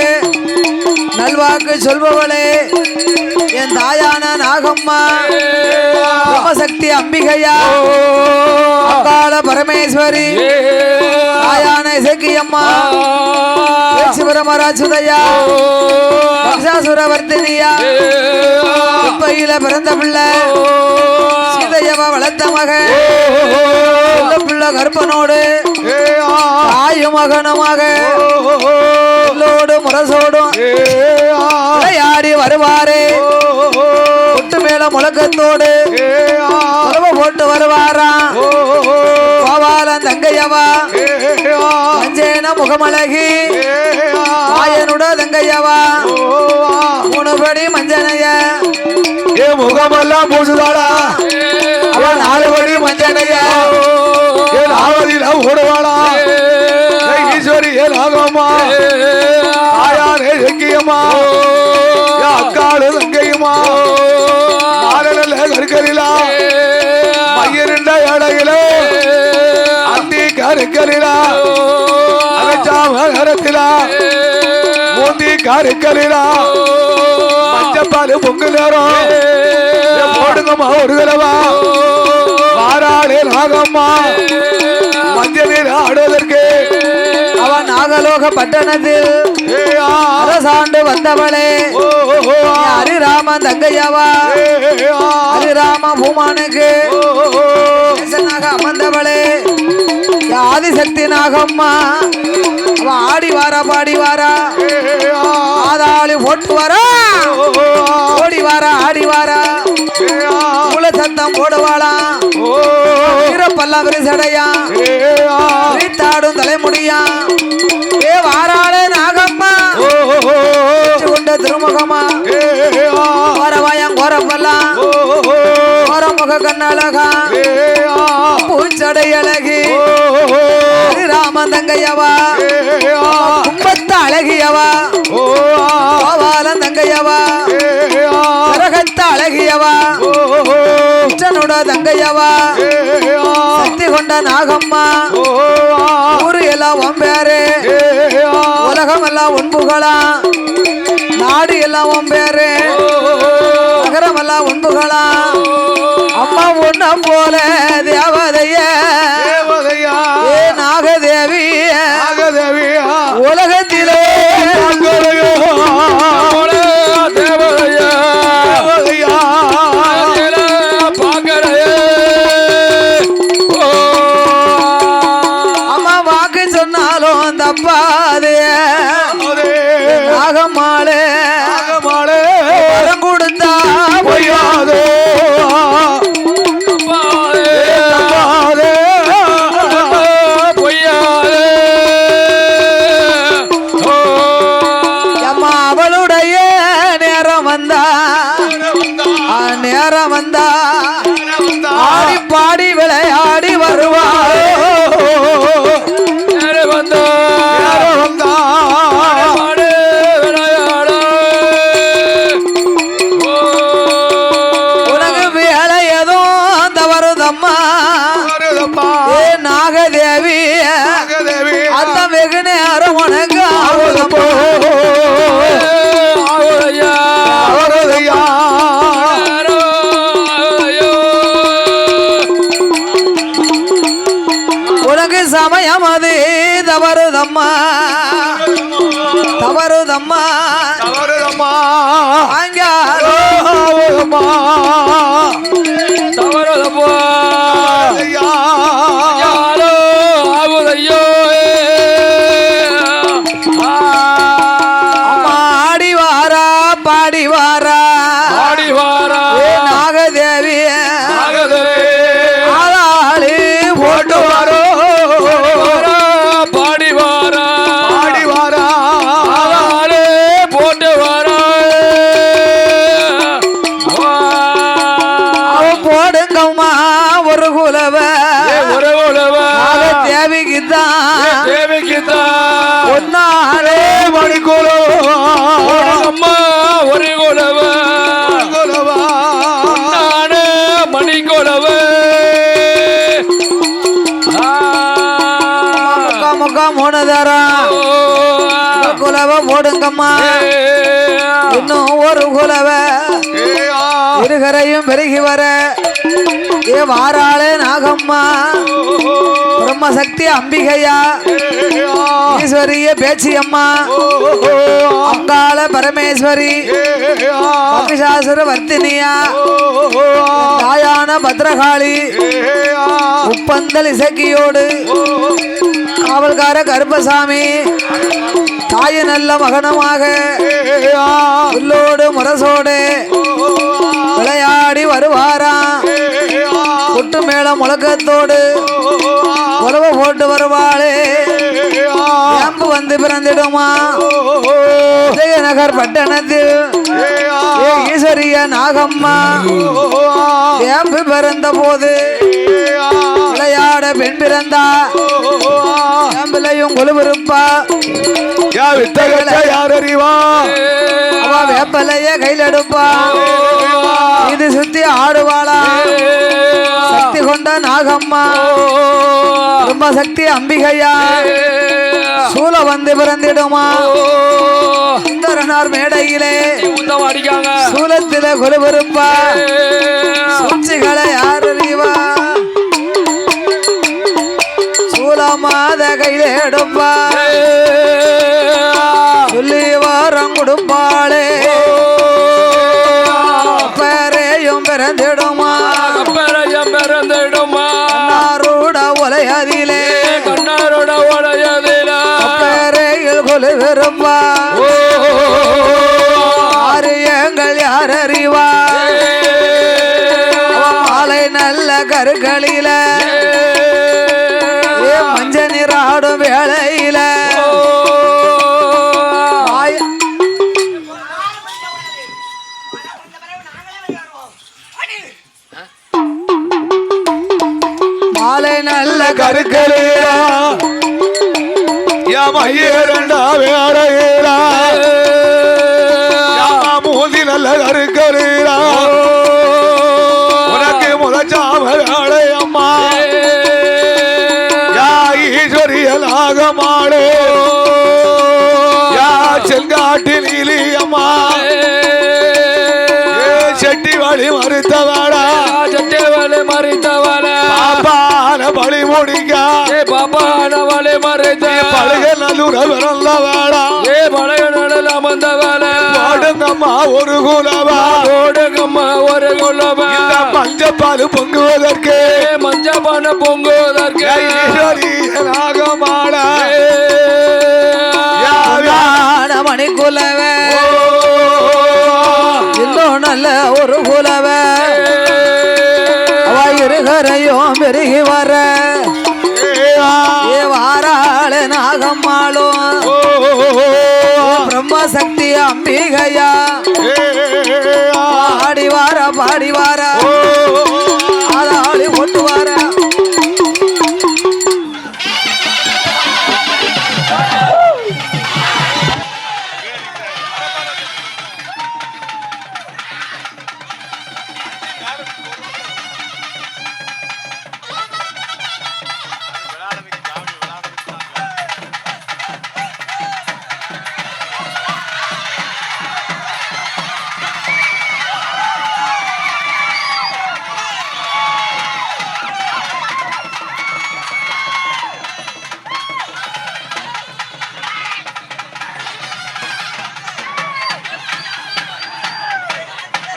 நல்வாக்கு சொல்பவளே என் தாயான நாகம்மா பிரம்மசக்தி அம்பிகையா அங்காள பரமேஸ்வரி தாயான இசக்கியம்மா சிவரமராஜுதையா வர்த்தினியா குப்பையில பிறந்த பிள்ளை சீதையவ வளர்த்த மகன் பிள்ளை கற்பனோடு தாயும் மகனுமாக முரசோடும் விளையாடி வருவாரே கொட்டு மேல முழக்கத்தோடு போட்டு வருவாராம் கோபாலன் தங்கையவா அஞ்சேன முகமழகி ஆயனுட தங்கையவா மூணுபடி மஞ்சனைய ஏ முகமெல்லாம் பூசுதாளா அவன் 4 படி மஞ்சனைய ஏ நாவதில ஓடுவாளா ஈஸ்வரி ஏ நாகம்மா ஆயாரே செக்கியம்மா அக்காடு தங்கையுமா நாளல கருக்கலிலா மயிரிண்ட இடையில அந்தி கருக்கலிலா அகச்சாமரத்திலா மூந்தி கருக்கலிலா மஞ்சப்பாலு பொங்கு நேரம் போடுங்கம்மா ஒரு தடவா வாராளே நாகம்மா மஞ்சளில் ஆடுவதற்கு அவன் நாகலோக பட்டணத்தில் அரசாண்டு வந்தவளே ஹரிராமன் தங்கையவா ஹரிராம பூமானுக்கு அமர்ந்தவளே ஆதிசக்தி நாகம்மா அவ ஆடி வாரா பாடி வாரா ஆதாளி போட்டு வாரா ஓடி வாரா ஆடி வாரா மூல சத்தம் போடுவாளா பல்லாவரி சடையா தாடும் தலைமுடியா ஏ வாராளே நாகம்மா கொண்ட திருமுகமா கோரப்பல்லாம் கோரமுக கண்ணழகா பூச்சடை அழகி ராமன் தங்கையவா கும்பத்த அழகியவா கோபாலன் தங்கையவா கரகத்த அழகியவா கிருஷ்ணனுட தங்கையவா சக்தி கொண்ட நாகம்மா ஊரு எல்லாம் உன் பேரு உலகம் எல்லாம் உன் புகழாம் நாடு எல்லாம் உன் பேரு நகரம் எல்லாம் உன் புகழாம் அம்மா உன்ன போல தேவதைய ஏ நாகதேவி உலகத்திலே அம்மா வாக்கு சொன்னாலும் தப்பாதே நாகம்மாளே வரம் கொடுத்தா பொய்யாதோ அம்மா அவளுடைய நேரம் வந்தா நேரம் வந்தா ஆடி பாடி விளையாடி வருவாள் உனக்கு வேலை எதுவும் தவறுதம்மா ஏ நாகதேவி அந்த வெகு நேரம் உனக்கு ஆகுதப்போ உனக்கு சமயம் அது தவறுதம்மா தவறுதம்மா ஆடி வாரா பாடி வாரா ஏ நாகதேவி ஆளாளி போட்டு வாரோ அவன் போடுங்கம்மா ஒரு குலவ தேவிக்குதான் ஒன்னாலே மணிக்குலோ அம்மா ஒரு குலவ நானே மணிக்குலவ முக்கா மூணு தரம் குலவ போடுங்கம்மா இன்னும் ஒரு குலவ இருகரையும் பெருகி வர ஏ வாராளே நாகம்மா பிரம்மசக்தி அம்பிகையா ஈஸ்வரிய பேச்சியம்மா அங்காள பரமேஸ்வரி மகிஷாசுர வர்த்தினியா தாயான பத்ரகாளி உப்பந்தல் இசக்கியோடு காவல்கார கருப்பசாமி தாய் நல்ல மகனமாக உள்ளோடு முரசோடு விளையாடி வருவாராம் கொட்டு மேல முழக்கத்தோடு உறவு போட்டு வருவாளே ஏம்பு வந்து பிறந்திடுமா விஜயநகர் பட்டணத்தில் ஏ ஈஸ்வரிய நாகம்மா ஏம்பு பிறந்த போது விளையாட பெண் பிறந்தா ஏம்பிலையும் கொலுவிருப்பா யார் அறிவா அவ வேப்பலைய கையில் எடுப்பா இது சுத்தி ஆடுவாளா சக்தி கொண்ட நாகம்மா ரொம்ப சக்தி அம்பிகையா சூழ வந்து பிறந்திடுமா சுந்தரனார் மேடையிலே சூலத்தில கொலுவிருப்பா சூழ்ச்சிகளை யார் அறிவா சூலமாத கையில எடுப்பா சொல்லி வாரம் கொடுப்பாளே பேரையும் பிறந்திடுமா கண்ணாரோட உலையதிலே பேரையில் கொலு விரும்பா ஆரியங்கள் யார் அறிவா மாலை நல்ல கருக்களில மஞ்ச நீராடும் வேளையில மாலை நல்ல கருக்களில மையேரண்டா வேறையிலா மூந்தி நல்ல கருக்கறிலா உனக்கு முதச்சாம வேலை அம்மா ஈஸ்வரியலாக மாடு யா செங்காட்டில் அம்மா செட்டி வழி மறுத்தவாடா செட்டி வழி மறுத்தவாடா பாப்பான வழி முடிக்க பாப்பான வழி மறுத்த பழக நல்லூர பிறந்தவாடா பழைய நடல அமர்ந்தவாடா ஓடுங்கம்மா ஒரு குலவா ஓடுங்கம்மா ஒரு குலவா மஞ்சப்பால் பொங்குவதற்கு மஞ்சப்பான பொங்குவதற்கு ஈஸ்வரியலாக மாடா மணிக்குலவே இன்னும் நல்ல ஒரு குலவே இருகரையும் பெருகி வர வாராள நாகம்மாளும் பிரம்மசக்தி அம்பிகையா ஆடி வார பாடி வார ஆடி கொண்டு வார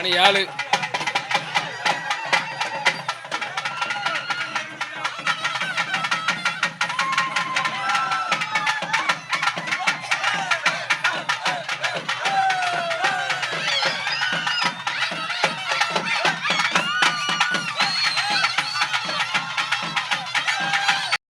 மணி 7